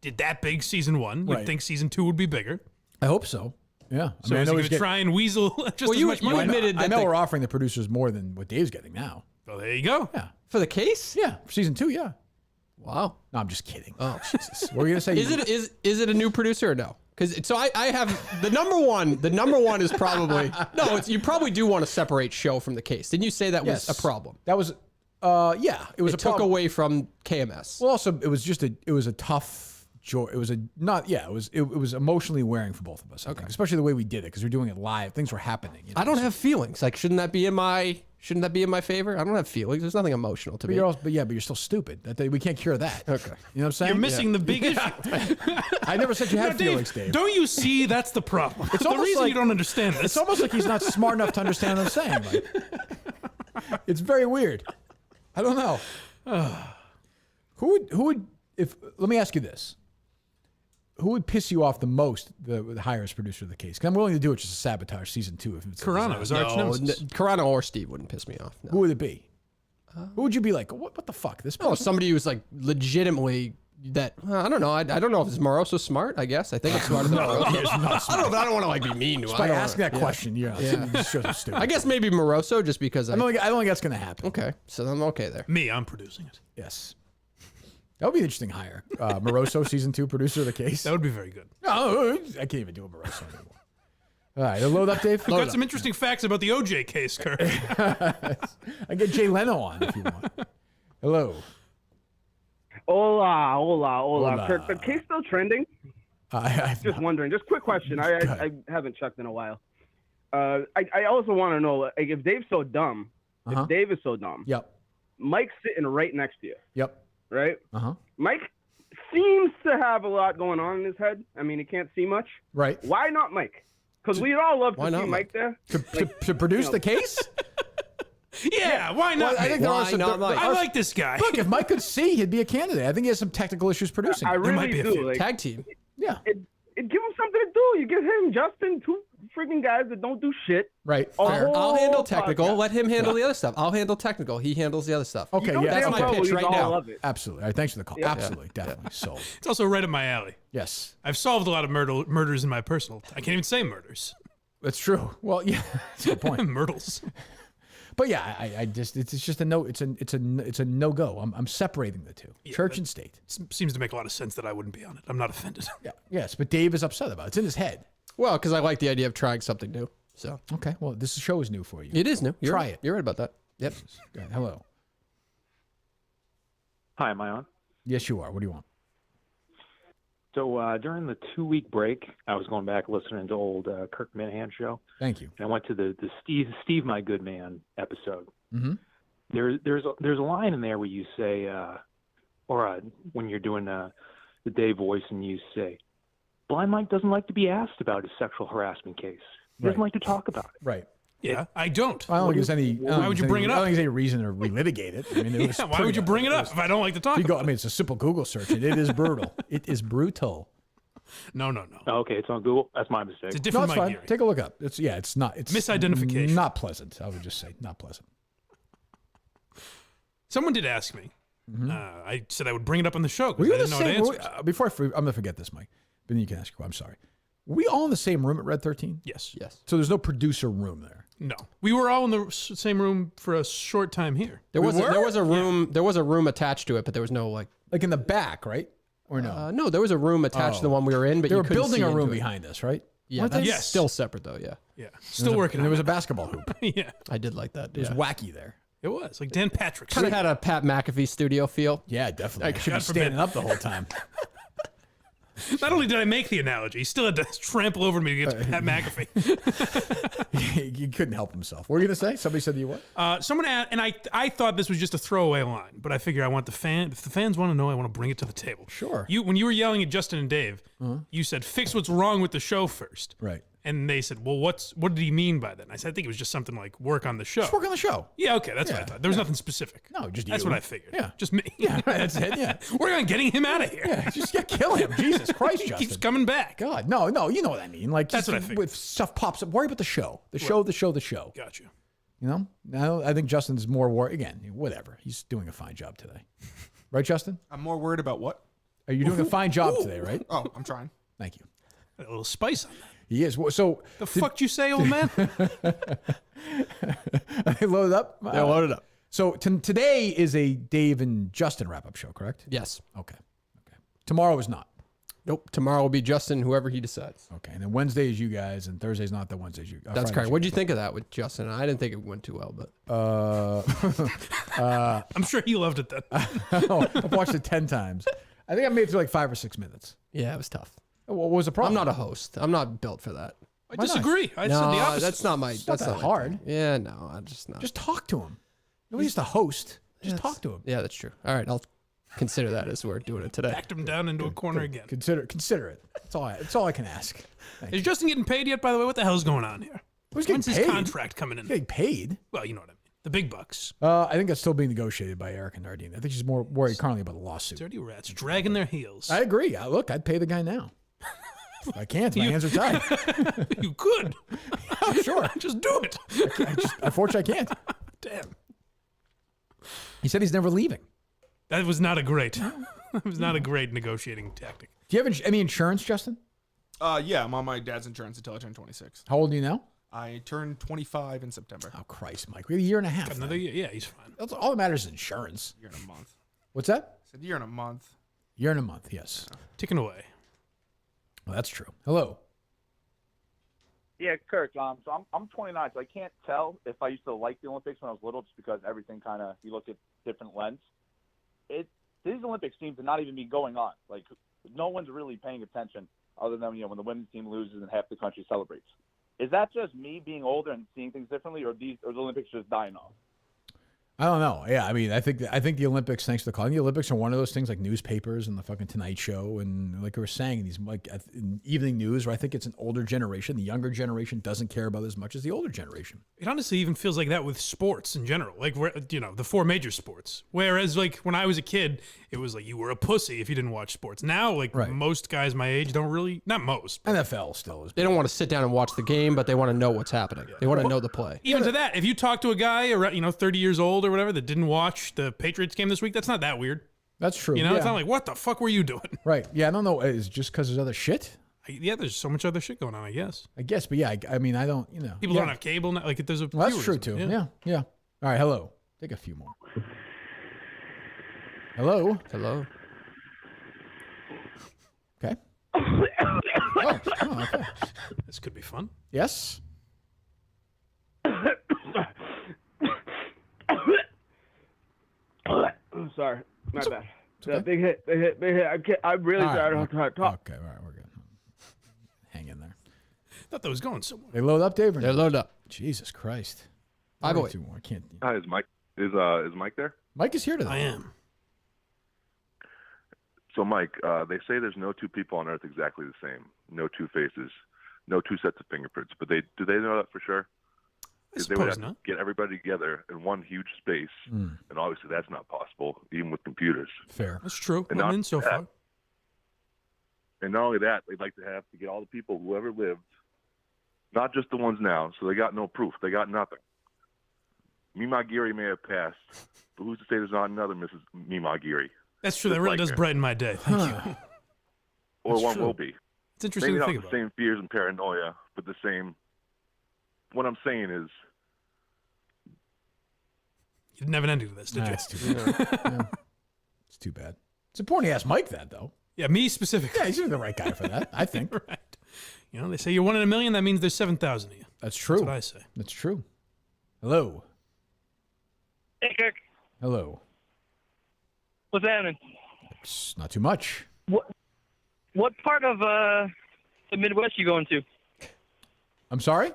did that big season 1, you'd think season 2 would be bigger. I hope so. Yeah. So I going to try and weasel just as much money? Admitted that I know we're offering the producers more than what Dave's getting now. Well, there you go. Yeah. For the case? Yeah. For season 2, yeah. Wow. No, I'm just kidding. Oh, Jesus. What were you going to say? Is it a new producer or no? Because I have the number one. The number one is probably no. You probably do want to separate show from the case. Didn't you say that was a problem? That was, yeah. It was it took away from KMS. Well, also it was just it was a tough. It was it was emotionally wearing for both of us. I think, especially the way we did it because we're doing it live. Things were happening. You know? I don't have feelings. Like, shouldn't that be in my favor? I don't have feelings. There's nothing emotional to me. But you're still stupid. We can't cure that. Okay. You know what I'm saying? You're missing the big issue. I never said you had feelings, Dave. Don't you see that's the problem? It's the reason you don't understand this. It's almost like he's not smart enough to understand what I'm saying. Like, it's very weird. I don't know. Who would let me ask you this. Who would piss you off the most, the highest producer of the case? Because I'm willing to do it just to sabotage season 2. If it's Carano is arch nemesis. Carano or Steve wouldn't piss me off. No. Who would it be? Who would you be like, what the fuck? This person? Oh, somebody who's like legitimately that, I don't know. I don't know if it's Moroso smart, I guess. I think it's smarter than Moroso. He is not smart. I don't know, but I don't want to like be mean to him. Just by asking that question, you just show stupid. I guess maybe Moroso just because I don't think that's going to happen. Okay, so I'm okay there. Me, I'm producing it. Yes. That would be an interesting hire. Moroso, season 2 producer of the case. That would be very good. No, I can't even do a Moroso anymore. All right, load up, Dave. We've got some interesting facts about the OJ case, Kirk. I get Jay Leno on if you want. Hello. Hola. Kirk, the case still trending? Just wondering. Just quick question. I haven't checked in a while. I also want to know, like, if Dave's so dumb, Uh-huh. if Dave is so dumb, Yep. Mike's sitting right next to you. Yep. Right? Uh-huh. Mike seems to have a lot going on in his head. I mean, he can't see much. Right. Why not Mike? Because we'd all love to see Mike there. To produce the case? Yeah, why not? Well, I think there are some. I like this guy. Look, if Mike could see, he'd be a candidate. I think he has some technical issues producing. I There really might be a do. few. Like, Tag team. Yeah. It give him something to do. You give him, Justin, two freaking guys that don't do shit. Right. I'll handle technical. podcast. Let him handle the other stuff. I'll handle technical. He handles the other stuff. Okay, know yeah. That's damn my well pitch we right all now. love it. Absolutely. All right, thanks for the call. Yeah. Absolutely. Definitely. Sold. It's also right up my alley. Yes. I've solved a lot of murders in my personal. I can't even say murders. That's true. Well, yeah, that's a good point. Myrtles. But yeah, I just it's just a no. It's a no go. I'm separating the two, church and state. Seems to make a lot of sense that I wouldn't be on it. I'm not offended. Yeah. Yes, but Dave is upset about it. It's in his head. Well, because I like the idea of trying something new. So okay. Well, this show is new for you. It is new. Try it. You're right about that. Yep. Good. Hello. Hi, am I on? Yes, you are. What do you want? So during the 2-week break, I was going back listening to old Kirk Minihane show. Thank you. And I went to the Steve My Good Man episode. Mm-hmm. There's a line in there where you say, when you're doing the Dave voice, and you say, "Blind Mike doesn't like to be asked about his sexual harassment case. He doesn't like to talk about it." Right. Yeah, I don't. I don't think there's any. Why would you bring it I up? don't think there's any reason to relitigate it. I mean, it was Yeah, why pretty would you bring it up if I don't like to talk You go. about I mean, it's a simple Google search. It is brutal. It is brutal. No. Oh, okay, it's on Google. That's my mistake. It's a No, different it's fine. Gerry. Take a look up. It's not. It's Misidentification. Not pleasant. I would just say not pleasant. Someone did ask me. Mm-hmm. I said I would bring it up on the show Were because you I in the didn't know the same? answers. Before I'm gonna forget this, Mike. But then you can ask. I'm sorry. Were we all in the same room at Red 13? Yes. So there's no producer room there. No, we were all in the same room for a short time here. There was a room. There was a room attached to it, but there was no like in the back, right? Or no? No, there was a room attached to the one we were in, but they you were couldn't building see a room into it. behind us, right? Yeah, Weren't they? that's still separate though. Yeah. Yeah. Still working. And there on was a it. basketball hoop. Yeah. I did like that. It was wacky there. It was like Dan Patrick. Kind of had a Pat McAfee studio feel. Yeah, definitely. I should be God forbid. standing up the whole time. Not only did I make the analogy, he still had to trample over me to get to Pat McAfee. He couldn't help himself. What were you gonna say? Somebody said you what? Someone asked, and I thought this was just a throwaway line, but I figure I want if the fans want to know, I want to bring it to the table. Sure. When you were yelling at Justin and Dave, you said fix what's wrong with the show first. Right. And they said, well, what did he mean by that? And I said, I think it was just something like work on the show. Just work on the show. Yeah, okay, that's what I thought. There was nothing specific. No, just That's you. what I figured. Yeah. Just me. Yeah, right, that's it. Yeah. Work on getting him out of here. Yeah, just kill him. Jesus Christ, He Justin. keeps coming back. God, no, you know what I mean. Like That's just what I figured. If stuff pops up, worry about the show. The show. Got you. You know? Now I think Justin's more worried. Again, whatever. He's doing a fine job today. Right, Justin? I'm more worried about what? Are you doing a fine job today, right? Oh, I'm trying. Thank you. A little spice on that. He is. So The fuck you say, old man? I loaded up? Yeah, load it up. So today is a Dave and Justin wrap-up show, correct? Yes. Okay. Tomorrow is not. Nope. Tomorrow will be Justin, whoever he decides. Okay. And then Wednesday is you guys, and Thursday's not. The Wednesday's you. That's Friday's correct. you What'd you guys. think of that with Justin? I didn't think it went too well, but I'm sure he loved it then. I've watched it 10 times. I think I made it through like 5 or 6 minutes. yeah, it was tough. What was the problem? I'm not a host. I'm not built for that. I Why not? disagree. I said the No, opposite. that's not my. not That's that not hard. My thing. Yeah, no, I'm just not. Just talk to him. Nobody's the host. Just talk to him. Yeah, that's true. All right, I'll consider that as we're doing it today. Backed him down into a corner again. Consider it. That's all I can ask. Is Justin getting paid yet, by the way? What the hell's going on here? Who's getting When's his paid? contract coming in? Getting paid? Well, you know what I mean. The big bucks. I think that's still being negotiated by Eric and Nardine. I think she's more worried currently about the lawsuit. Dirty rats dragging their heels. I agree. Look, I'd pay the guy now. I can't. My hands are tied. You could. Sure. Just do it. Unfortunately, I can't. Damn. He said he's never leaving. That was not a great. That was not a great negotiating tactic. Do you have any insurance, Justin? Yeah, I'm on my dad's insurance until I turn 26. How old are you now? I turned 25 in September. Oh, Christ, Mike. We have a year and a half. Got another year. Yeah, he's fine. That's all that matters is insurance. Year and a month. What's that? I said year and a month. Year and a month, yes. Ticking away. Well, that's true. Hello. Yeah, Kirk. So I'm 29, so I can't tell if I used to like the Olympics when I was little, just because everything kind of you look at different lens. These Olympics seem to not even be going on. Like no one's really paying attention, other than when the women's team loses and half the country celebrates. Is that just me being older and seeing things differently, or the Olympics just dying off? I don't know. Yeah, I mean, I think the Olympics, thanks to the call, the Olympics are one of those things like newspapers and the fucking Tonight Show, and like we were saying, these like in evening news, where I think it's an older generation. The younger generation doesn't care about it as much as the older generation. It honestly even feels like that with sports in general, like the four major sports. Whereas like when I was a kid, it was like you were a pussy if you didn't watch sports. Now, like most guys my age don't really, not most. NFL still is. They don't want to sit down and watch the game, but they want to know what's happening. They want to know the play. Even to that, if you talk to a guy around, 30 years old or whatever that didn't watch the Patriots game this week, that's not that weird. That's true. It's not like, what the fuck were you doing? Right. Yeah, I don't know. Is it just because there's other shit? Yeah, there's so much other shit going on, I guess. But yeah, I mean, I don't, People don't have cable now. Like, there's a Well, few that's true, reasons. too. Yeah. All right, hello. Take a few more. Hello? Hello. Okay. Okay. This could be fun. Yes? I'm sorry. My bad. Big hit. I'm really sorry. I'm trying to talk. Okay, all right, we're good. Hang in there. Thought that was going somewhere. They load up, Dave? They load up. Jesus Christ. Hi, boy. Two more. I can't. Hi, is Mike there? Mike is here today. I am. So, Mike, they say there's no two people on Earth exactly the same. No two faces. No two sets of fingerprints. But do they know that for sure? Because they would have to get everybody together in one huge space, and obviously that's not possible, even with computers. Fair. That's true. And I'm in so far. And not only that, they'd like to have to get all the people who ever lived, not just the ones now, so they got no proof. They got nothing. Mima Geary may have passed, but who's to say there's not another Mrs. Mima Geary? That's true. That really does brighten my day. Thank you. Or That's one true. will be. It's interesting Maybe to think not about. the same fears and paranoia, but the same. What I'm saying is, You didn't have an ending to this, did you? It's too bad. It's too bad. It's important to ask Mike that, though. Yeah, me specifically. Yeah, he's the right guy for that, I think. Right. They say you're 1 in a million. That means there's 7,000 of you. That's true. That's what I say. That's true. Hello. Hey, Kirk. Hello. What's happening? It's not too much. What part of the Midwest you going to? I'm sorry?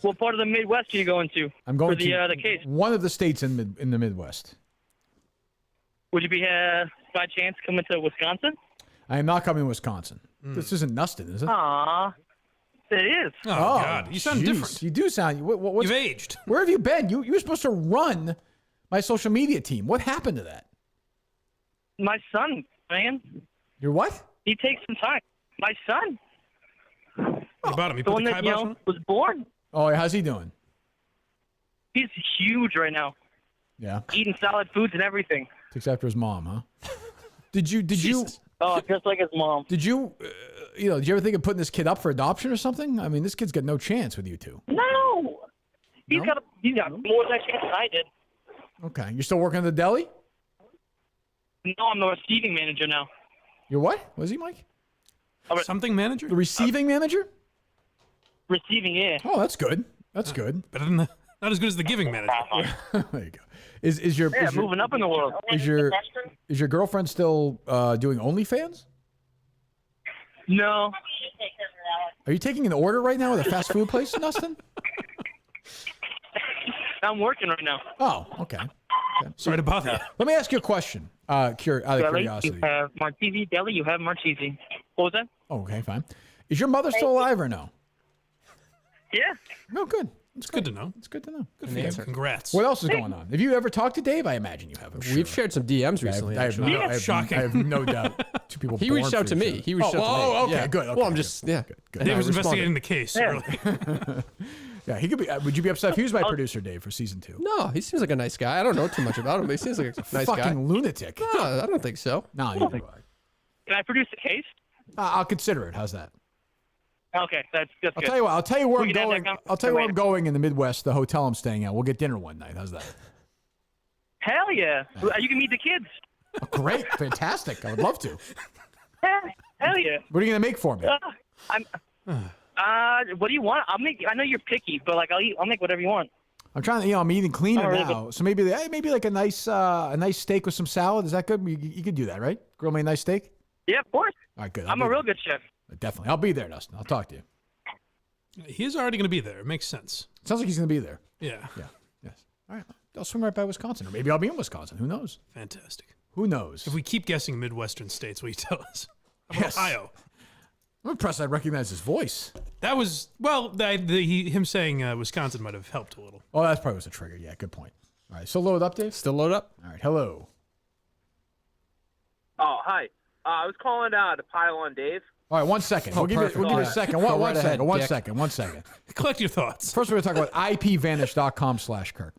What part of the Midwest are you going to? I'm going for the case. one of the states in the Midwest. Would you be by chance coming to Wisconsin? I am not coming to Wisconsin. This isn't Nustin, is it? Aw, it is. Oh, God. You sound different. You do sound... You've aged. Where have you been? You were supposed to run my social media team. What happened to that? My son, man. Your what? He takes some time. My son. What about him? You The put one the that, kibosh on? was born. Oh, how's he doing? He's huge right now. Yeah. Eating solid foods and everything. Takes after his mom, huh? Did you... Oh, just like his mom. Did you... did you ever think of putting this kid up for adoption or something? I mean, this kid's got no chance with you two. No. He's got more than a chance than I did. Okay. You're still working at the deli? No, I'm the receiving manager now. You're what? What is he, Mike? Something manager? The receiving manager? Receiving, yeah. Oh, that's good. That's good. Better than not as good as the giving manager. There you go. Is your moving up in the world. Is your girlfriend still doing OnlyFans? No. Are you taking an order right now at a fast food place, Dustin? I'm working right now. Oh, okay. Sorry to bother you. Let me ask you a question. Out of curiosity. You have Marchese Deli. You have Marchese. What was that? Oh, okay, fine. Is your mother still alive or no? Yeah. No, good. It's good to know. It's good to know. Good for you. Congrats. What else is going on? Have you ever talked to Dave? I imagine you have. We've shared some DMs recently. I have Shocking. I have no doubt. Two people. He born reached for out to each me. other. He reached out to me. Oh, okay, Yeah. good. Okay, well, I'm just good. Good. Dave was I responded. investigating the case. Really. Yeah, he could be. Would you be upset if he was my producer, Dave, for season 2? No, he seems like a nice guy. I don't know too much about him, but he seems like a nice guy. Fucking lunatic. No, I don't think so. No, you are. Can I produce the case? I'll consider it. How's that? Okay, that's good. I'll tell you what. I'll tell you where We I'm can have that going. I'll tell you where I'm going in the Midwest. The hotel I'm staying at. We'll get dinner one night. How's that? Hell yeah. You can meet the kids. Oh, great, fantastic. I would love to. Hell yeah. What are you gonna make for me? What do you want? I know you're picky, but I'll make whatever you want. I'm trying to. I'm eating cleaner Oh, really? now. So maybe like a nice steak with some salad. Is that good? You could do that, right? Grill me a nice steak. Yeah, of course. All right, good. I'm a real good chef. Definitely. I'll be there, Dustin. I'll talk to you. He is already going to be there. It makes sense. Sounds like he's going to be there. Yeah. Yeah. Yes. All right. I'll swing right by Wisconsin, or maybe I'll be in Wisconsin. Who knows? Fantastic. Who knows? If we keep guessing Midwestern states, will you tell us? Yes. Ohio. I'm impressed I recognize his voice. That was, well, him saying Wisconsin might have helped a little. Oh, that probably was a trigger. Yeah, good point. All right, so load up, Dave? Still load up? All right, hello. Oh, hi. I was calling to pile on Dave. All right, 1 second. Oh, we'll give you a second. Go One right ahead, second. Dick. 1 second. Collect your thoughts. First, we're going to talk about ipvanish.com/Kirk.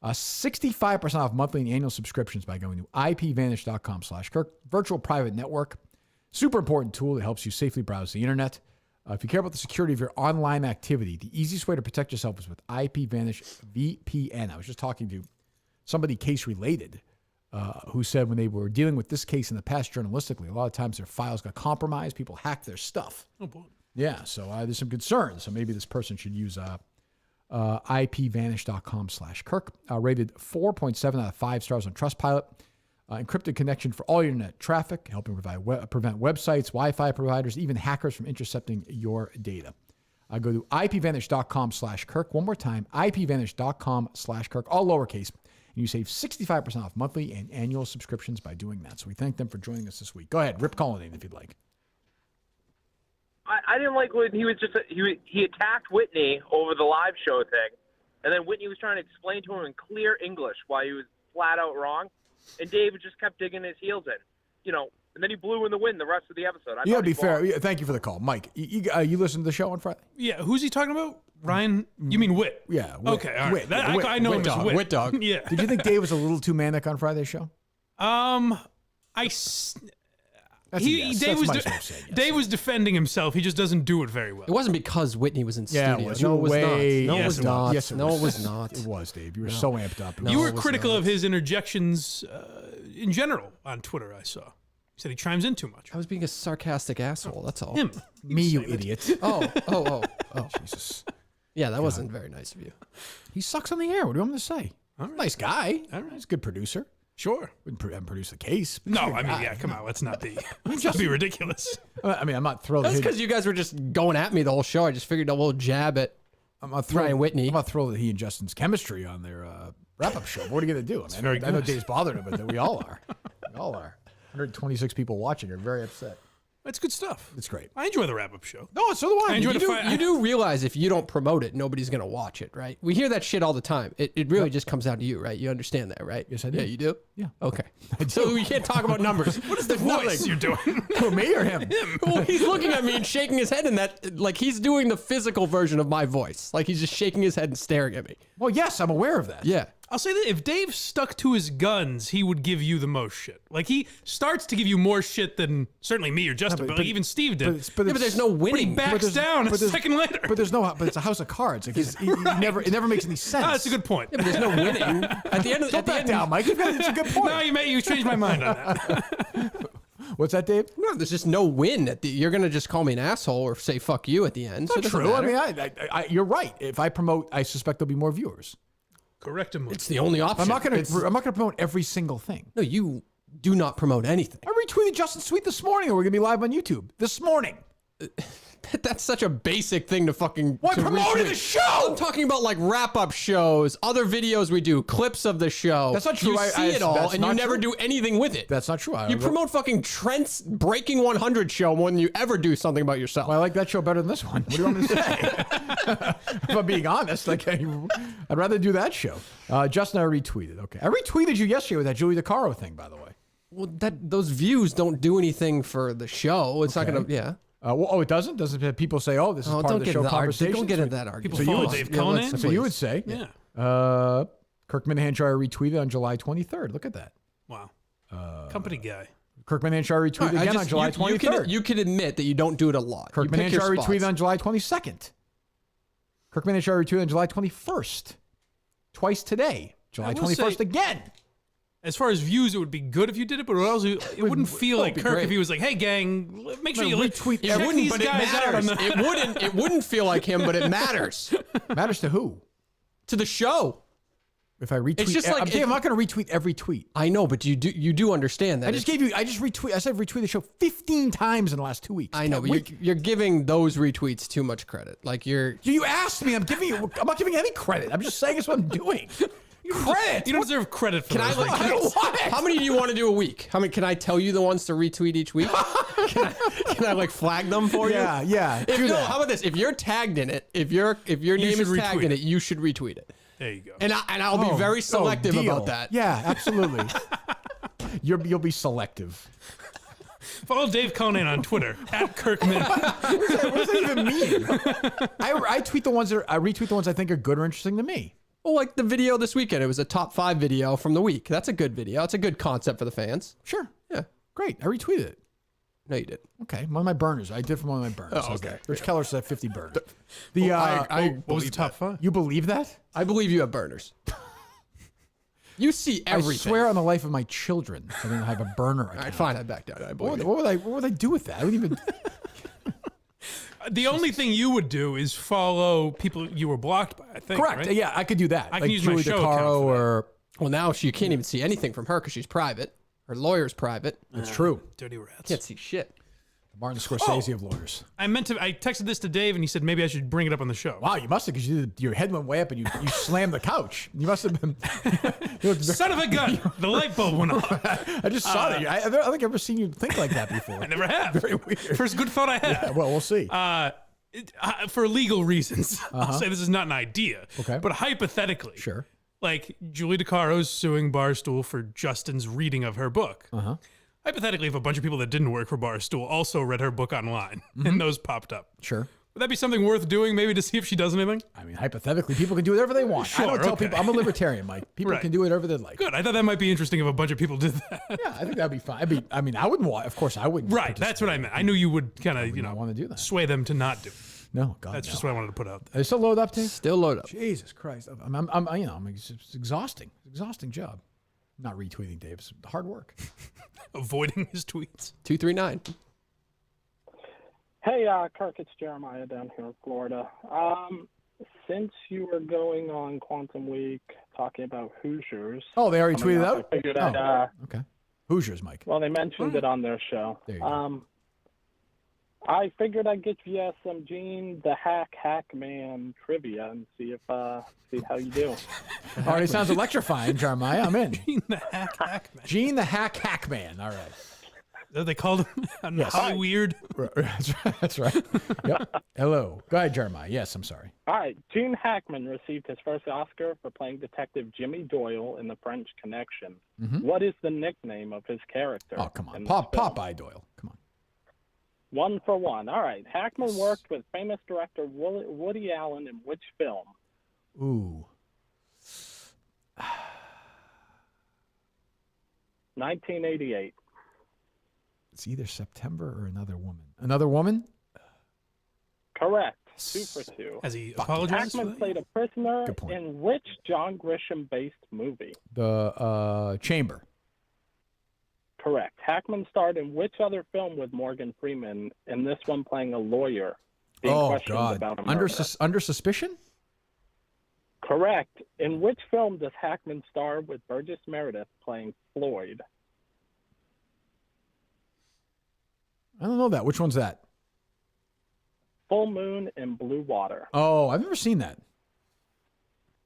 65% off monthly and annual subscriptions by going to ipvanish.com/Kirk. Virtual private network. Super important tool that helps you safely browse the internet. If you care about the security of your online activity, the easiest way to protect yourself is with IPVanish VPN. I was just talking to somebody case-related who said when they were dealing with this case in the past journalistically, a lot of times their files got compromised. People hacked their stuff. Oh, boy. Yeah, so there's some concerns. So maybe this person should use ipvanish.com/Kirk. Rated 4.7 out of 5 stars on Trustpilot. Encrypted connection for all your internet traffic, helping prevent websites, Wi-Fi providers, even hackers from intercepting your data. Go to ipvanish.com/Kirk. One more time, ipvanish.com/Kirk, all lowercase. And you save 65% off monthly and annual subscriptions by doing that. So we thank them for joining us this week. Go ahead, Rip Cullinane if you'd like. I didn't like when he was he attacked Whitney over the live show thing, and then Whitney was trying to explain to him in clear English why he was flat out wrong, and David just kept digging his heels in, and then he blew in the wind the rest of the episode. You gotta be fair. Yeah, thank you for the call, Mike. You listened to the show on Friday? Yeah, who's he talking about? Ryan? You mean Whit? Yeah. Whit. Okay, all right. Whit. I know him as Whit. Whit dog. Yeah. Did you think Dave was a little too manic on Friday's show? Dave was defending himself. He just doesn't do it very well. It wasn't because Whitney was in Yeah, studio. it was. No, it was Way- not. No, Yes, it was it not. was. Yes, it No, was. it was not. It was, Dave. You were so amped up. You were critical of his interjections in general on Twitter, I saw. He said he chimes in too much. I was being a sarcastic asshole. That's all. Him. Me, you idiot. Oh. Jesus. Yeah, that wasn't very nice of you. He sucks on the air. What do you want me to say? Nice guy. All right. He's a good producer. Sure. Haven't produced the case. but No, he's a good I mean, guy. yeah, come on. Let's not be ridiculous. I mean, I'm not thrilled. That's that he- because you guys were just going at me the whole show. I just figured a little jab at I'm not Ryan thrilled. Whitney. I'm not thrilled that he and Justin's chemistry on their wrap-up show. What are you going to do? I mean, I know Dave's bothered him, but we all are. We all are. 126 people watching are very upset. That's good stuff. It's great. I enjoy the wrap-up show. No, so do I. I enjoy You do realize if you don't promote it, nobody's going to watch it, right? We hear that shit all the time. It really just comes down to you, right? You understand that, right? Yes, I do. Yeah, you do? Yeah. Okay. So we can't talk about numbers. What is the voice you're doing? Who, me or him? Well, he's looking at me and shaking his head in that, like he's doing the physical version of my voice. Like he's just shaking his head and staring at me. Well, yes, I'm aware of that. Yeah. I'll say that if Dave stuck to his guns, he would give you the most shit. Like, he starts to give you more shit than certainly me or Justin, but even Steve did. But there's no winning. But he backs down a second later. But there's no. But it's a house of cards. Like it never makes any sense. Oh, that's a good point. Yeah, but there's no winning. At the end of Don't back down, Mike. It's a good point. No, you changed my mind on that. What's that, Dave? No, there's just no win. You're going to just call me an asshole or say fuck you at the end. It's not so it doesn't true. matter. I mean, you're right. If I promote, I suspect there'll be more viewers. Correct him. It's the only option. I'm not going to promote every single thing. No, you do not promote anything. I retweeted Justin's tweet this morning, and we're going to be live on YouTube this morning. That's such a basic thing to fucking. Well, I promoted the show. I'm talking about like wrap-up shows, other videos we do, clips of the show. That's not true. You see it all, that's and you not never true. do anything with it. That's not true. You promote fucking Trent's Breaking 100 show more than you ever do something about yourself. Well, I like that show better than this one. What do you want me to say? If I'm being honest, like I'd rather do that show. Justin, I retweeted. Okay, I retweeted you yesterday with that Julie DiCaro thing, by the way. Well, those views don't do anything for the show. It's not going to. Yeah. It doesn't? Doesn't people say, "Oh, this is part of the show conversation"? Don't get into that argument. People follow Dave Callahan. So you would say, Yeah. Kirk Minihane retweeted on July 23rd. Look at that. Wow. Company guy. Kirk Minihane retweeted again on July 23rd. You can admit that you don't do it a lot. Kirk Minihane retweeted on July 22nd. Kirk Minihane retweeted on July 21st. Twice today. July 21st again. As far as views, it would be good if you did it, but it wouldn't feel like Kirk if he was like, "Hey, gang, make sure you retweet check these guys out." On the It wouldn't feel like him, but it matters. Matters to who? To the show. If I retweet, It's just like I'm not going to retweet every tweet. I know, but you do understand that. I just retweet. I said retweet the show 15 times in the last 2 weeks. I know, but you're giving those retweets too much credit. Like you asked me. I'm not giving any credit. I'm just saying it's what I'm doing. Credit? You don't deserve credit for Can those. How many do you want to do a week? How many? Can I tell you the ones to retweet each week? Can I like flag them for you? Yeah. How about this? If you're tagged in it, if your name is tagged in it, you should retweet it. There you go. And I'll be very selective deal. about that. Yeah, absolutely. You'll be selective. Follow Dave Callahan on Twitter at Kirkman. What does that even mean? I tweet the ones I retweet the ones I think are good or interesting to me. Well, like the video this weekend, it was a top 5 video from the week. That's a good video. It's a good concept for the fans. Sure. Yeah. Great. I retweeted it. No, you did. Okay. One of my burners. I did from one of my burners. Oh, okay. Rich Keller said 50 burners. What was the top 5? You believe that? I believe you have burners. You see everything. I swear on the life of my children, I didn't have a burner account. All right, fine. I backed out. I believe What would I do with that? I wouldn't even. The only thing you would do is follow people you were blocked by, I think. Correct. Right? Yeah, I could do that. I can like use Julie my show account DiCaro for that. or. Well, now you can't even see anything from her because she's private. Her lawyer's private. That's true. Dirty rats. Can't see shit. Martin Scorsese of lawyers. I texted this to Dave, and he said maybe I should bring it up on the show. Wow, you must have, because your head went way up and you slammed the couch. You must have been. Son of a gun! The light bulb went off. I just saw that. I don't think I've ever seen you think like that before. I never have. Very weird. First good thought I had. Yeah, well, we'll see. For legal reasons, I'll say this is not an idea. Okay. But hypothetically, Sure. like Julie DiCaro's suing Barstool for Justin's reading of her book. Uh-huh. Hypothetically, if a bunch of people that didn't work for Barstool also read her book online and those popped up, Sure. would that be something worth doing, maybe to see if she does anything? I mean, hypothetically, people can do whatever they want. I Sure, don't tell okay. people. I'm a libertarian, Mike. People Right. can do whatever they like. Good. I thought that might be interesting if a bunch of people did that. Yeah, I think that'd be fine. I mean, I wouldn't want. Of course, I wouldn't. Right. That's what I meant. I knew you would kind of, want to do that. sway them to not do it. No, God, That's no. just what I wanted to put out there. Are they still load up, Dave? Still load up. Jesus Christ. It's exhausting. Exhausting job. Not retweeting Dave. It's hard work. Avoiding his tweets. 239. Hey, Kirk, it's Jeremiah down here in Florida. Since you were going on Quantum Week talking about Hoosiers. Oh, they already coming tweeted up, out? I figured I'd, Okay. Hoosiers, Mike. well, they mentioned it on their show. There you go. I figured I'd get you some Gene the Hackman trivia and see how you do. Already sounds electrifying, Jeremiah. I'm in. Gene the Hackman. Gene the Hackman. All right. They called him Yes. Holly Weird. That's right. Yep. Hello. Go ahead, Jeremiah. Yes, I'm sorry. All right. Gene Hackman received his first Oscar for playing Detective Jimmy Doyle in The French Connection. Mhm. What is the nickname of his character? Oh, come on. in this film? Popeye Doyle. Come on. 1 for 1. All right. Hackman worked with famous director Woody Allen in which film? Ooh. 1988. It's either September or Another Woman. Another Woman? Correct. 2 for 2. Has he apologized for Hackman that? played a prisoner Good point. in which John Grisham-based movie? The Chamber. Correct. Hackman starred in which other film with Morgan Freeman, and this one playing a lawyer being Oh, questioned God. about a Under, murder? under Suspicion? Correct. In which film does Hackman star with Burgess Meredith playing Floyd? I don't know that. Which one's that? Full Moon and Blue Water. Oh, I've never seen that.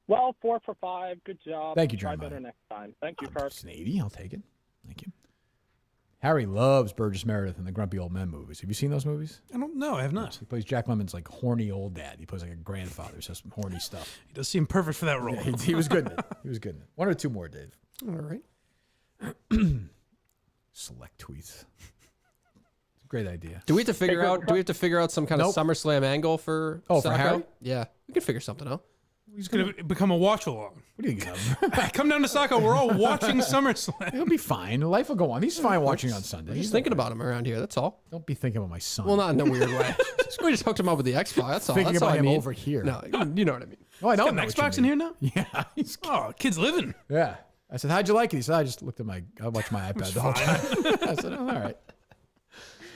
Well, 4 for 5. Good job. Thank you, Try Jeremiah. better next time. Thank you, Kirk. It's an 80. I'll take it. Thank you. Harry loves Burgess Meredith in the Grumpy Old Men movies. Have you seen those movies? I don't know. I have not. He plays Jack Lemon's like horny old dad. He plays like a grandfather. He says some horny stuff. He does seem perfect for that role. Yeah, he was good in it. He was good in it. 1 or 2 more, Dave. All right. Select tweets. It's a great idea. Do we have to figure out? Do we have to figure out some kind Nope. of SummerSlam angle for? Oh, for Sacco? Harry? Yeah, we could figure something out. He's going to become a watch-along. What do you think? Come down to Saco. We're all watching SummerSlam. He'll be fine. Life will go on. He's fine watching on Sunday. Just thinking about him around here. That's all. Don't be thinking about my son. Well, not in a weird way. We just hooked him up with the Xbox. That's all. Thinking That's all about I him mean. over here. No, you know what I mean. Oh, I He's don't got know an what you Xbox in mean. here now? Yeah. Oh, kid's living. Yeah. I said, how'd you like it? He said, I just looked at I watched my iPad the whole time. I said, oh, all right.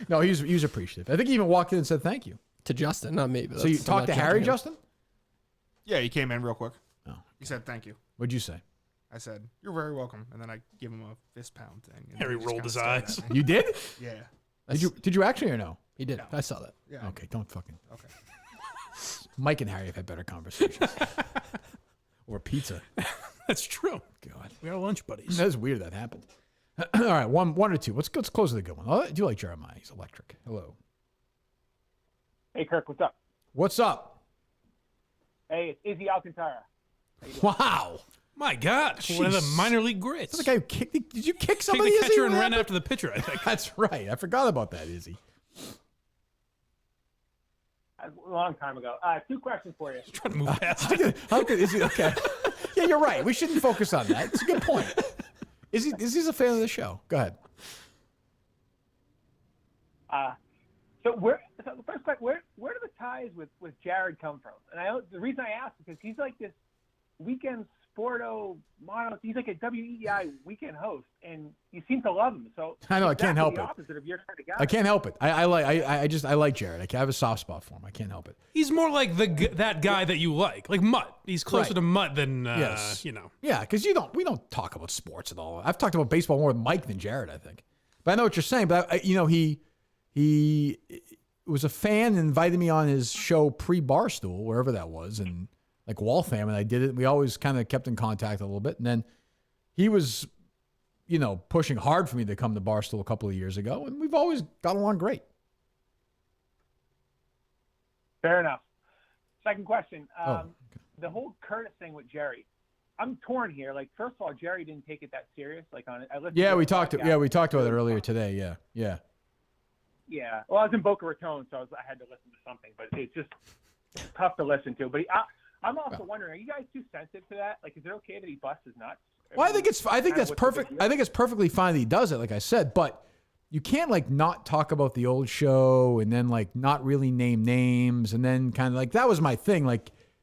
No, he was appreciative. I think he even walked in and said thank you. To Justin, not me. But So you that's- I'm talked not to Harry, judging him. Justin? Yeah, he came in real quick. Oh. He said thank you. What'd you say? I said, you're very welcome. And then I give him a fist pound thing. and Harry he just rolled kinda his stared eyes. at me. You did? Yeah. Did you actually or no? He did. I saw that. Yeah. Okay, don't fucking. Okay. Mike and Harry have had better conversations. Or pizza. That's true. God, we are lunch buddies. That's weird that happened. All right, one or two. Let's close with a good one. I do like Jeremiah. He's electric. Hello. Hey, Kirk, what's up? What's up? Hey, it's Izzy Alcantara. Wow. My God, one of the minor league greats. That's the guy who kicked. Did you kick somebody? Kicked the Izzy? catcher What and ran happened? after the pitcher, I think. That's right. I forgot about that, Izzy. A long time ago. Two questions for you. Trying to move past How could Izzy? Okay. Yeah, you're right. We shouldn't focus on that. It's a good point. Izzy's a fan of the show. Go ahead. So the first question, where do the ties with Jared come from? And the reason I ask is because he's like this weekend sporto mono. He's like a WEI weekend host, and you seem to love him. So I know, I can't help the it. opposite of your kind of guy. I can't help it. I like Jared. I have a soft spot for him. I can't help it. He's more like that guy that you like Mutt. He's closer Right. to Mutt than Yes. you know. Yeah, because we don't talk about sports at all. I've talked about baseball more with Mike than Jared, I think. But I know what you're saying. But he was a fan and invited me on his show pre-Barstool, wherever that was, and like Waltham, and I did it. We always kind of kept in contact a little bit. And then he was, pushing hard for me to come to Barstool a couple of years ago, and we've always got along great. Fair enough. Second question. The whole Curtis thing with Jerry. I'm torn here. Like, first of all, Jerry didn't take it that serious. Like, I listened to We his talked podcast. about it earlier today. Yeah. Yeah. Well, I was in Boca Raton, so I had to listen to something, but it's just tough to listen to. But I'm also wondering, are you guys too sensitive to that? Like, is it okay that he busts his nuts? Well, I think that's perfect. I think it's perfectly fine that he does it, like I said, but you can't not talk about the old show and then not really name names and then kind of that was my thing.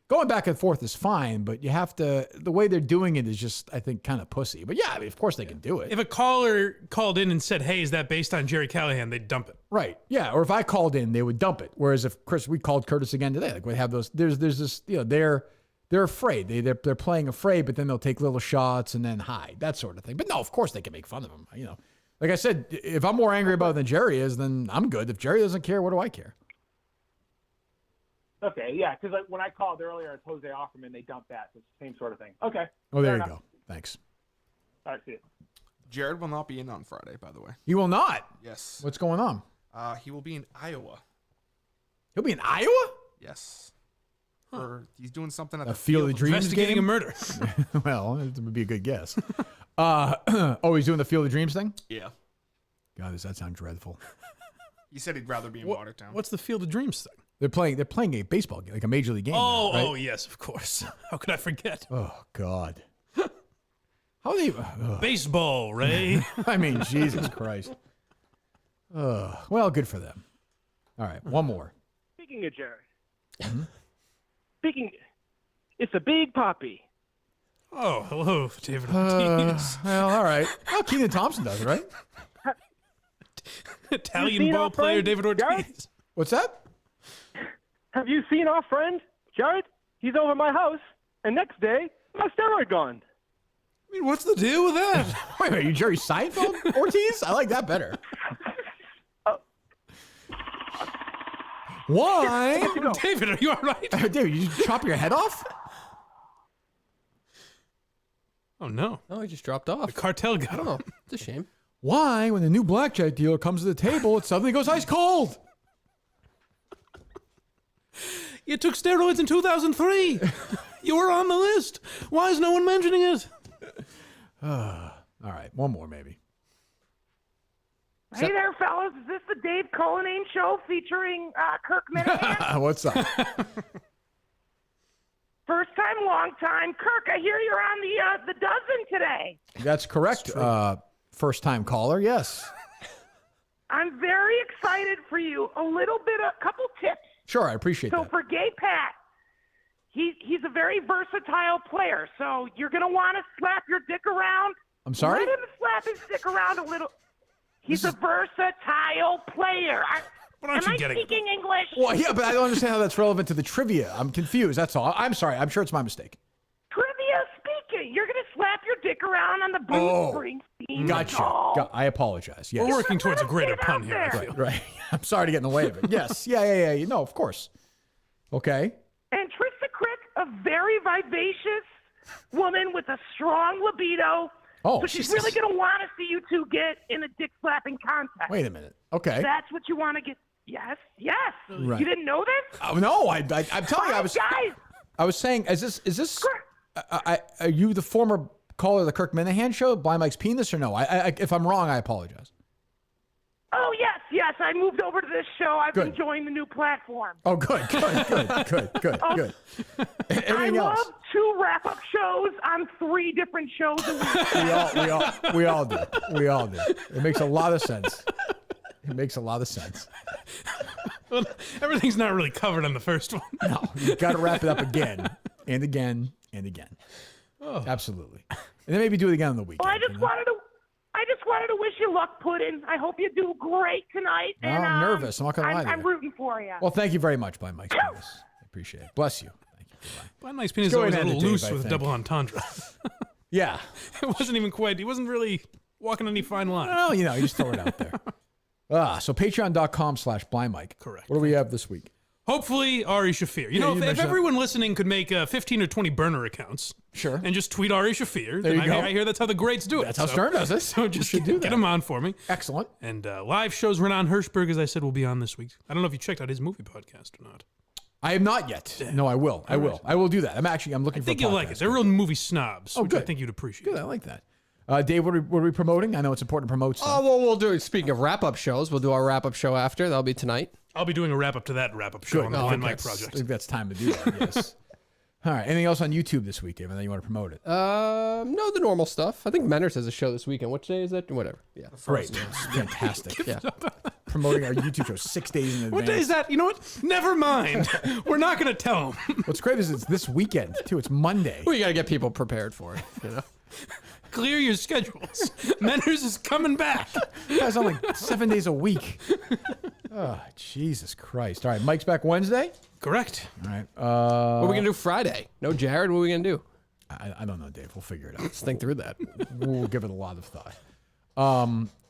Going back and forth is fine, but you have to, the way they're doing it is just, I think, kind of pussy. But yeah, of course they can do it. If a caller called in and said, "Hey, is that based on Gerry Callahan?" they'd dump it. Right. Yeah. Or if I called in, they would dump it. Whereas if we called Curtis again today, we have those, there's this, they're afraid. They're playing afraid, but then they'll take little shots and then hide, that sort of thing. But no, of course they can make fun of him. Like I said, if I'm more angry about it than Jerry is, then I'm good. If Jerry doesn't care, what do I care? Okay, yeah, because when I called earlier, it's Jose Offerman. They dumped that. It's the same sort of thing. Okay. Oh, there Fair you enough. go. Thanks. All right, see you. Jared will not be in on Friday, by the way. He will not? Yes. What's going on? He will be in Iowa. He'll be in Iowa? Yes. He's doing something at A the Field of Dreams Investigating game? a murder. Well, it would be a good guess. He's doing the Field of Dreams thing? Yeah. God, does that sound dreadful? He said he'd rather be in Watertown. What's the Field of Dreams thing? They're playing a baseball game, like a major league game. Oh, right? oh yes, of course. How could I forget? Oh God. How they baseball, Ray? I mean, Jesus Christ. Well, good for them. All right, one more. Speaking of Jerry, Mm-hmm. it's a big poppy. Oh, hello, David Ortiz. Well, all right. Well, Keenan Thompson does it, right? Italian ball player David Ortiz. Jared? What's that? Have you seen our friend Jared? He's over at my house, and next day, my steroid gone. I mean, what's the deal with that? Wait a minute, you Jerry Seinfeld Ortiz? I like that better. Why? David, are you all right? David, you just chop your head off? Oh, no. No, he just dropped off. The cartel got him. Oh, it's a shame. Why, when the new blackjack dealer comes to the table, it suddenly goes ice cold? You took steroids in 2003. You were on the list. Why is no one mentioning it? All right, one more maybe. Hey there, fellas. Is this the Dave Cullinane show featuring Kirk Minihane? What's up? First time, long time. Kirk, I hear you're on the dozen today. That's correct. First time caller, yes. I'm very excited for you. A couple tips. Sure, I appreciate So that. for Gay Pat, he's a very versatile player. So you're going to want to slap your dick around. I'm sorry? Let him slap his dick around a little. He's a versatile player. What aren't you Am I getting? speaking English? Well, yeah, but I don't understand how that's relevant to the trivia. I'm confused. That's all. I'm sorry. I'm sure it's my mistake. Trivia speaking. You're going to slap your dick around on the Bruce Springsteen. Gotcha. doll. I apologize. Yes. We're working towards a greater pun here, I feel. Right. I'm sorry to get in the way of it. Yes. Yeah. You know, of course. Okay. And Trista Crick, a very vivacious woman with a strong libido. Oh, so she's Jesus. really going to want to see you two get in a dick-slapping contest. Wait a minute. Okay. That's what you want to get. Yes. Right. You didn't know this? Oh, no, I'm telling you, Guys, I was saying, is this? Are you the former caller of the Kirk Minihane show, Blind Mike's penis, or no? If I'm wrong, I apologize. oh, yes. I moved over to this show. I've Good. enjoying the new platform. Oh, good. I Anything else? love 2 wrap-up shows on 3 different shows a week. We all do. It makes a lot of sense. Well, everything's not really covered on the first one. No, you got to wrap it up again and again and again. Oh. Absolutely. And then maybe do it again on the weekend. Well, I just wanted to wish you luck, Puddin. I hope you do great tonight. No, And, I'm nervous. I'm not gonna lie to I'm you. rooting for you. Well, thank you very much, Blind Mike's penis. I appreciate it. Bless you. Blind Mike's penis is Let's go always a ahead and little end it, loose Dave, I with think. double entendre. Yeah. It wasn't even quite. He wasn't really walking any fine line. Well, you just throw it out there. So patreon.com/blindmike. Correct. What do we have this week? Hopefully, Ari Shafir. You know, if everyone listening could make 15 or 20 burner accounts, sure, and just tweet Ari Shafir, There then you go. I hear that's how the greats do it. That's how Stern does it. So just should do get that. him on for me. Excellent. And live shows, Renan Hirschberg, as I said, will be on this week. I don't know if you checked out his movie podcast or not. I have not yet. No, I will. I will do that. I'm looking I for think a you'll podcast. like it. They're real movie snobs, which I good. think you'd appreciate. Good. I like that. Dave, what are we promoting? I know it's important to promote stuff. Oh, well, we'll do it. Speaking of wrap-up shows, we'll do our wrap-up show after. That'll be tonight. I'll be doing a wrap-up to that wrap-up show on the Blind Mike project. I think that's time to do that, yes. All right. Anything else on YouTube this week, Dave? And then you want to promote it? No, the normal stuff. I think Menners has a show this weekend. Which day is that? Whatever. Yeah. Great. Fantastic. Yeah. Promoting our YouTube show 6 days in advance. What day is that? You know what? Never mind. We're not going to tell them. What's great is it's this weekend, too. It's Monday. Well, you got to get people prepared for it, you know? Clear your schedules. Menners is coming back. You guys on like 7 days a week. Oh, Jesus Christ. All right. Mike's back Wednesday? Correct. All right. What are we going to do Friday? No Jared? What are we going to do? I don't know, Dave. We'll figure it out. Let's think through that. We'll give it a lot of thought.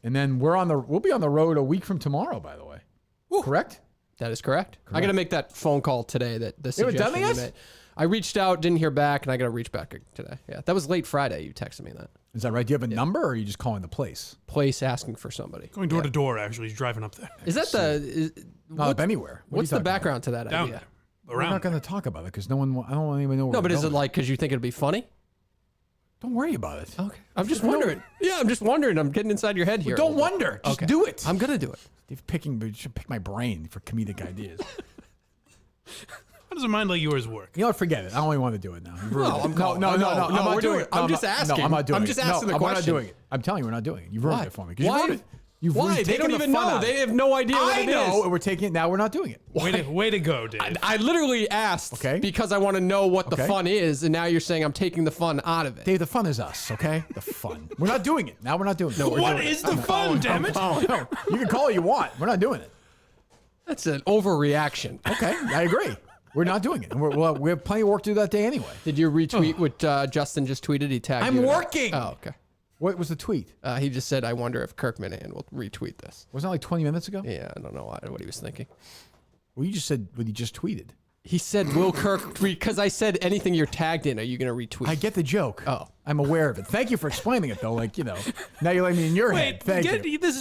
And then we'll be on the road a week from tomorrow, by the way. Correct? That is correct. I got to make that phone call today. That the You haven't done suggestion it you yet? made. I reached out, didn't hear back, and I got to reach back today. Yeah, that was late Friday. You texted me that. Is that right? Do you have a number, or are you just calling the place? Place asking for somebody. Going door to door, actually. He's driving up there. Is that Not up anywhere. What are What's you the talking background to that Down idea? there. We're Around. not going to talk about it because I don't even know where No, but we're is it going. like because you think it'd be funny? Don't worry about it. Okay. I'm just wondering. Yeah, I'm just wondering. I'm getting inside your head here. Don't wonder. Just do it. I'm gonna do it. Steve you should pick my brain for comedic ideas. How does a mind like yours work? You know what? Forget it. I don't even want to do it now. You've ruined No, it. I'm calling- no, no, I'm we're not doing doing it. it. I'm just asking. No, I'm not doing I'm it. just asking the I'm not question. doing it. I'm telling you, we're not doing it. You've ruined Why? it for me. 'Cause Why? You've ruined it. You've Why? They taken don't the even fun know. out of They it. have no idea what I it know, is. and we're taking it. Now we're not doing it. Way to go, Dave. I literally asked because I want to know what the Okay. fun is, and now you're saying I'm taking the fun out of it. Dave, the fun is us, okay? The fun. We're not doing it. Now we're not doing it. No, we're What doing is it. the I'm fun, calling- damn I'm it? calling. No, you can call it you want. We're not doing it. That's an overreaction. Okay, I agree. We're not doing it. And we have plenty of work to do that day anyway. Did you retweet what Justin just tweeted? He tagged I'm you in it. working. Oh, okay. What was the tweet? He just said, I wonder if Kirk Minihane will retweet this. Wasn't that like 20 minutes ago? Yeah, I don't know what he was thinking. Well, you just said what he just tweeted. He said, will Kirk tweet? Because I said anything you're tagged in, are you going to retweet? I get the joke. Oh. I'm aware of it. Thank you for explaining it, though. Like, now you're letting me in your head. Thank you.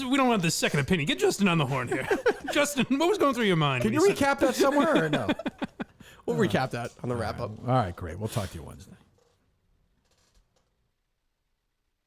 We don't want this second opinion. Get Justin on the horn here. Justin, what was going through your mind? Can when you you said recap that somewhere or no? We'll recap that on the wrap-up. All right, great. We'll talk to you Wednesday.